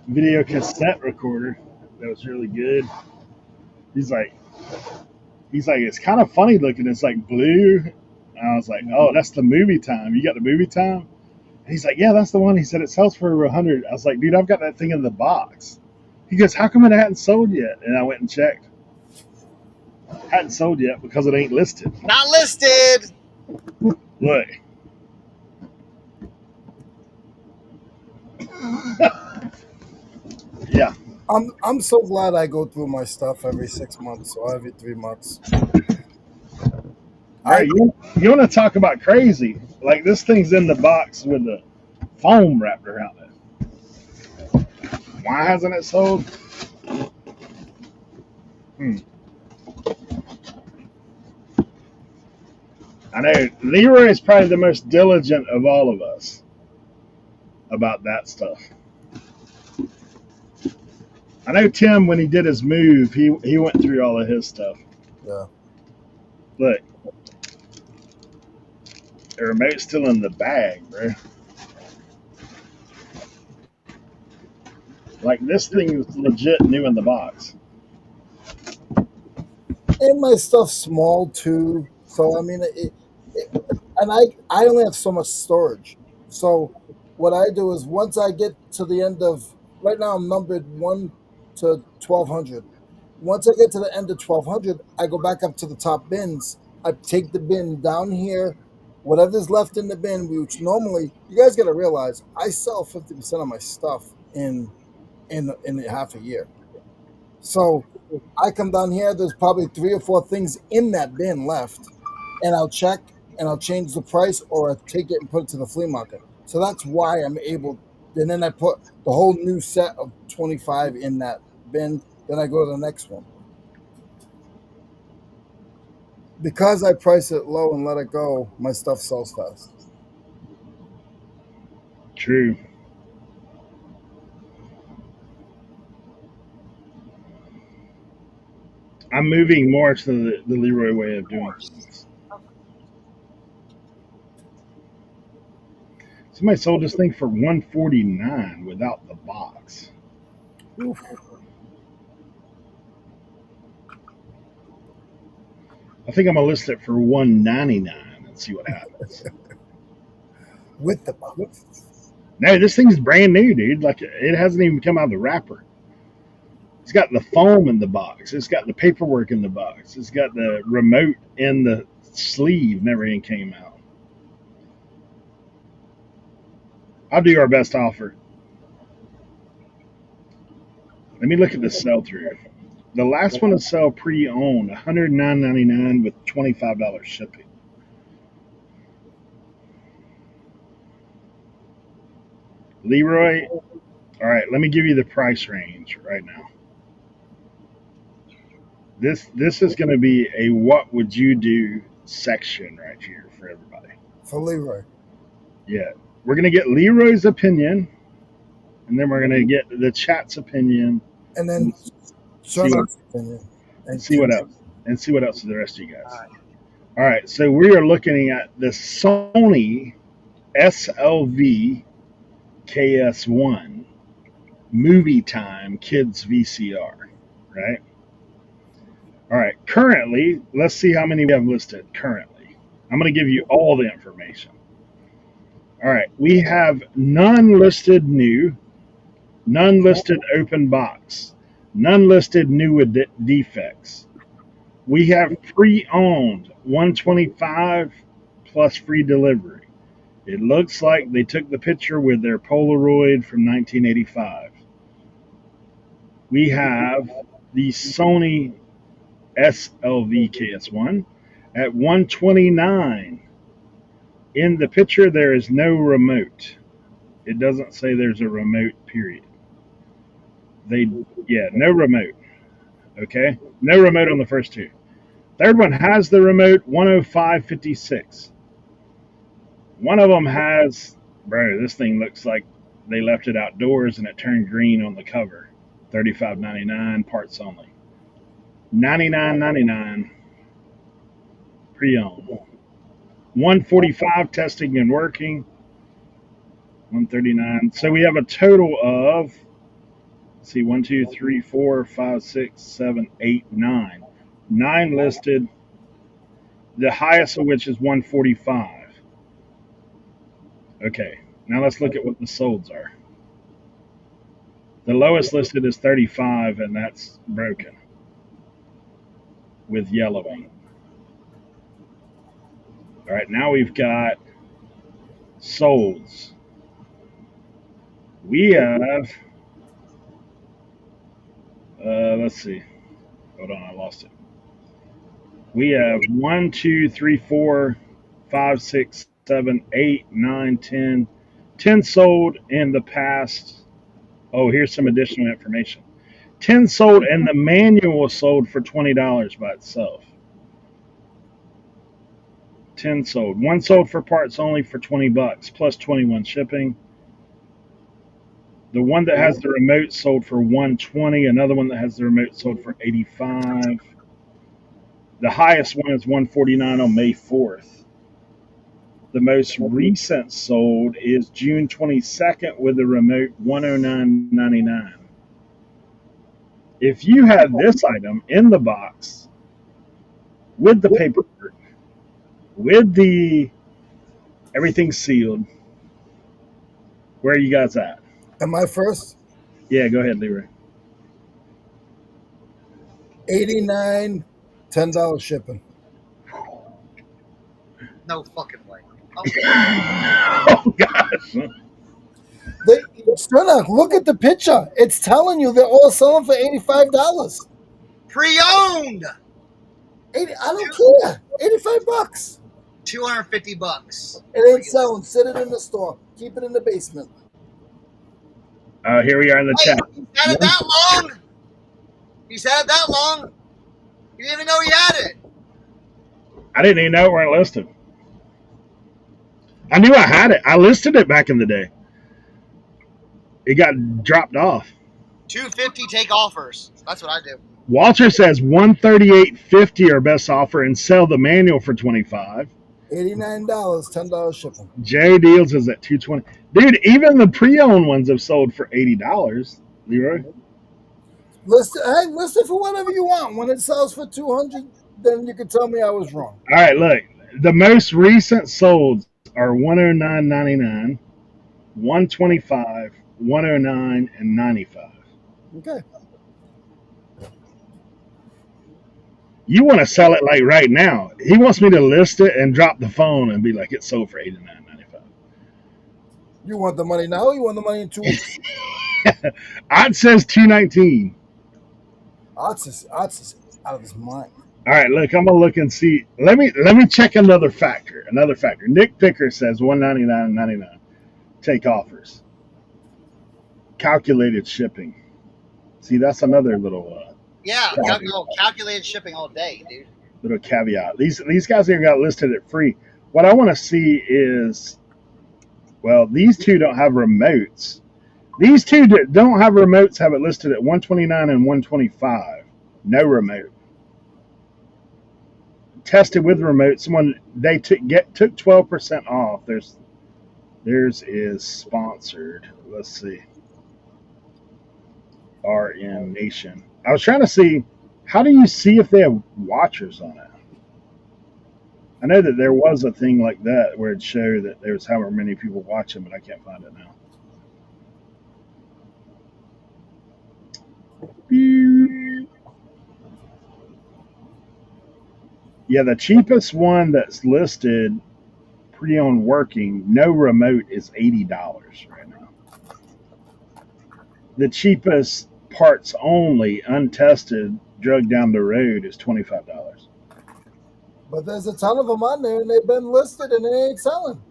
video cassette recorder that was really good. He's like, it's kind of funny looking. It's like blue. And I was like, oh, that's the movie time. You got the movie time? And he's like, yeah, that's the one. He said it sells for 100. I was like, dude, I've got that thing in the box. He goes, how come it hadn't sold yet? And I went and checked. Hadn't sold yet because it ain't listed. Not listed. Look. Yeah. I'm so glad I go through my stuff every 6 months or every 3 months. Right, you want to talk about crazy? Like this thing's in the box with the foam wrapped around it. Why hasn't it sold? I know Leroy is probably the most diligent of all of us about that stuff. I know Tim, when he did his move, he went through all of his stuff. Yeah. Look, the remote's still in the bag, bro. Like this thing is legit new in the box. And my stuff's small too. So I mean, and I only have so much storage. So what I do is once I get to the end of right now, I'm numbered 1 to 1200. Once I get to the end of 1200, I go back up to the top bins. I take the bin down here, whatever's left in the bin, which normally you guys got to realize I sell 50% of my stuff in half a year. So I come down here, there's probably 3 or 4 things in that bin left, and I'll check and I'll change the price or I take it and put it to the flea market. So that's why I'm able, and then I put the whole new set of 25 in that bin, then I go to the next one. Because I price it low and let it go, my stuff sells fast. True. I'm moving more to the Leroy way of doing things. Somebody sold this thing for $149 without the box. Oof. I think I'm gonna list it for $199 and see what happens. With the box. No, this thing's brand new, dude. Like, it hasn't even come out of the wrapper. It's got the foam in the box. It's got the paperwork in the box. It's got the remote in the sleeve. Never even came out. I'll do our best offer. Let me look at the sell-through. The last one to sell pre-owned, $109.99 with $25 shipping. Leroy, all right, let me give you the price range right now. This is going to be a what would you do section right here for everybody. For Leroy. Yeah. We're going to get Leroy's opinion, and then we're going to get the chat's opinion. And then Cernoch's opinion. And see what else. And see what else for the rest of you guys. All right. So we are looking at the Sony SLV KS1 Movie Time Kids VCR, right? All right. Currently, let's see how many we have listed currently. I'm going to give you all the information. All right. We have none listed new, none listed open box, none listed new with defects. We have pre-owned $125 plus free delivery. It looks like they took the picture with their Polaroid from 1985. We have the Sony SLV KS1 at $129. In the picture, there is no remote. It doesn't say there's a remote, period. No remote. Okay? No remote on the first two. Third one has the remote, $105.56. One of them has, bro, this thing looks like they left it outdoors and it turned green on the cover. $35.99, parts only. $99.99 pre-owned. $145 testing and working. $139. So we have a total of, let's see, 1, 2, 3, 4, 5, 6, 7, 8, 9. 9 listed. The highest of which is $145. Okay, now let's look at what the solds are. The lowest listed is $35, and that's broken with yellowing. All right, now we've got solds. We have, let's see. Hold on, I lost it. We have 1, 2, 3, 4, 5, 6, 7, 8, 9, 10. 10 sold in the past. Oh, here's some additional information. 10 sold, and the manual sold for $20 by itself. 10 sold. 1 sold for parts only for $20 plus 21 shipping. The one that has the remote sold for $120. Another one that has the remote sold for $85. The highest one is $149 on May 4th. The most recent sold is June 22nd with the remote, $109.99. If you had this item in the box with the paperwork, with the everything sealed, where are you guys at? Am I first? Yeah, go ahead, Leroy. $89, $10 shipping. No fucking way. Oh gosh. Cernoch, look at the picture. It's telling you they're all selling for $85. Pre-owned. I don't care. $85. $250. It ain't selling. Sit it in the store. Keep it in the basement. Here we are in the chat. He's had it that long. He's had it that long. You didn't even know he had it. I didn't even know it weren't listed. I knew I had it. I listed it back in the day. It got dropped off. $250 take offers. That's what I do. Walter says $138.50 our best offer and sell the manual for $25. $89, $10 shipping. J Deals is at $220. Dude, even the pre-owned ones have sold for $80. Leroy. List it for whatever you want. When it sells for $200, then you can tell me I was wrong. All right, look. The most recent solds are $109.99, $125, $109, and $95. Okay. You want to sell it like right now. He wants me to list it and drop the phone and be like, it's sold for $89.95. You want the money now? Or you want the money in 2 weeks? Odd says $219. Odds is out of his mind. All right, look, I'm gonna look and see. Let me check another factor. Nick Picker says $199.99. Take offers. Calculated shipping. See, that's another little calculated shipping all day, dude. Little caveat. These guys here got listed at free. What I want to see is, well, these two don't have remotes. These two that don't have remotes have it listed at $129 and $125. No remote. Tested with remote. Someone they took 12% off. Theirs is sponsored. Let's see. RN Nation. I was trying to see, how do you see if they have watchers on it? I know that there was a thing like that where it showed that there was however many people watching, but I can't find it now. Yeah, the cheapest one that's listed pre-owned working, no remote, is $80 right now. The cheapest parts only, untested, drug down the road is $25. But there's a ton of them on there, and they've been listed, and they ain't selling.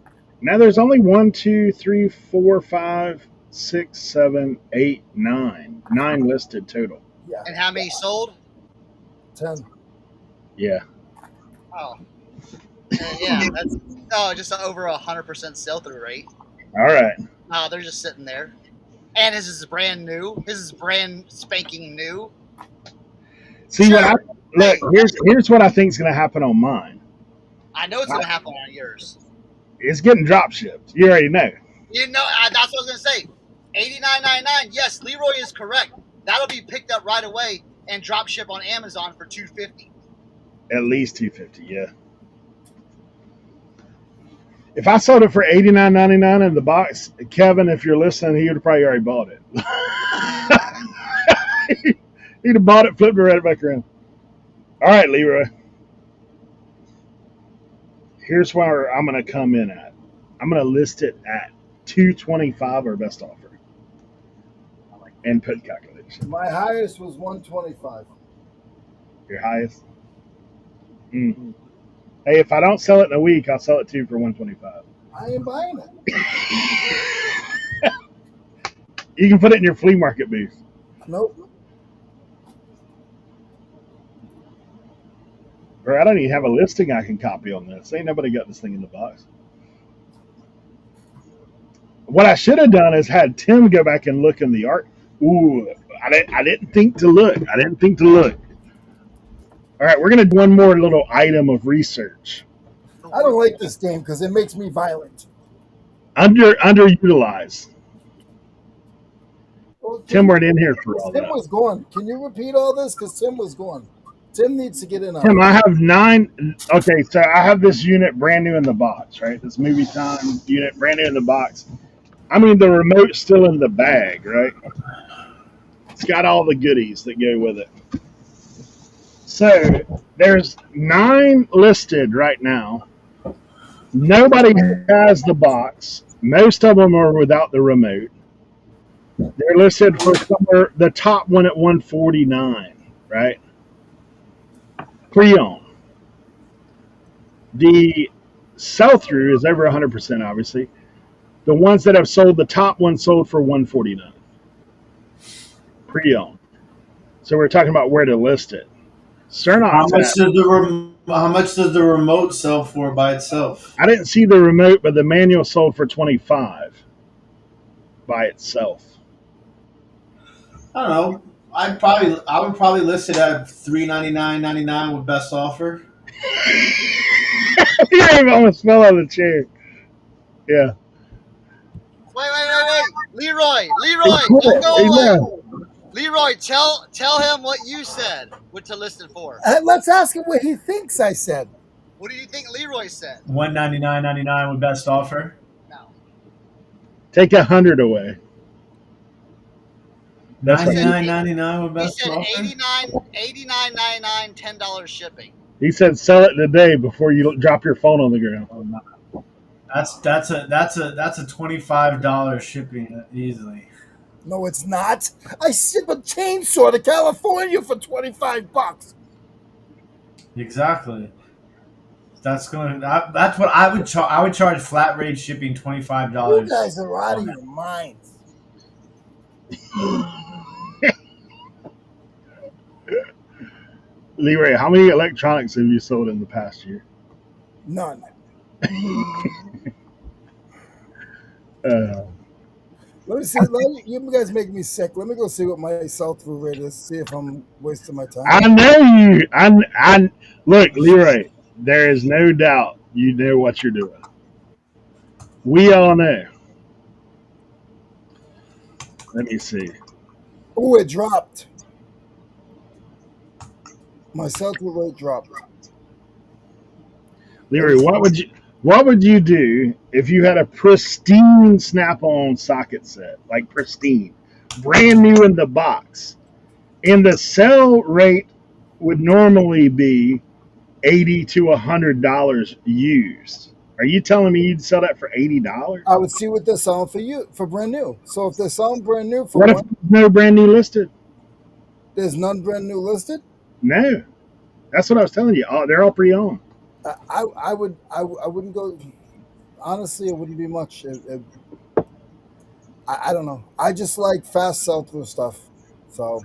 Now there's only 1, 2, 3, 4, 5, 6, 7, 8, 9. 9 listed total. Yeah. And how many sold? 10. Yeah. Oh. Yeah, that's just over 100% sell-through rate. All right. Oh, they're just sitting there. And his is brand new. His is brand spanking new. See, here's what I think is going to happen on mine. I know it's going to happen on yours. It's getting drop shipped. You already know. You know, that's what I was going to say. $89.99. Yes, Leroy is correct. That'll be picked up right away and drop ship on Amazon for $250. At least $250, yeah. If I sold it for $89.99 in the box, Kevin, if you're listening, he would have probably already bought it. He'd have bought it, flipped it right back around. All right, Leroy. Here's where I'm going to come in at. I'm going to list it at $225 or best offer. And put calculation. My highest was $125. Your highest? Mm. Hey, if I don't sell it in a week, I'll sell it to you for $125. I ain't buying it. You can put it in your flea market booth. Nope. Or I don't even have a listing I can copy on this. Ain't nobody got this thing in the box. What I should have done is had Tim go back and look in the art. Ooh, I didn't think to look. All right, we're going to do one more little item of research. I don't like this game because it makes me violent. Underutilized. Well, Tim weren't in here for all Tim that. was gone. Can you repeat all this? Because Tim was gone. Tim needs to get in on Tim, it. I have 9. Okay, so I have this unit brand new in the box, right? This movie time unit brand new in the box. I mean, the remote's still in the bag, right? It's got all the goodies that go with it. So there's 9 listed right now. Nobody has the box. Most of them are without the remote. They're listed for somewhere, the top one at $149, right? Pre-owned. The sell-through is over 100%, obviously. The ones that have sold, the top one sold for $149. Pre-owned. So we're talking about where to list it. Cernochs. How much does the remote sell for by itself? I didn't see the remote, but the manual sold for $25 by itself. I don't know. I would probably list it at $399.99 with best offer. You even almost fell on the chair. Yeah. Wait. Leroy, He don't quit. go away. Yeah. Leroy, tell him what you said. What to list it for. Let's ask him what he thinks I said. What do you think Leroy said? $199.99 with best offer. No. Take 100 away. That's what $99.99 with He best said offer. $89.99, $10 shipping. he said. Sell it today before you drop your phone on the ground. Oh, no. That's a $25 shipping easily. No, it's not. I ship a chainsaw to California for $25. Exactly. That's what I would charge. I would charge flat rate shipping $25. You guys are out of your minds. Leroy, how many electronics have you sold in the past year? None. Let me see. You guys make me sick. Let me go see what my sell-through rate is. See if I'm wasting my time. I know you. I look, Leroy. There is no doubt you know what you're doing. We all know. Let me see. Oh, it dropped. My sell-through rate dropped. Leroy, what would you do if you had a pristine Snap-on socket set, like pristine, brand new in the box, and the sell rate would normally be $80 to $100 used? Are you telling me you'd sell that for $80? I would see what they're selling for brand new. So if they're selling brand new for What if there's no brand new listed? there's none brand new listed. No, that's what I was telling you. Oh, they're all pre-owned. I wouldn't go. Honestly, it wouldn't be much. I don't know. I just like fast sell through stuff, so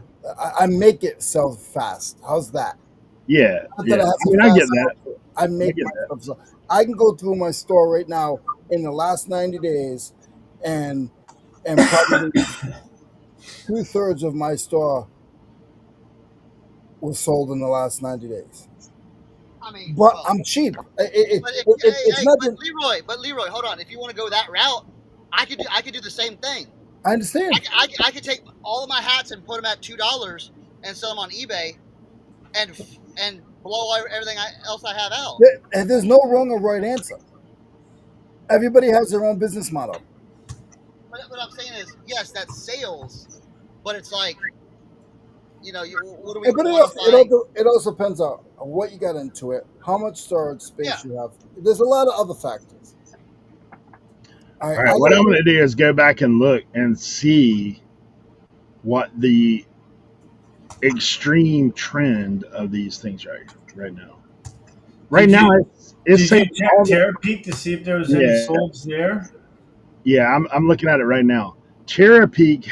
I make it sell fast. How's that? Yeah, Not yeah. that I mean, I get that. I make get my that. stuff sell. I can go through my store right now in the last 90 days, and probably 2/3 of my store was sold in the last 90 days. I mean, But well, I'm cheap. but It's nothing. But Leroy, hold on. If you want to go that route, I could do the same thing. I understand. I could take all of my hats and put them at $2 and sell them on eBay, and blow everything else I have out. And there's no wrong or right answer. Everybody has their own business model. But what I'm saying is, yes, that's sales, but it's like, what do we? But it also depends on what you got into it, how much storage space you have. There's a lot of other factors. All right, what I'm going to do is go back and look and see what the extreme trend of these things right now. Right now, it's Did you check Terapeak to see if there was any solds there? Yeah, I'm looking at it right now. Terapeak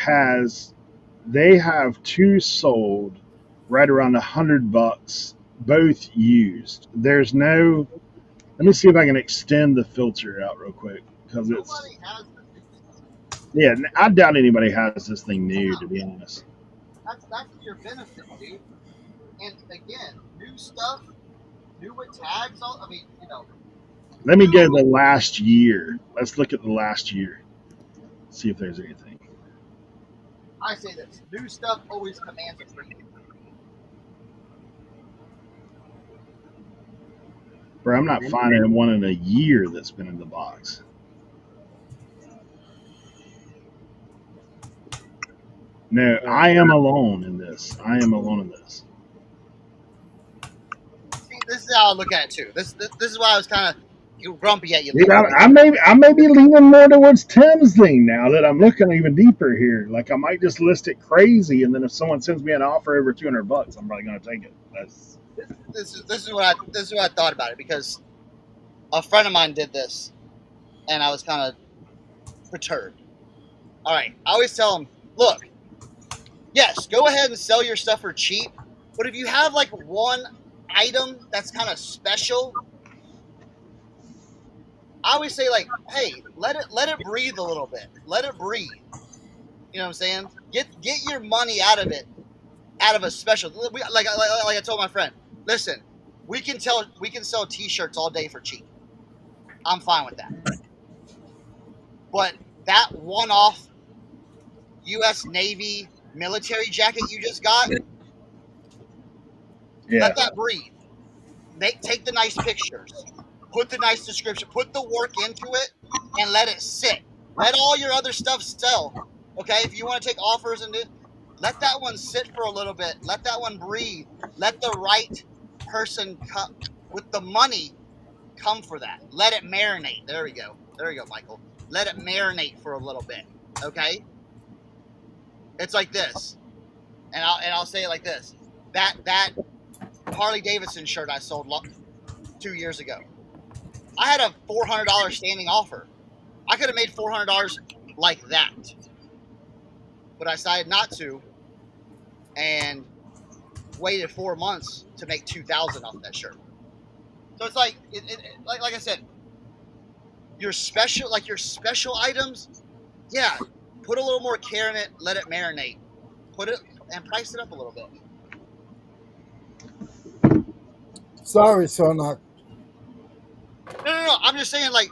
they have two sold right around $100, both used. There's no. Let me see if I can extend the filter out real quick because Nobody has the yeah. I doubt anybody has this thing new, to be honest. That's your benefit, dude. And again, new stuff, new with tags. I mean, Let me go the last year. Let's look at the last year. See if there's anything. I say this: new stuff always commands a premium. Bro, I'm not finding one in a year that's been in the box. No, I am alone in this. I am alone in this. See, this is how I look at it too. This is why I was kind of grumpy at you. Dude, I may be leaning more towards Tim's thing now that I'm looking even deeper here. Like I might just list it crazy, and then if someone sends me an offer over $200, I'm probably going to take it. This is what I thought about it, because a friend of mine did this, and I was kind of perturbed. All right, I always tell them, look, yes, go ahead and sell your stuff for cheap, but if you have like one item that's kind of special, I always say, like, hey, let it breathe a little bit. Let it breathe. You know what I'm saying? Get your money out of it, out of a special. Like I told my friend, listen, we can sell T-shirts all day for cheap. I'm fine with that. But that one-off U.S. Navy military jacket you just got, Yeah. let that breathe. Take the nice pictures, put the nice description, put the work into it, and let it sit. Let all your other stuff sell. Okay, if you want to take offers and let that one sit for a little bit. Let that one breathe. Let the right person come with the money come for that. Let it marinate. There we go. There we go, Michael. Let it marinate for a little bit. Okay? It's like this. And I'll say it like this. That Harley Davidson shirt I sold 2 years ago. I had a $400 standing offer. I could have made $400 like that. But I decided not to and waited 4 months to make $2,000 off that shirt. So it's like like I said, your special items, yeah, put a little more care in it, let it marinate. Put it and price it up a little bit. Sorry, Cernoch. No. I'm just saying, like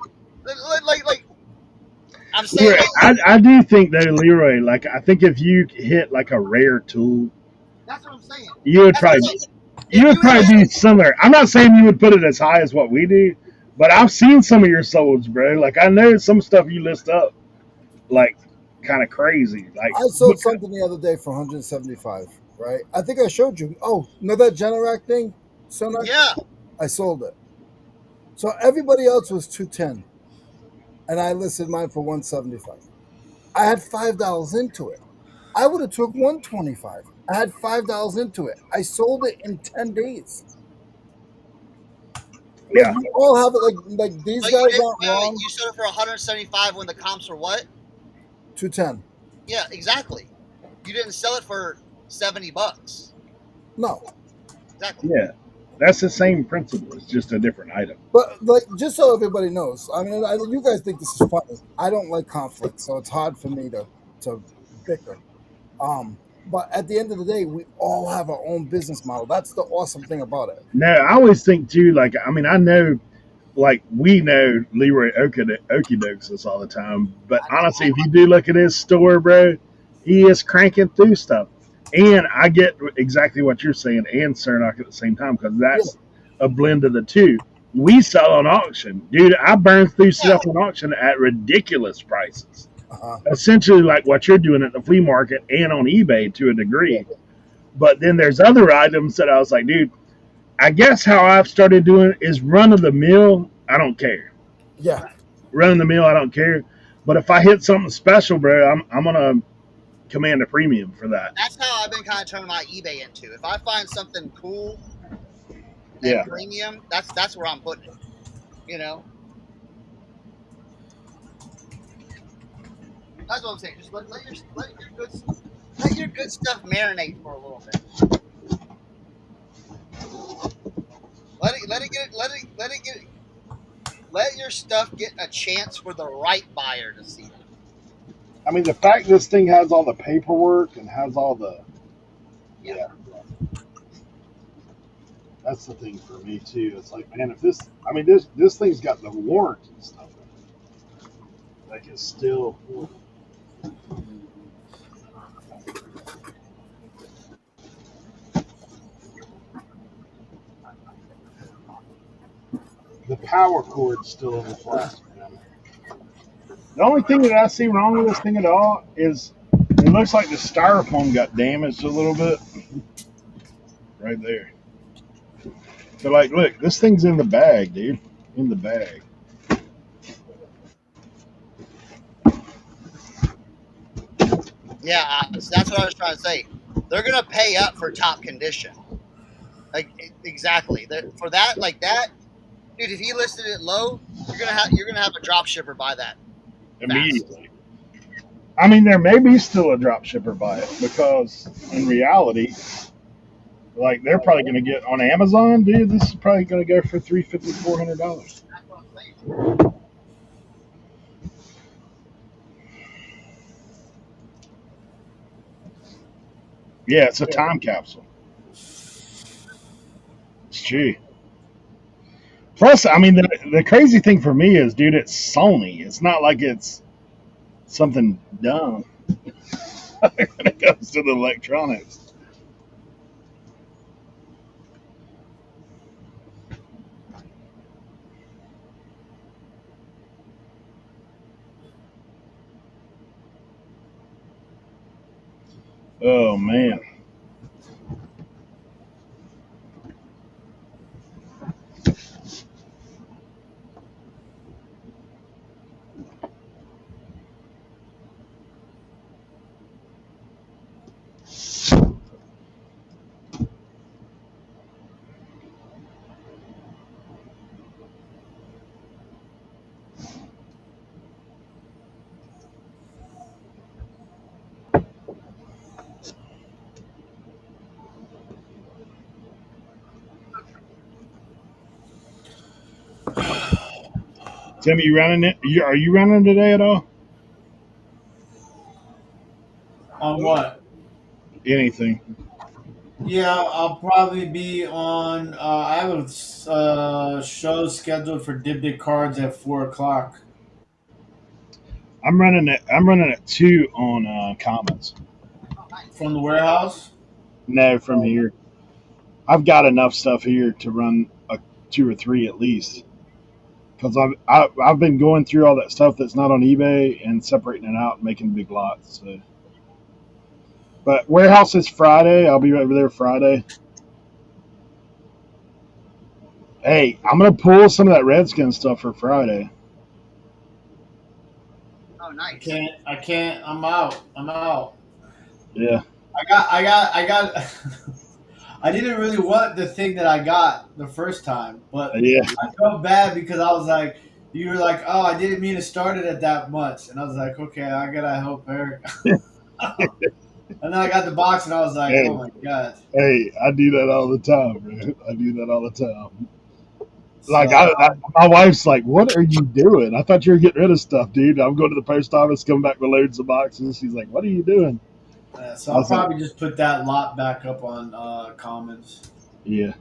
I'm saying. Leroy, I do think though, Leroy. Like, I think if you hit like a rare tool, That's what I'm saying. you would probably do similar. I'm not saying you would put it as high as what we do, but I've seen some of your solds, bro. Like, I know some stuff you list up, like, kind of crazy. Like, I sold something the other day for 175. Right? I think I showed you. Oh, you know that Generac thing, Cernoch? Yeah. I sold it. So everybody else was 210, and I listed mine for 175. I had $5 into it. I would have took 125. I had $5 into it. I sold it in 10 days. yeah, Like, we all have it. Like these guys aren't wrong. You sold it for 175 when the comps were what? 210. Yeah, exactly. You didn't sell it for $70. No. Exactly. yeah, that's the same principle. It's just a different item. But like, just so everybody knows, I mean, you guys think this is funny. I don't like conflict, so it's hard for me to bicker. But at the end of the day, we all have our own business model. That's the awesome thing about it. No, I always think too. Like, I mean, I know, like, we know Leroy okey-dokes this all the time. But honestly, if you do look at his store, bro, he is cranking through stuff. And I get exactly what you're saying and Cernoch at the same time, because that's a blend of the two. We sell on auction. Dude, I burn through stuff on auction at ridiculous prices. Essentially like what you're doing at the flea market and on eBay to a degree. But then there's other items that I was like, dude, I guess how I've started doing it is run of the mill. I don't care. Yeah. Run of the mill. I don't care. But if I hit something special, bro, I'm going to command a premium for that. That's how I've been kind of turning my eBay into. If I find something cool and premium, that's where I'm putting it. You know? That's what I'm saying. Just let your good stuff marinate for a little bit. Let your stuff get a chance for the right buyer to see it. I mean, the fact this thing has all the paperwork and has all the that's the thing for me too. It's like, man, if this thing's got the warranty and stuff, like, it's still. The power cord's still in the plastic. Man. The only thing that I see wrong with this thing at all is it looks like the styrofoam got damaged a little bit. Right there. So, like, look, this thing's in the bag, dude. In the bag. Yeah, that's what I was trying to say. They're gonna pay up for top condition. Like, exactly. For that, like that, dude. If he listed it low, you're gonna have a drop shipper buy that immediately. I mean, there may be still a drop shipper buy it because in reality, like, they're probably going to get on Amazon, dude. This is probably going to go for $350, $400. Yeah, it's a time capsule. It's true. Plus, I mean, the crazy thing for me is, dude, it's Sony. It's not like it's something dumb when it comes to the electronics. Oh man. Tim, you running it? Are you running today at all? On what? Anything? Yeah, I'll probably be on. I have a show scheduled for Dibdig Cards at 4 o'clock. I'm running it. I'm running at 2 on Commons. From the warehouse? No, from here. I've got enough stuff here to run 2 or 3 at least. Because I've been going through all that stuff that's not on eBay and separating it out and making big lots. So. But warehouse is Friday. I'll be over there Friday. Hey, I'm gonna pull some of that Redskin stuff for Friday. Oh, nice. I can't. I'm out. Yeah. I got. I didn't really want the thing that I got the first time, but Yeah. I felt bad because I was like, you were like, oh, I didn't mean to start it at that much, and I was like, okay, I gotta help Eric. And then I got the box, and I was like, Hey. oh my god. Hey, I do that all the time, bro. I do that all the time. Like, So, my wife's like, "What are you doing? I thought you were getting rid of stuff, dude. I'm going to the post office, coming back with loads of boxes." She's like, "What are you doing?" so I'll probably just put that lot back up on Commons. Yeah.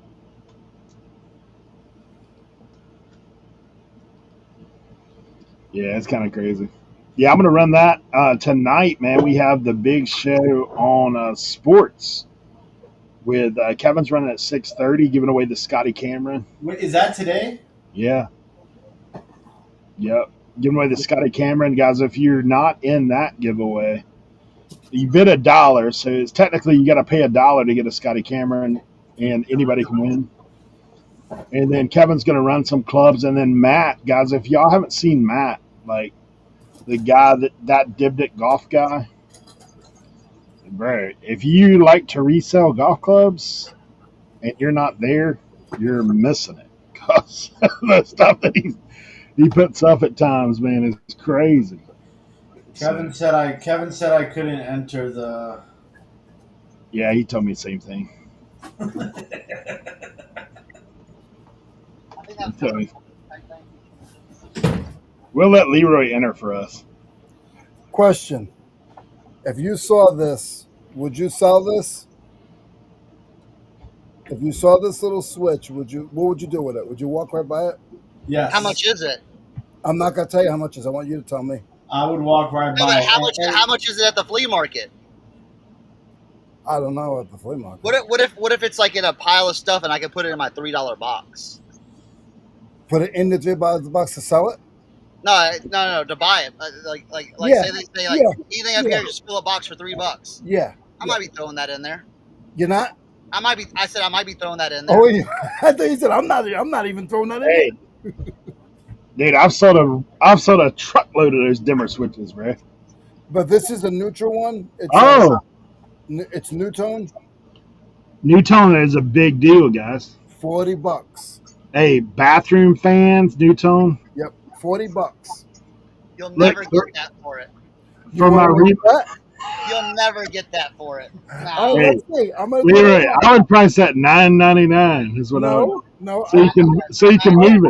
Yeah, it's kind of crazy. Yeah, I'm gonna run that tonight, man. We have the big show on sports with Kevin's running at 6:30, giving away the Scotty Cameron. Wait, is that today? Yeah. Yep. Giving away the Scotty Cameron, guys. If you're not in that giveaway, you bid $1, so it's technically you got to pay $1 to get a Scotty Cameron, and anybody can win. And then Kevin's gonna run some clubs, and then Matt, guys. If y'all haven't seen Matt, like the guy that Dibdick golf guy, bro. If you like to resell golf clubs and you're not there, you're missing it. Cause the stuff that he puts up at times, man, is crazy. Kevin said I couldn't enter the. Yeah, he told me the same thing. I think that's We'll let Leroy enter for us. Question: if you saw this, would you sell this? If you saw this little switch, what would you do with it? Would you walk right by it? Yes. How much is it? I'm not gonna tell you how much it is. I want you to tell me. I would walk right No, by but it. how much is it at the flea market? I don't know at the flea market. What if it's like in a pile of stuff and I can put it in my $3 box? Put it in the $3 box to sell it? No, to buy it. Like Yeah, say they say like anything up here, just fill a box for $3. Yeah. I might be throwing that in there. You're not? I said I might be throwing that in there. Oh yeah. I thought you said I'm not even throwing that in. Hey, dude, I've sold a truckload of those dimmer switches, bro. But this is a neutral one. It's new tone. New tone is a big deal, guys. $40. Hey, bathroom fans, new tone. Yep, $40. You'll never get that for it. For my You'll never get that for it. Nah. Oh, Hey, let's see. I'm gonna Leroy, I would price that $9.99 is what I would. No. So you can move it. So you can move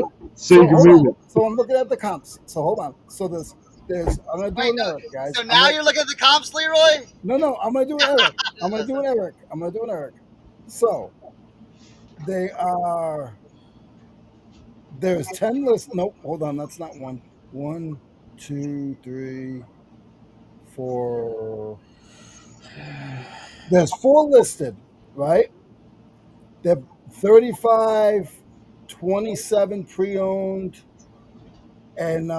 it. So I'm looking at the comps. So hold on. So there's I'm gonna do an Eric, guys. So now you're looking at the comps, Leroy? No, I'm gonna do an Eric. I'm gonna do an Eric. So they are There's 10 lists. Nope, hold on. That's not one. 1, 2, 3, 4. There's 4 listed, right? They're 35, 27 pre-owned, and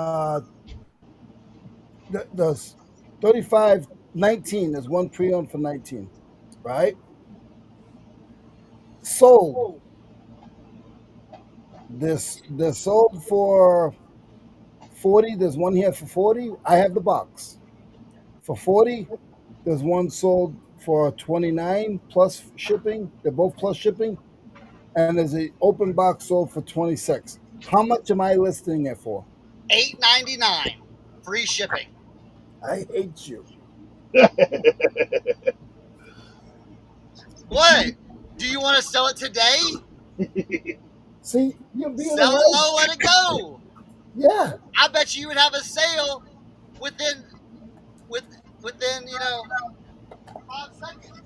there's 35, 19. There's one pre-owned for 19, right? Sold. They're sold for 40. There's one here for 40. I have the box. For 40, there's one sold for 29 plus shipping. They're both plus shipping. And there's an open box sold for 26. How much am I listing it for? $8.99, free shipping. I hate you. What? Do you want to sell it today? See, you're being Sell it low, let it go. Yeah. I bet you would have a sale within 5 seconds.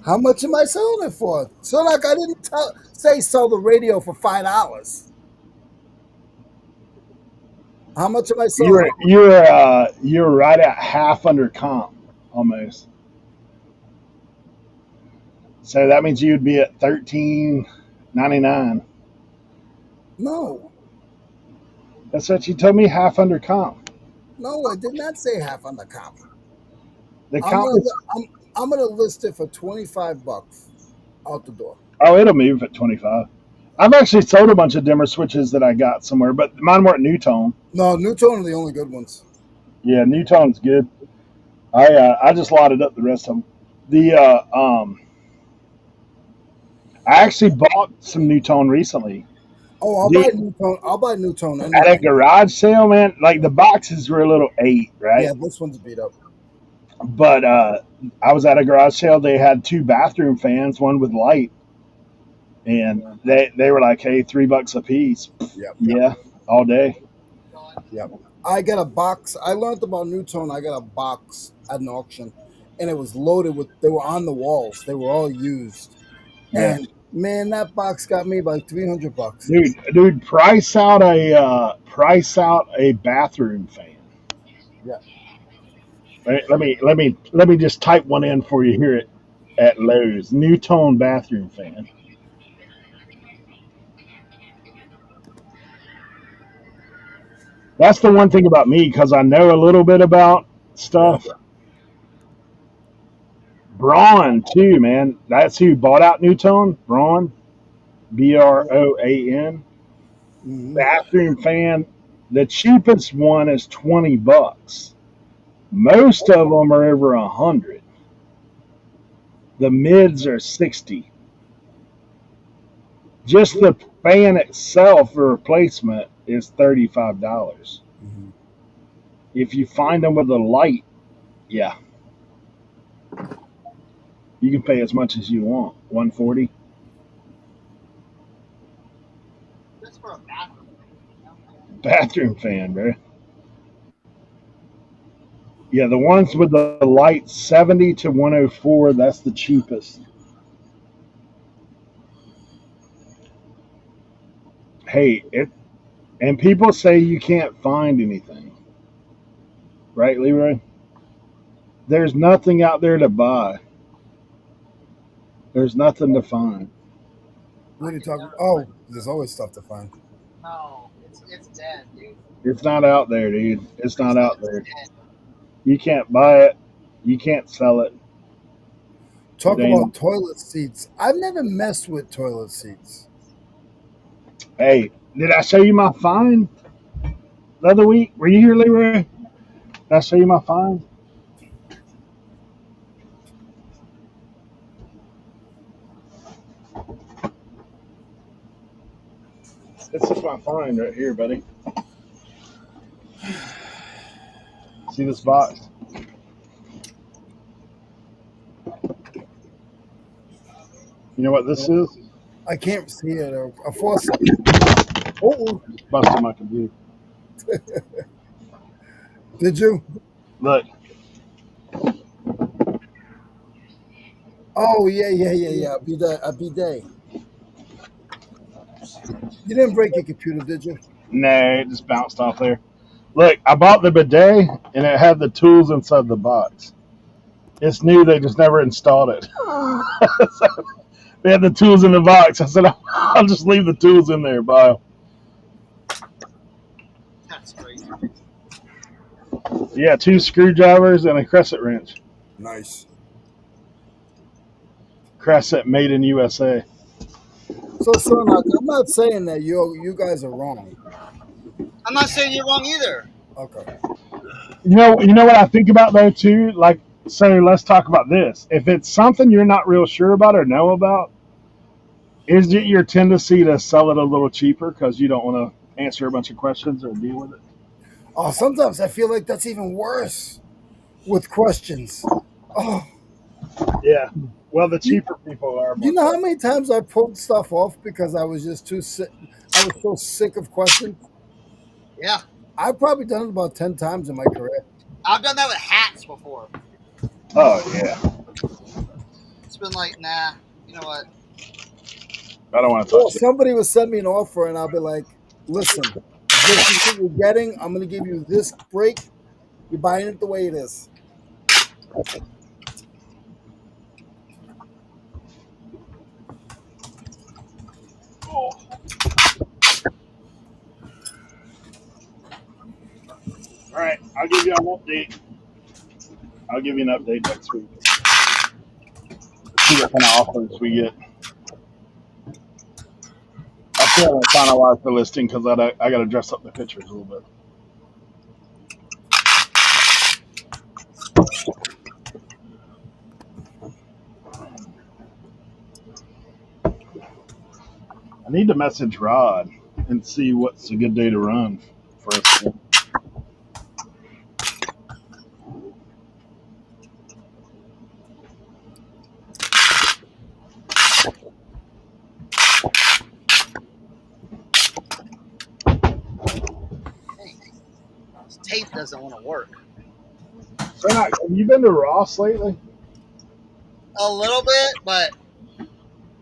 How much am I selling it for? So like I didn't say sell the radio for $5. How much am I selling? You're right at half under comp almost. So that means you'd be at $13.99. No. That's what you told me, half under comp. No, I did not say half on the comp. The comp is, I'm gonna list it for $25 out the door. oh, it'll move at 25. I've actually sold a bunch of dimmer switches that I got somewhere, but mine weren't new tone. No, new tone are the only good ones. Yeah, new tone's good. I just lotted up the rest of them. I actually bought some new tone recently. Oh, I'll buy new tone. I'll buy new tone At a garage sale, man. Like the boxes were a little 8, right? Yeah, this one's beat up. But I was at a garage sale. They had 2 bathroom fans, one with light, and they were like, "Hey, $3 a piece." Yep. Yeah, all day. Yep. I got a box. I learned about new tone. I got a box at an auction, and it was loaded with. They were on the walls. They were all used. Yeah. And man, that box got me by $300. Dude, price out a bathroom fan. Yeah. Let me just type one in for you here at Lowe's. New tone bathroom fan. That's the one thing about me, because I know a little bit about stuff. Braun too, man. That's who bought out New Tone. Braun, BROAN. Bathroom fan. The cheapest one is $20. Most of them are over 100. The mids are 60. Just the fan itself for replacement is $35. If you find them with a light, yeah, you can pay as much as you want. $140. Just for a bathroom. Bathroom fan, bro. Yeah, the ones with the light, 70 to 104. That's the cheapest. Hey, and people say you can't find anything, right, Leroy? There's nothing out there to buy. There's nothing to find. What are you talking? Oh, there's always stuff to find. No, it's dead, dude. It's not out there, dude. It's not out there. You can't buy it. You can't sell it. Talk about toilet seats. I've never messed with toilet seats. Hey, did I show you my find the other week? Were you here, Leroy? Did I show you my find? This is my find right here, buddy. See this box? You know what this is? I can't see it. A faucet. Oh, busted my computer. Did you? Look. Oh yeah. A bidet. You didn't break your computer, did you? Nah, it just bounced off there. Look, I bought the bidet and it had the tools inside the box. It's new, they just never installed it. So they had the tools in the box. I said, I'll just leave the tools in there. Bye. That's crazy. Yeah, 2 screwdrivers and a crescent wrench. Nice. Crescent made in USA. So, Cernoch, I'm not saying that you guys are wrong. I'm not saying you're wrong either. Okay. You know what I think about though too? Like, so let's talk about this. If it's something you're not real sure about or know about, is it your tendency to sell it a little cheaper because you don't want to answer a bunch of questions or deal with it? Oh, sometimes I feel like that's even worse with questions. Oh, Yeah. Well, the cheaper people are. you know how many times I pulled stuff off because I was just too sick? I was so sick of questions. Yeah. I've probably done it about 10 times in my career. I've done that with hats before. Oh yeah. It's been like, nah, you know what? I don't want to Well, touch it. somebody would send me an offer and I'll be like, listen, this is what you're getting. I'm going to give you this break. You're buying it the way it is. All right, I'll give you an update. I'll give you an update next week. See what kind of offers we get. I still haven't finalized the listing because I got to dress up the pictures a little bit. I need to message Rod and see what's a good day to run for us. This tape doesn't want to work. Cernoch, have you been to Ross lately? A little bit, but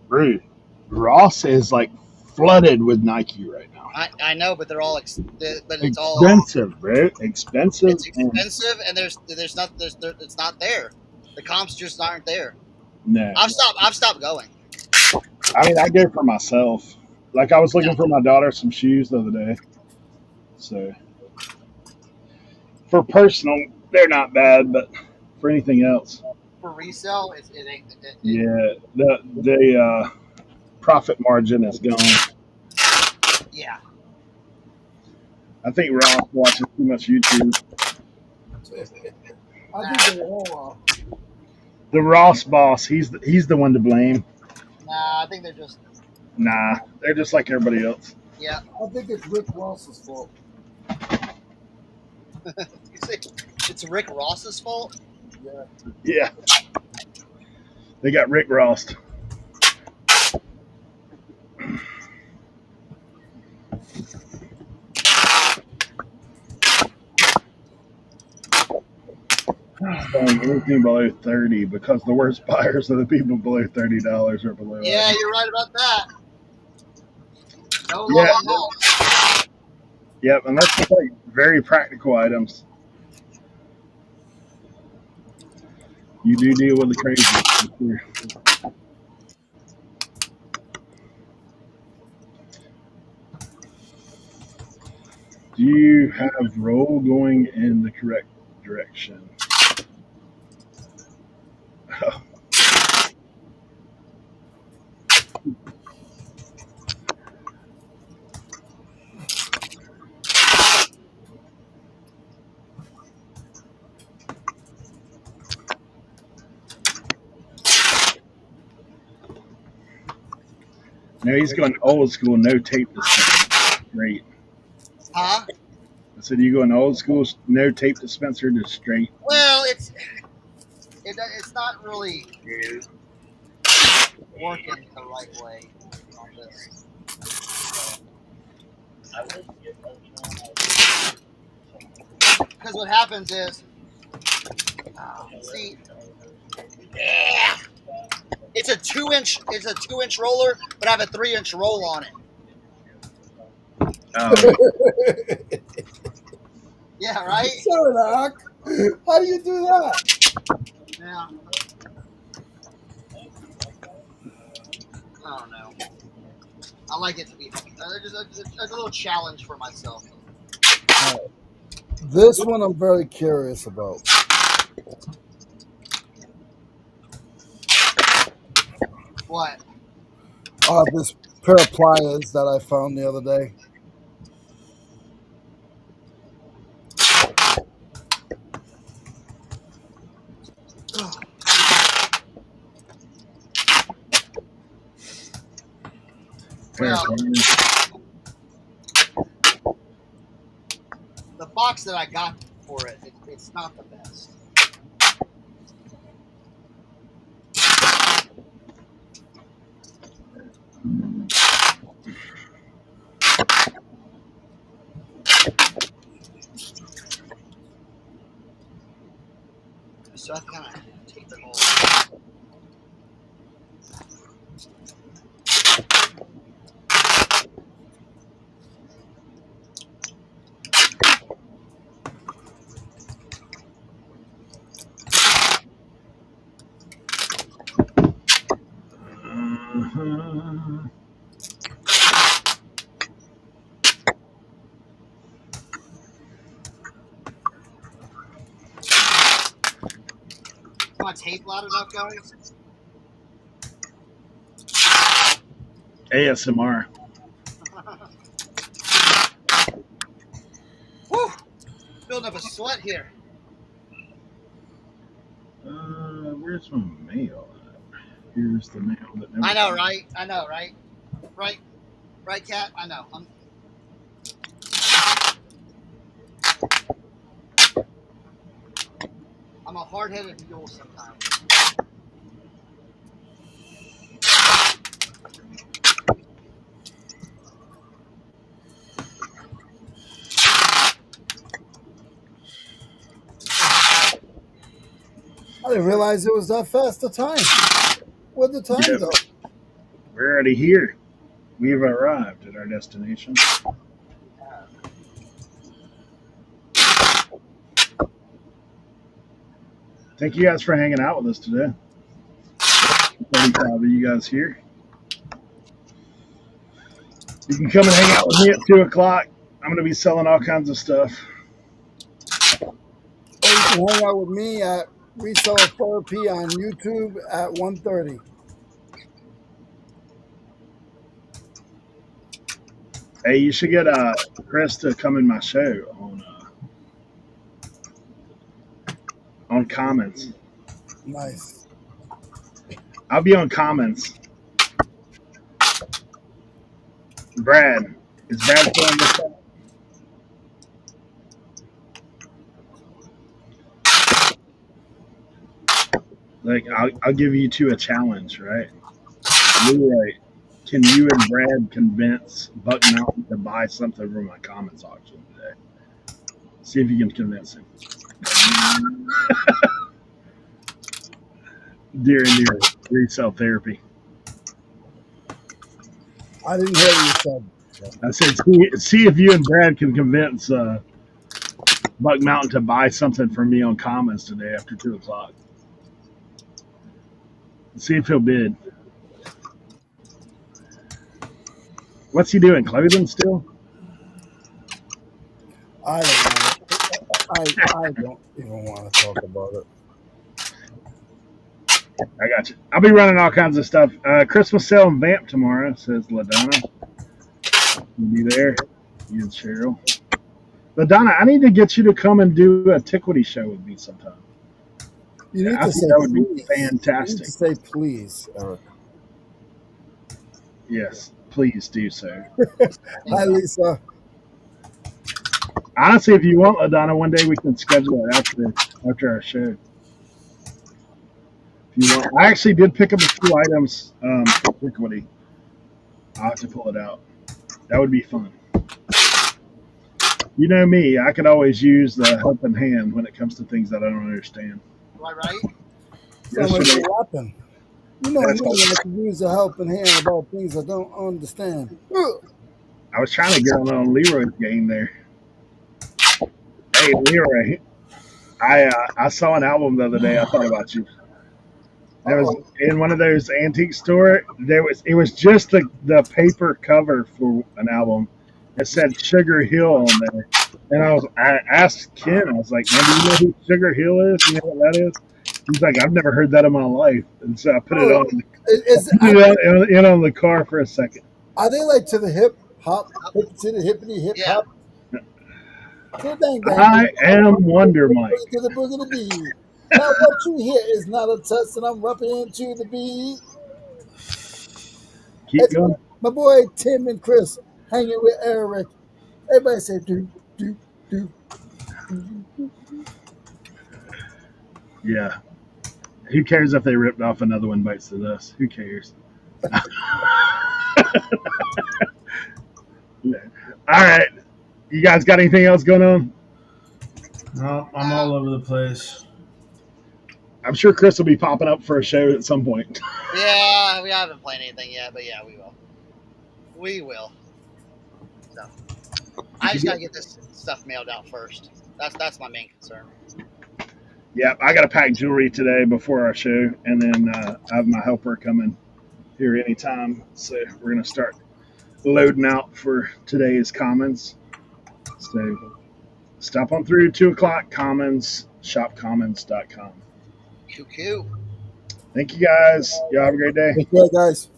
Rude. Ross is like flooded with Nike right now. I know, but they're all but it's all Expensive, bro. Expensive. it's expensive, and there's it's not there. The comps just aren't there. No. I've stopped going. I mean, I go for myself. Like, I was looking for my daughter some shoes the other day. So, for personal, they're not bad, but for anything else, For resale, it ain't. yeah, the profit margin is gone. Yeah. I think Ross watches too much YouTube. I think they're all. The Ross boss, he's the one to blame. Nah, I think they're just. Nah, they're just like everybody else. Yeah. I think it's Rick Ross's fault. You say it's Rick Ross's fault? Yeah. Yeah, they got Rick Ross. Selling anything below 30 because the worst buyers are the people below $30 or below. Yeah, you're right about that. No Yeah. law on that. Yep, and that's like very practical items. You do deal with the crazy. For sure. Do you have roll going in the correct direction? Oh. No, he's going old school, no tape dispenser. Great. Huh? I said, you going old school, no tape dispenser, just straight. Well, it's not really working the right way on this. Because what happens is, see, yeah, it's a 2-inch roller, but I have a 3-inch roll on it. Yeah, right? Cernoch, how do you do that? Yeah. I don't know. I like it to be just a little challenge for myself. This one I'm very curious about. What? This pair of pliers that I found the other day. Well, the box that I got for it, it's not the best. So I kind of take the whole. Is my tape loud enough, guys? ASMR. Whew! Building up a sweat here. Where's my mail? Here's the mail that never I know, right? I know, right? Right, Kat? I know. I'm a hard-headed mule sometimes. I didn't realize it was that fast a time. Where'd the time go? We're already here. We've arrived at our destination. Thank you guys for hanging out with us today. 35 of you guys here. You can come and hang out with me at 2 o'clock. I'm going to be selling all kinds of stuff. Or you can hang out with me at Reseller Therapy on YouTube at 1:30. Hey, you should get Chris to come in my show on comments. Nice. I'll be on comments. Brad, is Brad still on this? Like, I'll give you two a challenge, right? Leroy, can you and Brad convince Buck Mountain to buy something from my comments auction today? See if you can convince him. During your resale therapy. I didn't hear what you said. I said, see if you and Brad can convince Buck Mountain to buy something from me on comments today after 2 o'clock. See if he'll bid. What's he doing? Clothing still? I don't know. I don't even want to talk about it. I got you. I'll be running all kinds of stuff. Christmas sale and Vamp tomorrow, says LaDonna. You'll be there. You and Cheryl. LaDonna, I need to get you to come and do a Tiquity show with me sometime. You need I to think say that would please. be fantastic. You need to say please, Eric. Yes, please do so. Hi, Lisa. Honestly, if you want, LaDonna, one day we can schedule it after our show. If you want. I actually did pick up a few items for Tiquity. I'll have to pull it out. That would be fun. You know me, I could always use the helping hand when it comes to things that I don't understand. Am I right? Sound like Yesterday, you're rapping. You know me, I can use a helping hand about things I don't understand. I was trying to get on Leroy's game there. Hey, Leroy, I saw an album the other day. I thought about you. There was in one of those antique store. It was just the paper cover for an album. It said Sugar Hill on there, and I asked Ken. I was like, "Man, do you know who Sugar Hill is? You know what that is?" He's like, "I've never heard that in my life," and so I put it on. On the car for a second. Are they like to the hip hop, to the hippity hip hop? I am Wonder Mike. To the boogie beat. Now what you hear is not a test, and I'm rapping into the beat. Keep going. My boy Tim and Chris hanging with Eric. Everybody say do do do. Yeah. Who cares if they ripped off another one bites the dust? Who cares? All right. You guys got anything else going on? No, I'm all over the place. I'm sure Chris will be popping up for a show at some point. Yeah, we haven't planned anything yet, but yeah, we will. We will. So, I just gotta get this stuff mailed out first. That's my main concern. Yeah, I got to pack jewelry today before our show, and then I have my helper coming here anytime. So we're gonna start loading out for today's Commons. So stop on through 2:00 Commons, shopcommons.com. QQ. Thank you guys. Y'all have a great day. Thank you, guys.